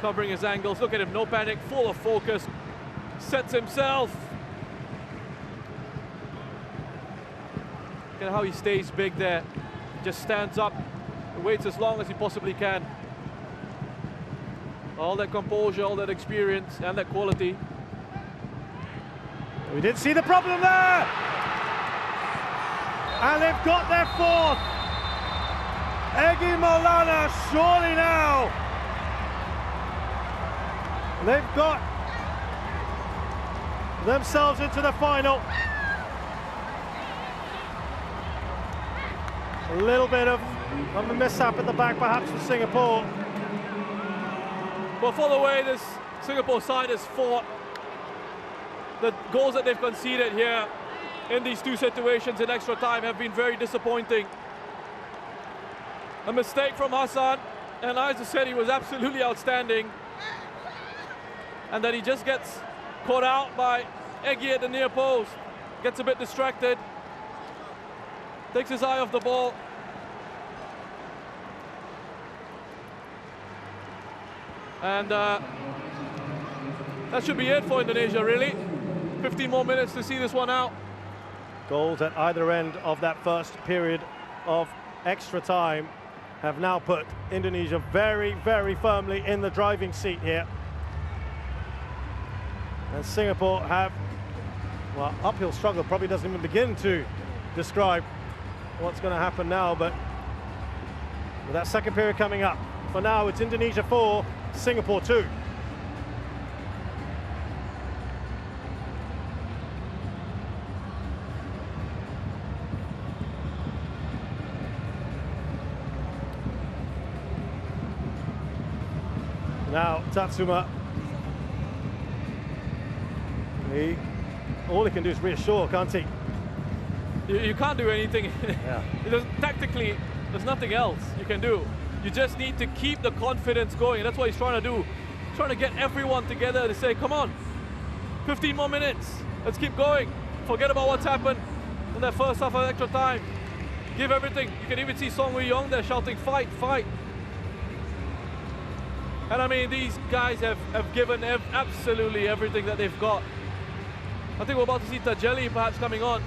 covering his angles. Look at him, no panic, full of focus. Sets himself. Look at how he stays big there. Just stands up and waits as long as he possibly can. All that composure, all that experience, and that quality. We did see the problem there! And they've got their fourth! Egy Maulana, surely now! They've got themselves into the final. A little bit of a mishap at the back perhaps for Singapore. But for the way this Singapore side has fought, the goals that they've conceded here in these two situations in extra time have been very disappointing. A mistake from Hassan, and as I said, he was absolutely outstanding. And then he just gets caught out by Egy at the near post, gets a bit distracted, takes his eye off the ball. And that should be it for Indonesia, really. 15 more minutes to see this one out. Goals at either end of that first period of extra time have now put Indonesia very, very firmly in the driving seat here. And Singapore have, well, uphill struggle probably doesn't even begin to describe what's going to happen now, but with that second period coming up, for now it's Indonesia 4, Singapore 2. Now Tatsuma, all he can do is reassure, can't he? You can't do anything. Yeah. Tactically, there's nothing else you can do. You just need to keep the confidence going. That's what he's trying to do. He's trying to get everyone together to say, come on, 15 more minutes. Let's keep going. Forget about what's happened in that first half of extra time. Give everything. You can even see Song Woo-young there shouting, fight, fight. And I mean, these guys have given absolutely everything that they've got. I think we're about to see Tajeli perhaps coming on.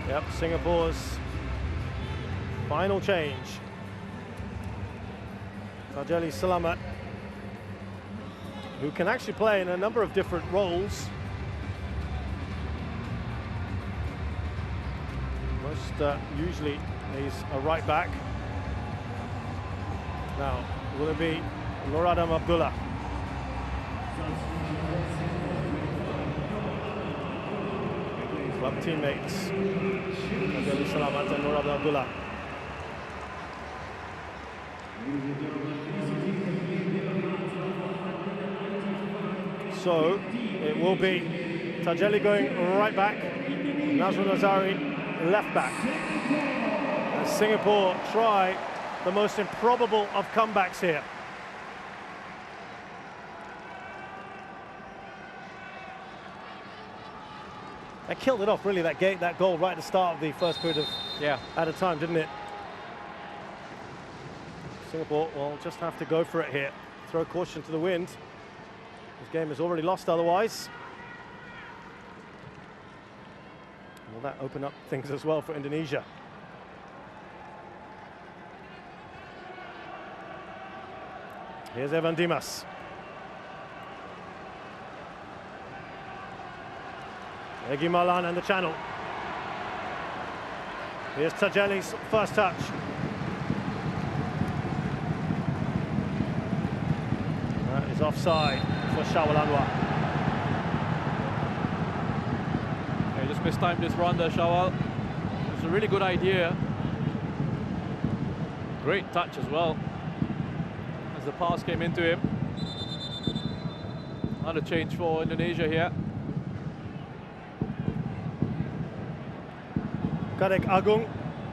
Yep, Singapore's final change. Tajeli Selamat, who can actually play in a number of different roles. Usually he's a right back. Now, will it be Noradam Abdullah? Club teammates, Tajeli Selamat and Noradam Abdullah. So, it will be Tajeli going right back, Nazrul Nazari left back. And Singapore try the most improbable of comebacks here. That killed it off, really, that goal right at the start of the first period of at a time, didn't it? Singapore will just have to go for it here. Throw caution to the wind. This game is already lost otherwise. Will that open up things as well for Indonesia? Here's Evan Dimas. Egy Maulana in the channel. Here's Tajeli's first touch. That is offside for Shawal Anwar. He just mistimed this run there, Shawal. It's a really good idea. Great touch as well, as the pass came into him. Another change for Indonesia here. Kadek Agung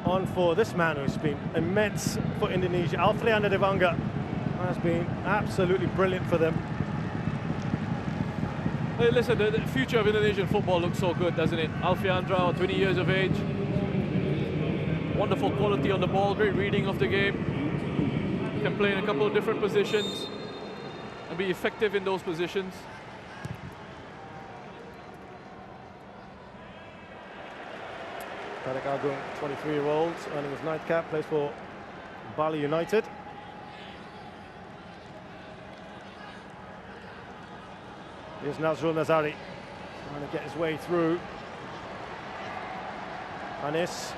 on for this man who's been immense for Indonesia. Alfrianda Devanga has been absolutely brilliant for them. Hey, listen, the future of Indonesian football looks so good, doesn't it? Alfiandra, 20 years of age. Wonderful quality on the ball, great reading of the game. Can play in a couple of different positions and be effective in those positions. Tarik Agung, 23-year-old, earning his 9th cap, plays for Bali United. Here's Nazrul Nazari, trying to get his way through. Anis.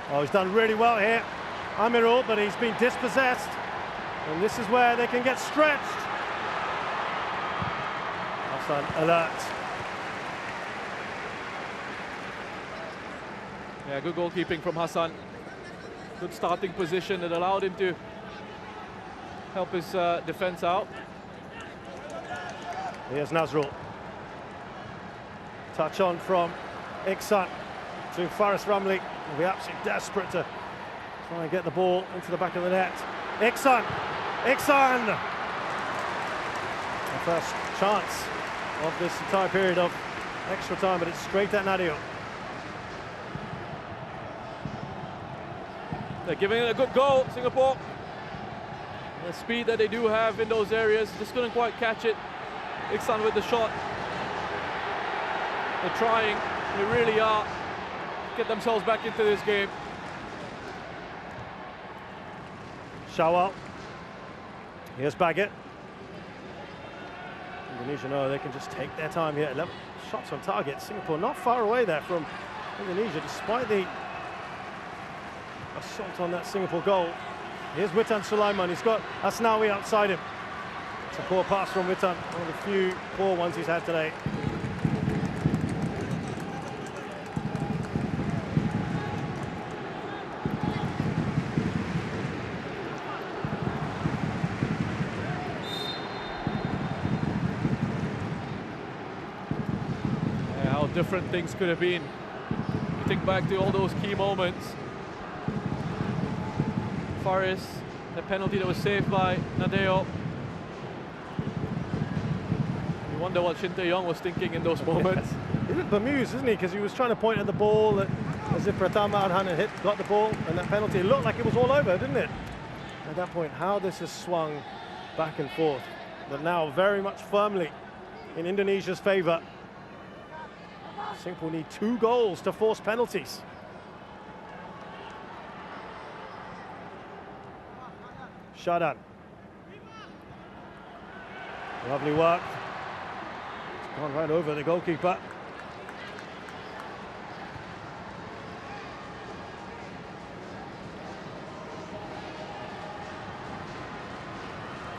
Oh, he's done really well here, Amirul, but he's been dispossessed. And this is where they can get stretched. Hassan alert. Yeah, good goalkeeping from Hassan. Good starting position that allowed him to help his defense out. Here's Nazrul. Touch on from Iksan to Faris Ramli. He'll be absolutely desperate to try and get the ball into the back of the net. Iksan! Iksan! The first chance of this entire period of extra time, but it's straight at Nadio. They're giving it a good go, Singapore. The speed that they do have in those areas, just couldn't quite catch it. Iksan with the shot. They're trying, they really are. Get themselves back into this game. Shawal. Here's Baggett. Indonesia know they can just take their time here. 11 shots on target. Singapore not far away there from Indonesia, despite the assault on that Singapore goal. Here's Witan Sulaiman. He's got Asnawi outside him. It's a poor pass from Witan, one of the few poor ones he's had today. Yeah, how different things could have been. You think back to all those key moments. Faris, the penalty that was saved by Nadeo. You wonder what Shin Tae-yong was thinking in those moments. He looked bemused, isn't he? Because he was trying to point at the ball as if Pratama Arhan had got the ball, and that penalty, it looked like it was all over, didn't it? At that point, how this has swung back and forth, but now very much firmly in Indonesia's favour. Singapore need 2 goals to force penalties. Shadan. Lovely work. It's gone right over the goalkeeper.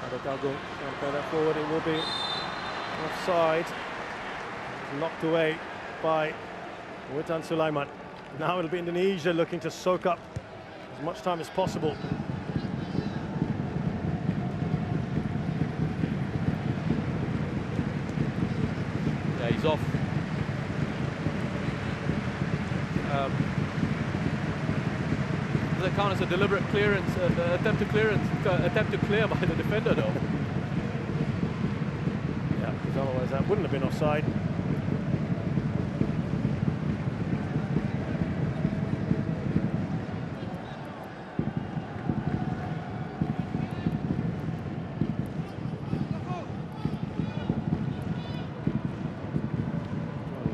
Tarik Agung can't go that forward. It will be offside. Knocked away by Witan Sulaiman. Now it'll be Indonesia looking to soak up as much time as possible. Yeah, he's off. Does that count as a deliberate clearance, attempt to clear by the defender though? Yeah, because otherwise that wouldn't have been offside.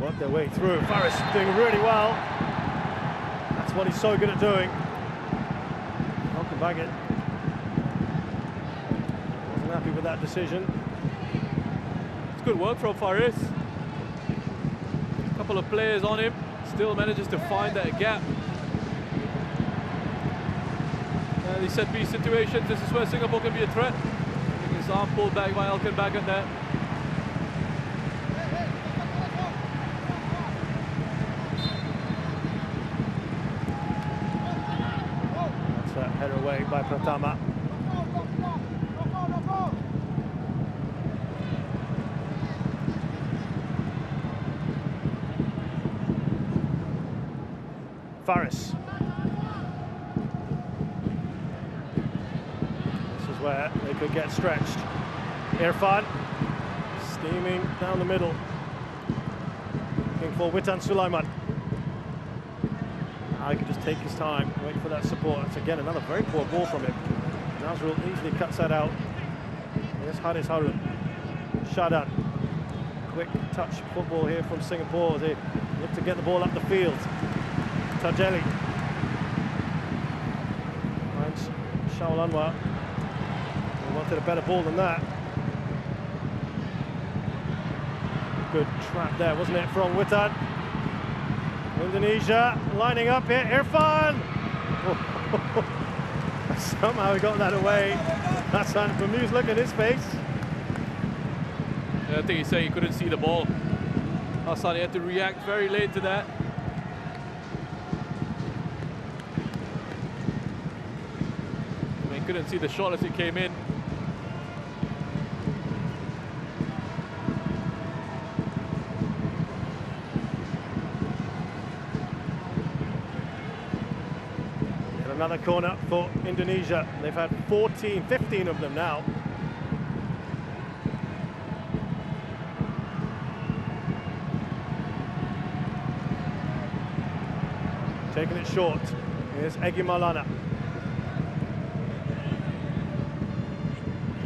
Work their way through. Faris doing really well. That's what he's so good at doing. Malcolm Baggett wasn't happy with that decision. It's good work from Faris. A couple of players on him, still manages to find that gap. These set-piece situations, this is where Singapore can be a threat. His arm pulled back by Malcolm Baggett there. Header away by Pratama. Faris. This is where they could get stretched. Irfan Steaming down the middle. Looking for Witan Sulaiman. He can just take his time, wait for that support. That's again another very poor ball from him. Nazrul easily cuts that out. Here's Haris Harun. Shadan. Quick touch football here from Singapore as they look to get the ball up the field. Tajeli. Finds Shaul Anwar. He wanted a better ball than that. Good trap there, wasn't it, from Witan? Indonesia lining up here. Irfan! Oh. Somehow he got that away. Hassan Bamu's look at his face. Yeah, I think he's saying he couldn't see the ball. Hassan had to react very late to that. I mean, couldn't see the shot as it came in. Another corner for Indonesia. They've had 15 of them now. Taking it short. Here's Egy Maulana.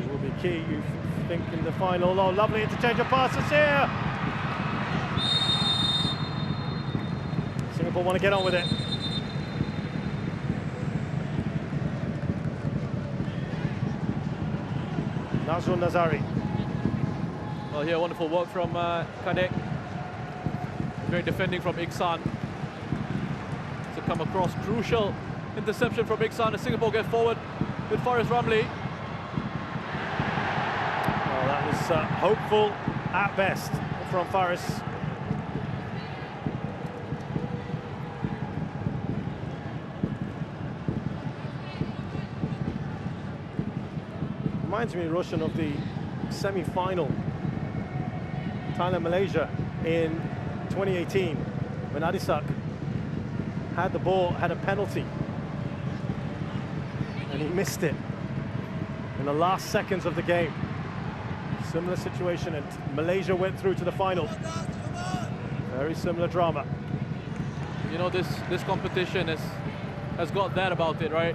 It will be key, you think, in the final. Oh, lovely interchange of passes here. Singapore want to get on with it. Nazrul Nazari. Well, here, wonderful work from Kadek. Great defending from Iksan. To come across, crucial interception from Iksan as Singapore get forward with Faris Ramli. Well, that was hopeful at best from Faris. Reminds me, Roshan, of the semi-final Thailand-Malaysia in 2018 when Adisak had the ball, had a penalty, and he missed it in the last seconds of the game. Similar situation, and Malaysia went through to the final. Very similar drama. You know, this competition has got that about it, right?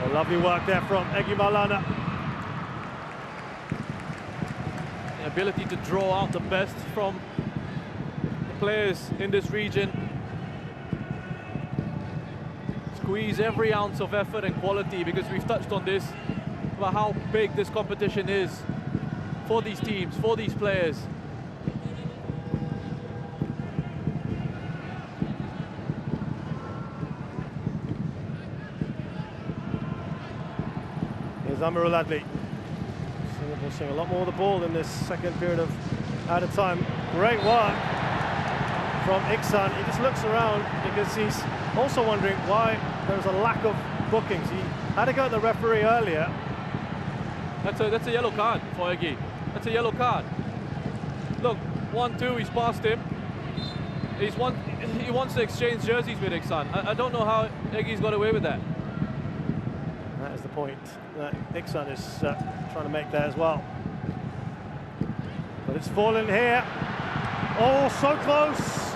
Oh, lovely work there from Egy Maulana. Ability to draw out the best from the players in this region. Squeeze every ounce of effort and quality, because we've touched on this, about how big this competition is for these teams, for these players. Here's Amirul Adli. Singapore seeing a lot more of the ball in this second period of added time. Great work from Iksan. He just looks around because he's also wondering why there's a lack of bookings. He had to go at the referee earlier. That's a yellow card for Egy. That's a yellow card. Look, 1-2, he's past him. He wants to exchange jerseys with Iksan. I don't know how Egy's got away with that. That is the point that Iksan is trying to make there as well. But it's fallen here. Oh, so close.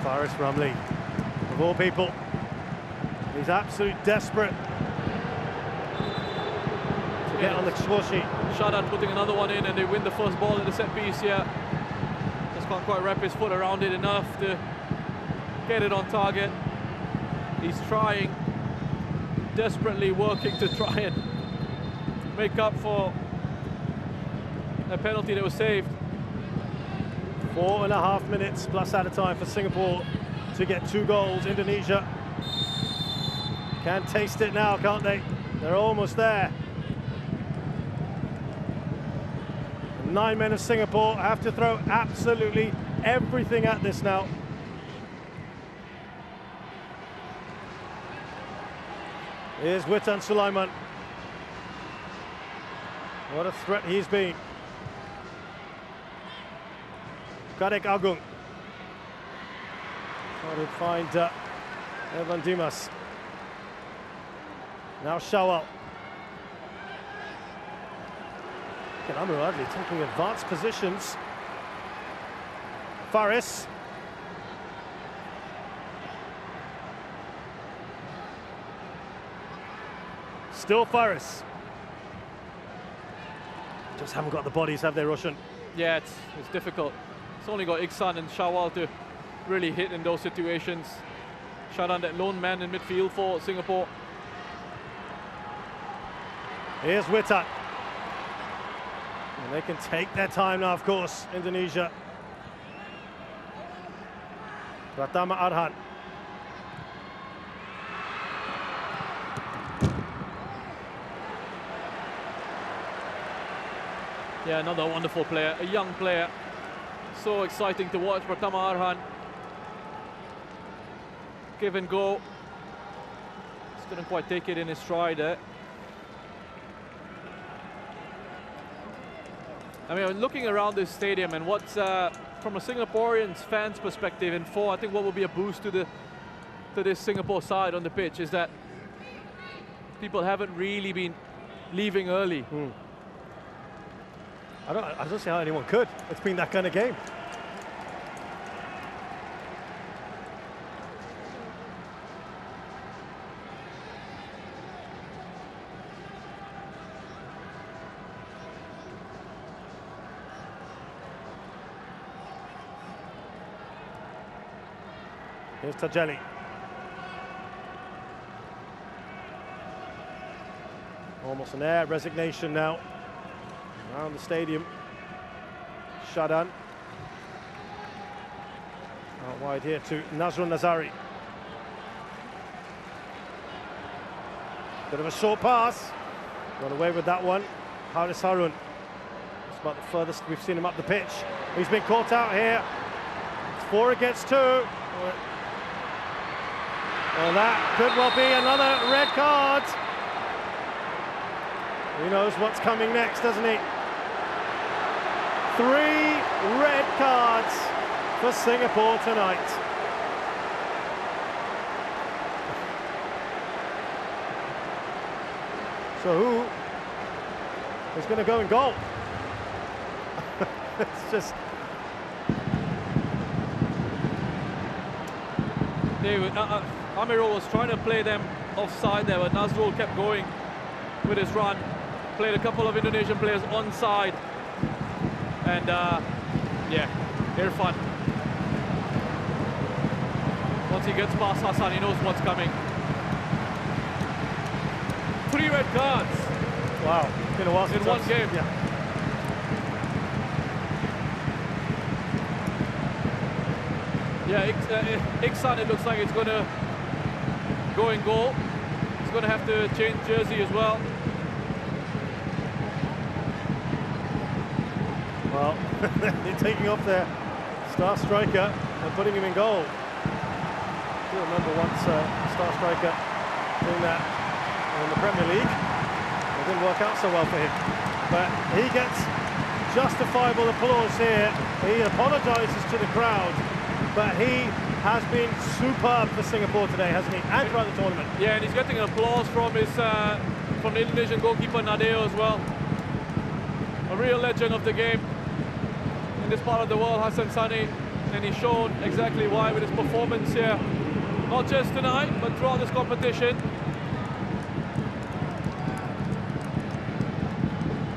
Faris Ramli, of all people, he's absolutely desperate to get on the score sheet. Shadan putting another one in, and they win the first ball in the set piece here. Just can't quite wrap his foot around it enough to get it on target. He's trying, desperately working to try and make up for a penalty that was saved. 4.5 minutes plus added time for Singapore to get 2 goals. Indonesia can taste it now, can't they? They're almost there. 9 men of Singapore have to throw absolutely everything at this now. Here's Witan Sulaiman. What a threat he's been. Kadek Agung. Trying to find Evan Dimas. Now Shawal. at Amir Adli taking advanced positions. Faris. Still Faris. Just haven't got the bodies, have they, Roshan? Yeah, it's difficult. It's only got Iksan and Shawal to really hit in those situations. Shadan, that lone man in midfield for Singapore. Here's Witat. And they can take their time now, of course, Indonesia. Pratama Arhan. Yeah, another wonderful player, a young player. So exciting to watch, Pratama Arhan. Give and go. Just couldn't quite take it in his stride there. I mean, looking around this stadium and what's from a Singaporean fan's perspective in four, I think what will be a boost to this Singapore side on the pitch is that people haven't really been leaving early. I don't see how anyone could. It's been that kind of game. Here's Tajeli. Almost an air resignation now around the stadium. Shadan. Out wide here to Nazrul Nazari. Bit of a short pass. Got away with that one. Haris Harun. It's about the furthest we've seen him up the pitch. He's been caught out here. It's 4 against 2. Well, that could well be another red card. He knows what's coming next, doesn't he? 3 red cards for Singapore tonight. So who is going to go in goal? It's just... Amirul was trying to play them offside there, but Nazrul kept going with his run. Played a couple of Indonesian players onside. And yeah, Irfan. Once he gets past Hassan, he knows what's coming. 3 red cards. Wow, it's been a while since in one game. Yeah. Yeah, Iksan, it looks like it's going to go in goal. He's going to have to change jersey as well. Well, they're taking off their star striker and putting him in goal. I do remember once star striker doing that in the Premier League. It didn't work out so well for him. But he gets justifiable applause here. He apologises to the crowd. But he has been superb for Singapore today, hasn't he? And throughout the tournament. Yeah, and he's getting applause from his from the Indonesian goalkeeper Nadeo as well. A real legend of the game in this part of the world, Hassan Sani, and he's shown exactly why with his performance here, not just tonight, but throughout this competition.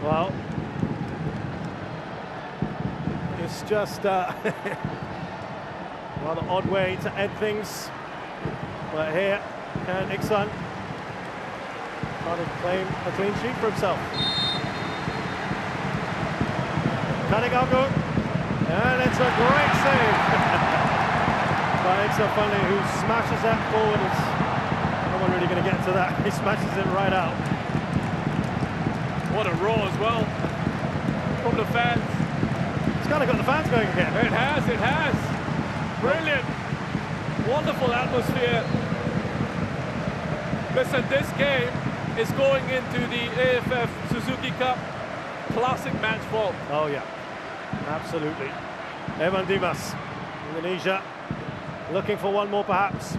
Well, it's just rather odd way to end things, but here can Iksan try to claim a clean sheet for himself. Kanigaku, and it's a great save by Iksan, who smashes that forward. No one really going to get to that. He smashes it right out. What a roar as well from the fans. It's kind of got the fans going again. It has, it has. Brilliant, wonderful atmosphere. Listen, this game is going into the AFF Suzuki Cup classic match form. Oh yeah, absolutely. Evan Dimas, Indonesia, looking for one more perhaps.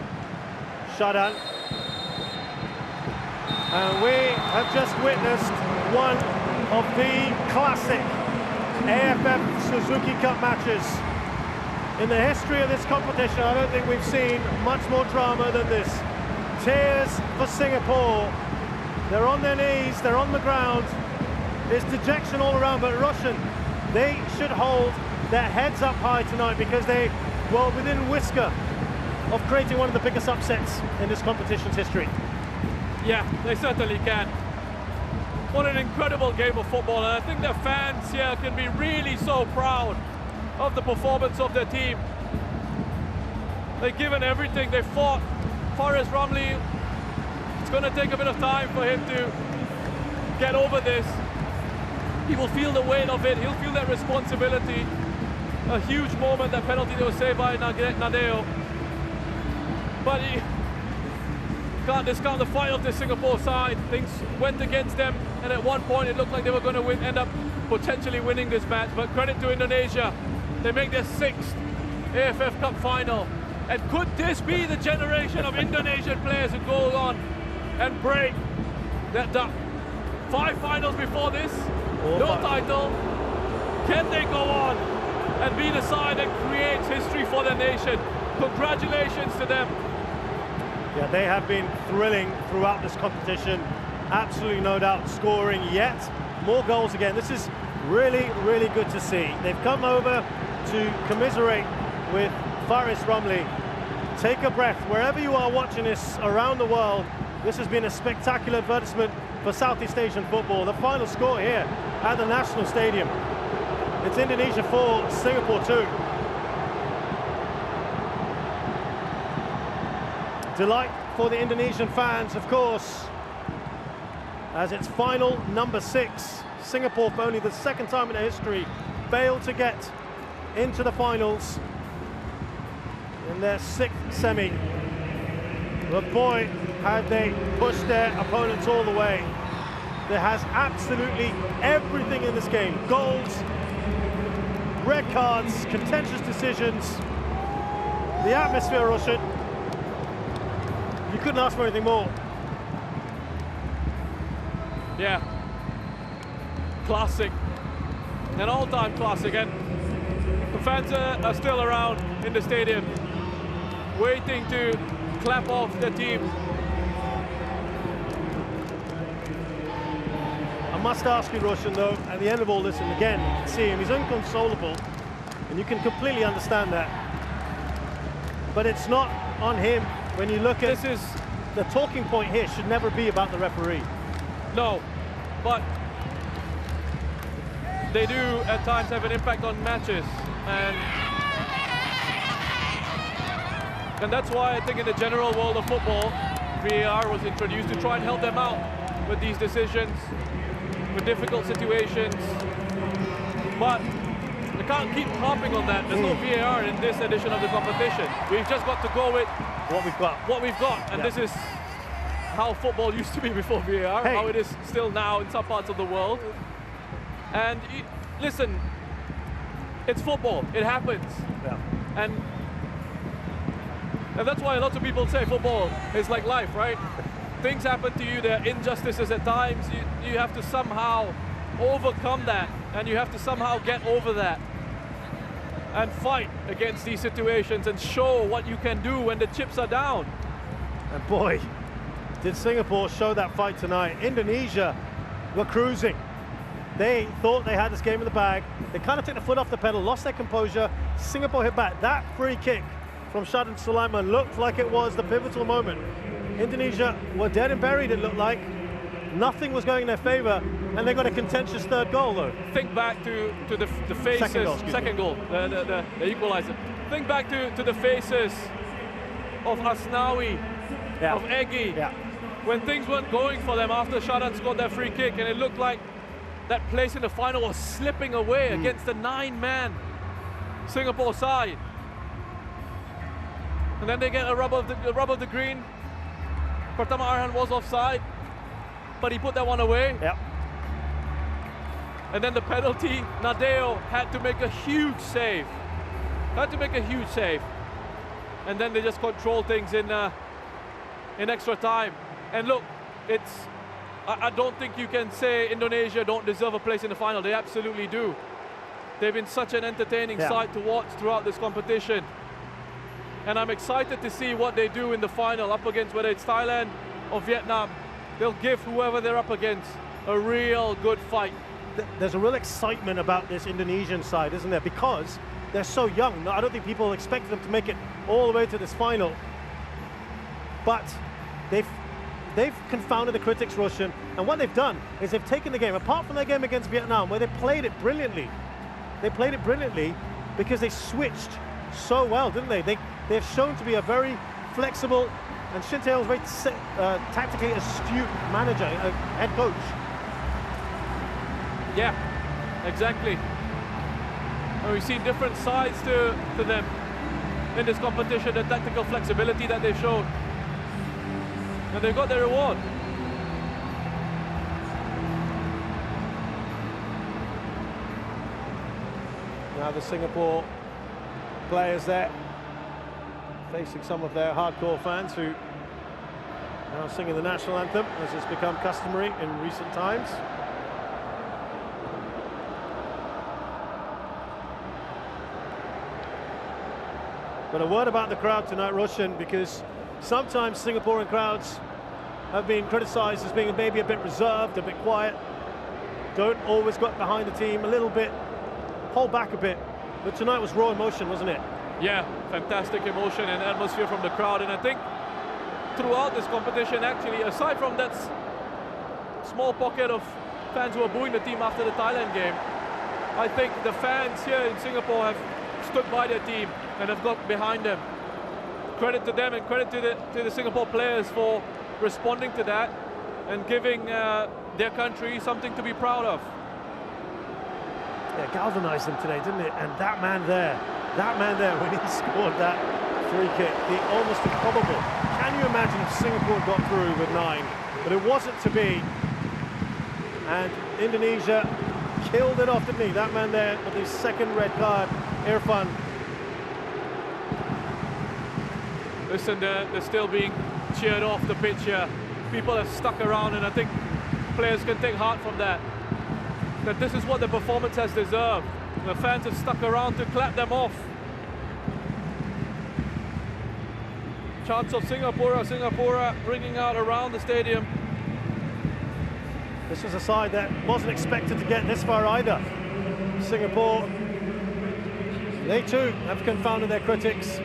Shadan. And we have just witnessed one of the classic AFF Suzuki Cup matches. In the history of this competition, I don't think we've seen much more drama than this. Tears for Singapore. They're on their knees, they're on the ground. There's dejection all around, but Russian, they should hold their heads up high tonight because they were within whisker of creating one of the biggest upsets in this competition's history. Yeah, they certainly can. What an incredible game of football, and I think the fans here can be really so proud of the performance of their team. They've given everything, they fought. Faris Ramli, it's going to take a bit of time for him to get over this. He will feel the weight of it, he'll feel that responsibility. A huge moment, that penalty that was saved by Nadeo. But he can't discount the fight of the Singapore side. Things went against them, and at one point it looked like they were going to end up potentially winning this match. But credit to Indonesia, they make their 6th AFF Cup final. And could this be the generation of Indonesian players who go on and break that duck? 5 finals before this, no title. Can they go on and be the side that creates history for their nation? Congratulations to them. Yeah, they have been thrilling throughout this competition. Absolutely no doubt scoring yet more goals again. This is really, really good to see. They've come over to commiserate with Faris Ramli. Take a breath. Wherever you are watching this around the world, this has been a spectacular advertisement for Southeast Asian football. The final score here at the National Stadium. It's Indonesia 4, Singapore 2. Delight for the Indonesian fans, of course, as it's final number 6. Singapore, for only the 2nd time in their history, failed to get into the finals in their 6th semi. But boy, had they pushed their opponents all the way. There has absolutely everything in this game. Goals, red cards, contentious decisions. The atmosphere, Russian, you couldn't ask for anything more. Yeah. Classic. An all-time classic. And the fans are still around in the stadium, waiting to clap off their team. I must ask you, Roshan, though, at the end of all this, and again, you can see him, he's inconsolable, and you can completely understand that. But it's not on him when you look at this. The talking point here should never be about the referee. No, but they do at times have an impact on matches, and that's why I think in the general world of football, VAR was introduced to try and help them out with these decisions, with difficult situations. But we can't keep harping on that. There's no VAR in this edition of the competition. We've just got to go with what we've got. And this is how football used to be before VAR, how it is still now in some parts of the world. And listen, it's football, it happens. Yeah. And that's why a lot of people say football is like life, right? Things happen to you, there are injustices at times, you have to somehow overcome that, and you have to somehow get over that and fight against these situations and show what you can do when the chips are down. And boy, did Singapore show that fight tonight. Indonesia were cruising. They thought they had this game in the bag. They kind of took the foot off the pedal, lost their composure. Singapore hit back. That free kick from Shadon Sulaiman looked like it was the pivotal moment. Indonesia were dead and buried, it looked like. Nothing was going in their favor, and they got a contentious 3rd goal, though. Think back to the faces, second goal, the equalizer. Think back to the faces of Asnawi, of Egy, when things weren't going for them after Shadon scored that free kick, and it looked like that place in the final was slipping away against the 9-man Singapore side. And then they get a rub of the green. Pertama Arhan was offside, but he put that one away. Yep. And then the penalty, Nadeo had to make a huge save. And then they just control things in extra time. And look, it's I don't think you can say Indonesia don't deserve a place in the final. They absolutely do. They've been such an entertaining side to watch throughout this competition. And I'm excited to see what they do in the final, up against whether it's Thailand or Vietnam. They'll give whoever they're up against a real good fight. There's a real excitement about this Indonesian side, isn't there? Because they're so young. I don't think people expected them to make it all the way to this final. But they've confounded the critics, Roshan. And what they've done is they've taken the game, apart from their game against Vietnam, where they played it brilliantly. They played it brilliantly because they switched so well, didn't they? They've shown to be a very flexible, and Shin Tae-yong's very tactically astute manager, head coach. Yeah, exactly. And we've seen different sides to them in this competition, the tactical flexibility that they've shown. And they've got their reward. Now the Singapore players there, facing some of their hardcore fans who are now singing the national anthem, as has become customary in recent times. But a word about the crowd tonight, Roshan, because sometimes Singaporean crowds have been criticised as being maybe a bit reserved, a bit quiet, don't always get behind the team a little bit, hold back a bit. But tonight was raw emotion, wasn't it? Yeah, fantastic emotion and atmosphere from the crowd. And I think throughout this competition, actually, aside from that small pocket of fans who were booing the team after the Thailand game, I think the fans here in Singapore have stood by their team and have got behind them. Credit to them and credit to the Singapore players for responding to that and giving their country something to be proud of. Yeah, galvanised them today, didn't it? And that man there, when he scored that free kick, the almost improbable. Can you imagine if Singapore got through with 9? But it wasn't to be. And Indonesia killed it off, didn't he? That man there with his second red card, Irfan. Listen, they're still being cheered off the pitch here. People have stuck around, and I think players can take heart from that. That this is what the performance has deserved. The fans have stuck around to clap them off. Chants of Singapura, Singapura ringing out around the stadium. This was a side that wasn't expected to get this far either. Singapore, they too have confounded their critics.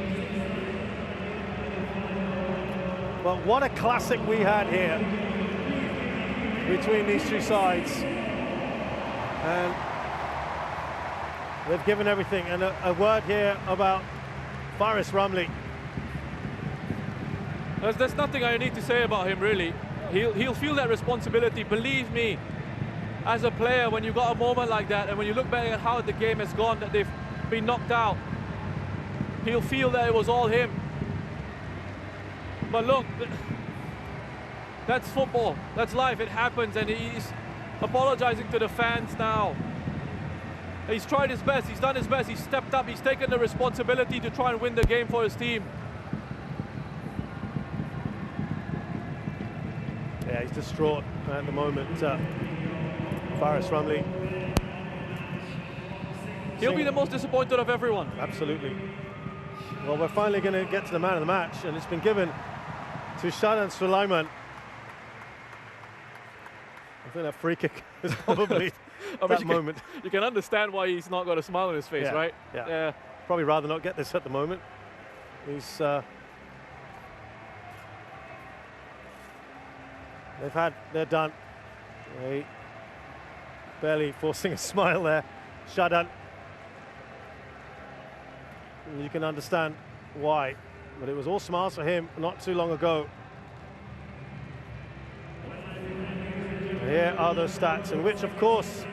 But what a classic we had here between these two sides. And they've given everything. And a word here about Faris Ramli. There's nothing I need to say about him, really. He'll feel that responsibility. Believe me, as a player, when you got a moment like that, and when you look back at how the game has gone, that they've been knocked out, he'll feel that it was all him. But look, that's football. That's life. It happens, and he's apologizing to the fans now. He's tried his best. He's done his best. He's stepped up. He's taken the responsibility to try and win the game for his team. Yeah, he's distraught at the moment. Faris Ramli. He'll be the most disappointed of everyone. Absolutely. Well, we're finally going to get to the man of the match, and it's been given to Shadan Sulaiman. I think that free kick is probably that moment. You can understand why he's not got a smile on his face, right? Yeah. Probably rather not get this at the moment. He's they're done. They barely forcing a smile there, Shadan. And you can understand why, but it was all smiles for him not too long ago. Here are those stats, in which, of course,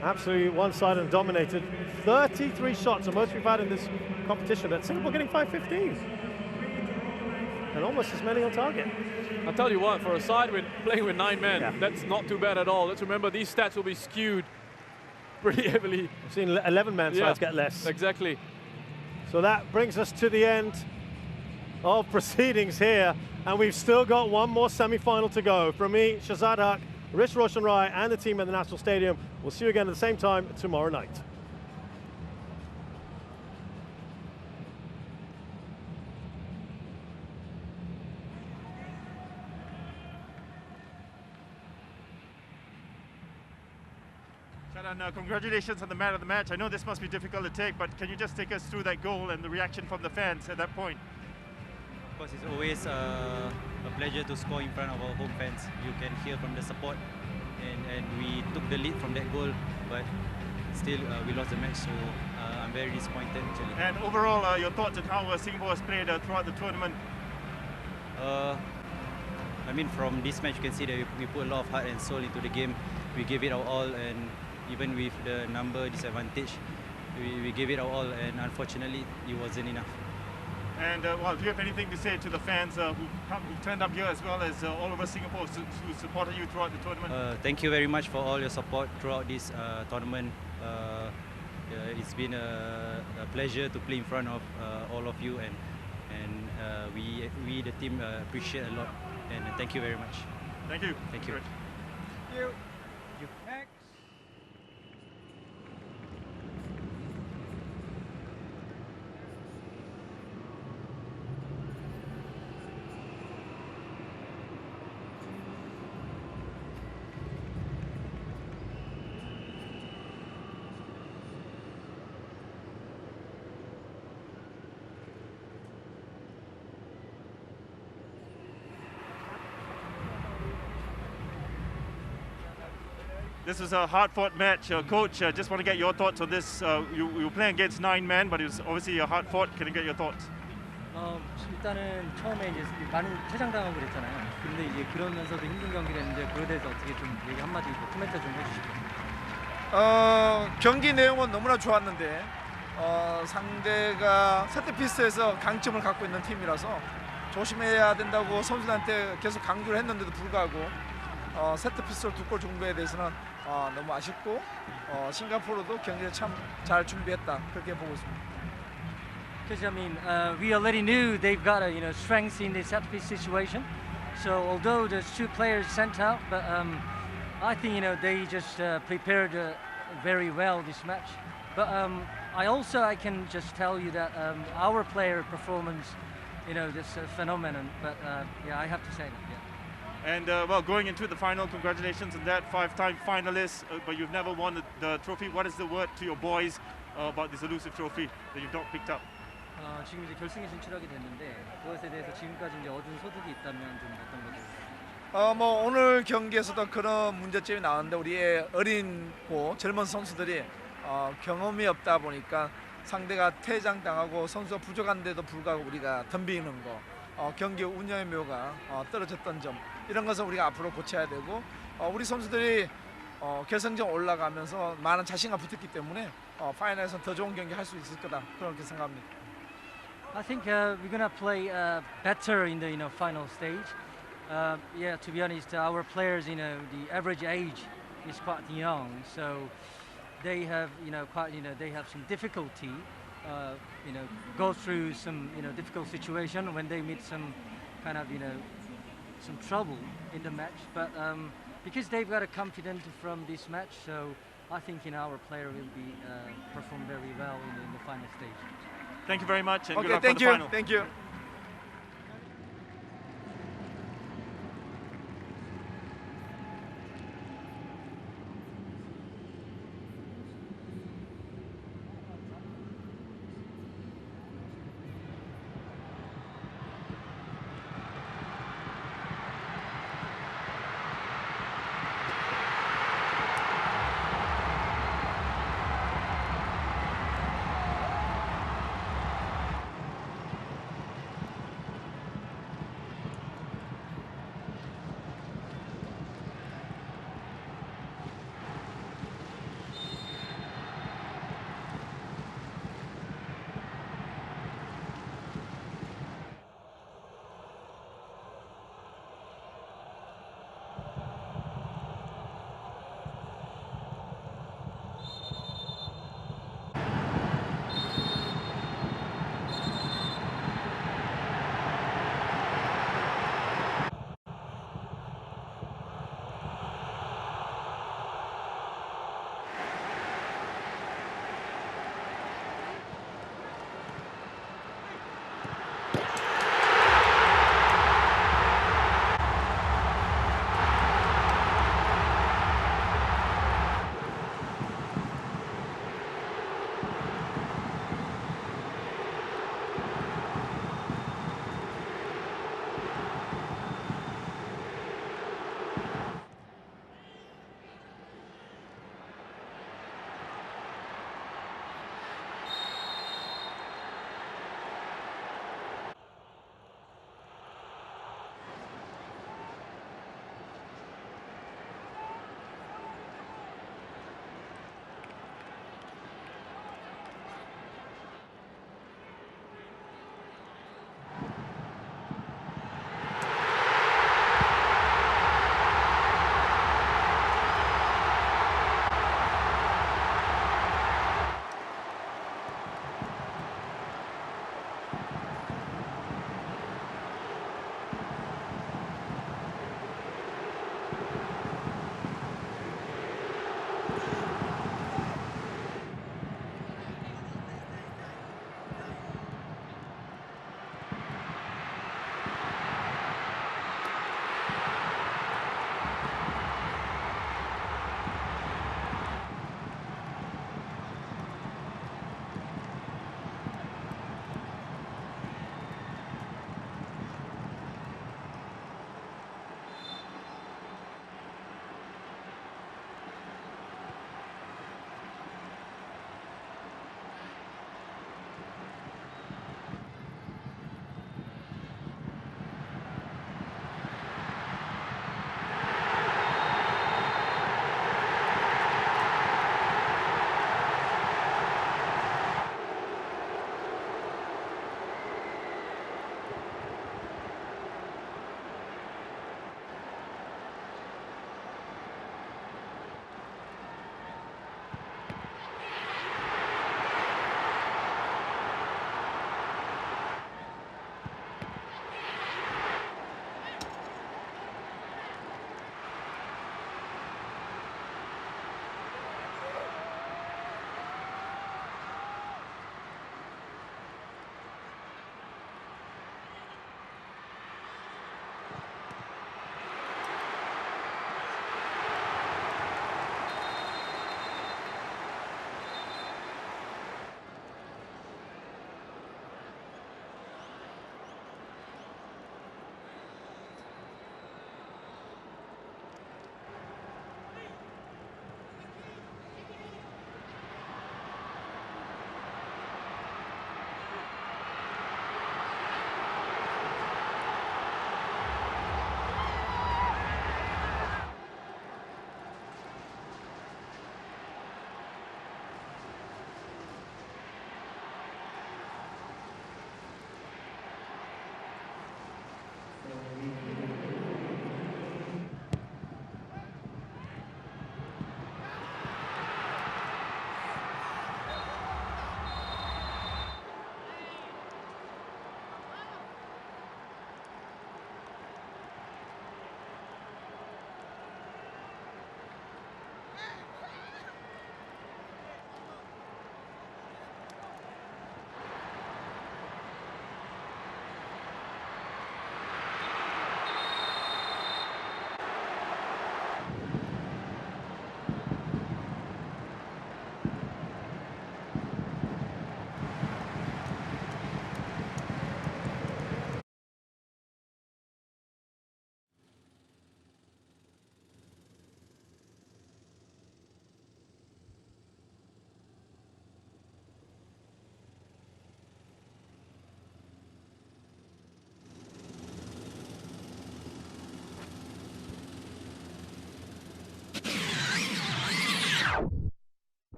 absolutely one-sided and dominated. 33 shots, the most we've had in this competition, but Singapore getting 515. And almost as many on target. I'll tell you what, for a side playing with 9 men, that's not too bad at all. Let's remember, these stats will be skewed pretty heavily. I've seen 11-man sides get less. Exactly. So that brings us to the end of proceedings here And we've still got one more semi-final to go. From me, Shazad Haq, Rish Roshan Rai, and the team at the National Stadium. We'll see you again at the same time tomorrow night. And congratulations on the man of the match. I know this must be difficult to take, but can you just take us through that goal and the reaction from the fans at that point? Of course, it's always a pleasure to score in front of our home fans. You can hear from the support, and we took the lead from that goal, but still we lost the match, so I'm very disappointed actually. And overall, your thoughts on how Singapore has played throughout the tournament? I mean, from this match you can see that we put a lot of heart and soul into the game. We gave it our all, and even with the number disadvantage, we gave it our all, and unfortunately it wasn't enough. And well, do you have anything to say to the fans who turned up here, as well as all over Singapore, who supported you throughout the tournament? Thank you very much for all your support throughout this tournament. It's been a pleasure to play in front of all of you, and we the team appreciate a lot, and thank you very much. Thank you. Thank you. Great. Thank you. Next. This was a hard-fought match. Coach, just want to get your thoughts on this. You were playing against 9 men, but it was obviously a hard-fought. Can I get your thoughts? 일단은 처음에 이제 많이 퇴장당하고 그랬잖아요. 근데 이제 그러면서도 힘든 경기를 했는데 그에 대해서 어떻게 좀 얘기 한마디 코멘트 좀 해주시죠. 경기 내용은 너무나 좋았는데 상대가 세트피스에서 강점을 갖고 있는 팀이라서 조심해야 된다고 선수들한테 계속 강조를 했는데도 불구하고 세트피스로 2골 정도에 대해서는 너무 아쉽고 싱가포르도 경기를 참 잘 준비했다 그렇게 보고 있습니다. Because I mean, we already knew they've got a strength in the set piece situation. So although there's 2 players sent out, but I think they just prepared very well this match. But I can just tell you that our player performance, just a phenomenon. But yeah, I have to say that. Yeah. And well, going into the final, congratulations on that, 5-time finalist, but you've never won the trophy. What is the word to your boys about this elusive trophy that you've not picked up? 지금 이제 결승에 진출하게 됐는데 그것에 대해서 지금까지 이제 얻은 소득이 있다면 좀 어떤 거죠? 뭐 오늘 경기에서도 그런 문제점이 나왔는데 우리의 어린고 젊은 선수들이 경험이 없다 보니까 상대가 퇴장당하고 선수가 부족한데도 불구하고 우리가 덤비는 거, 경기 운영의 묘가 떨어졌던 점 이런 것을 우리가 앞으로 고쳐야 되고 우리 선수들이 결승전 올라가면서 많은 자신감 붙었기 때문에 파이널에서 더 좋은 경기 할 수 있을 거다 그렇게 생각합니다. I think we're gonna play better in the final stage. Yeah, to be honest, our players, the average age is quite young, so they have, they have some difficulty, go through some, difficult situation when they meet some kind of, some trouble in the match. But because they've got a confidence from this match, so I think our player will be perform very well in the final stage. Thank you very much, and good Okay, luck for the final. thank you.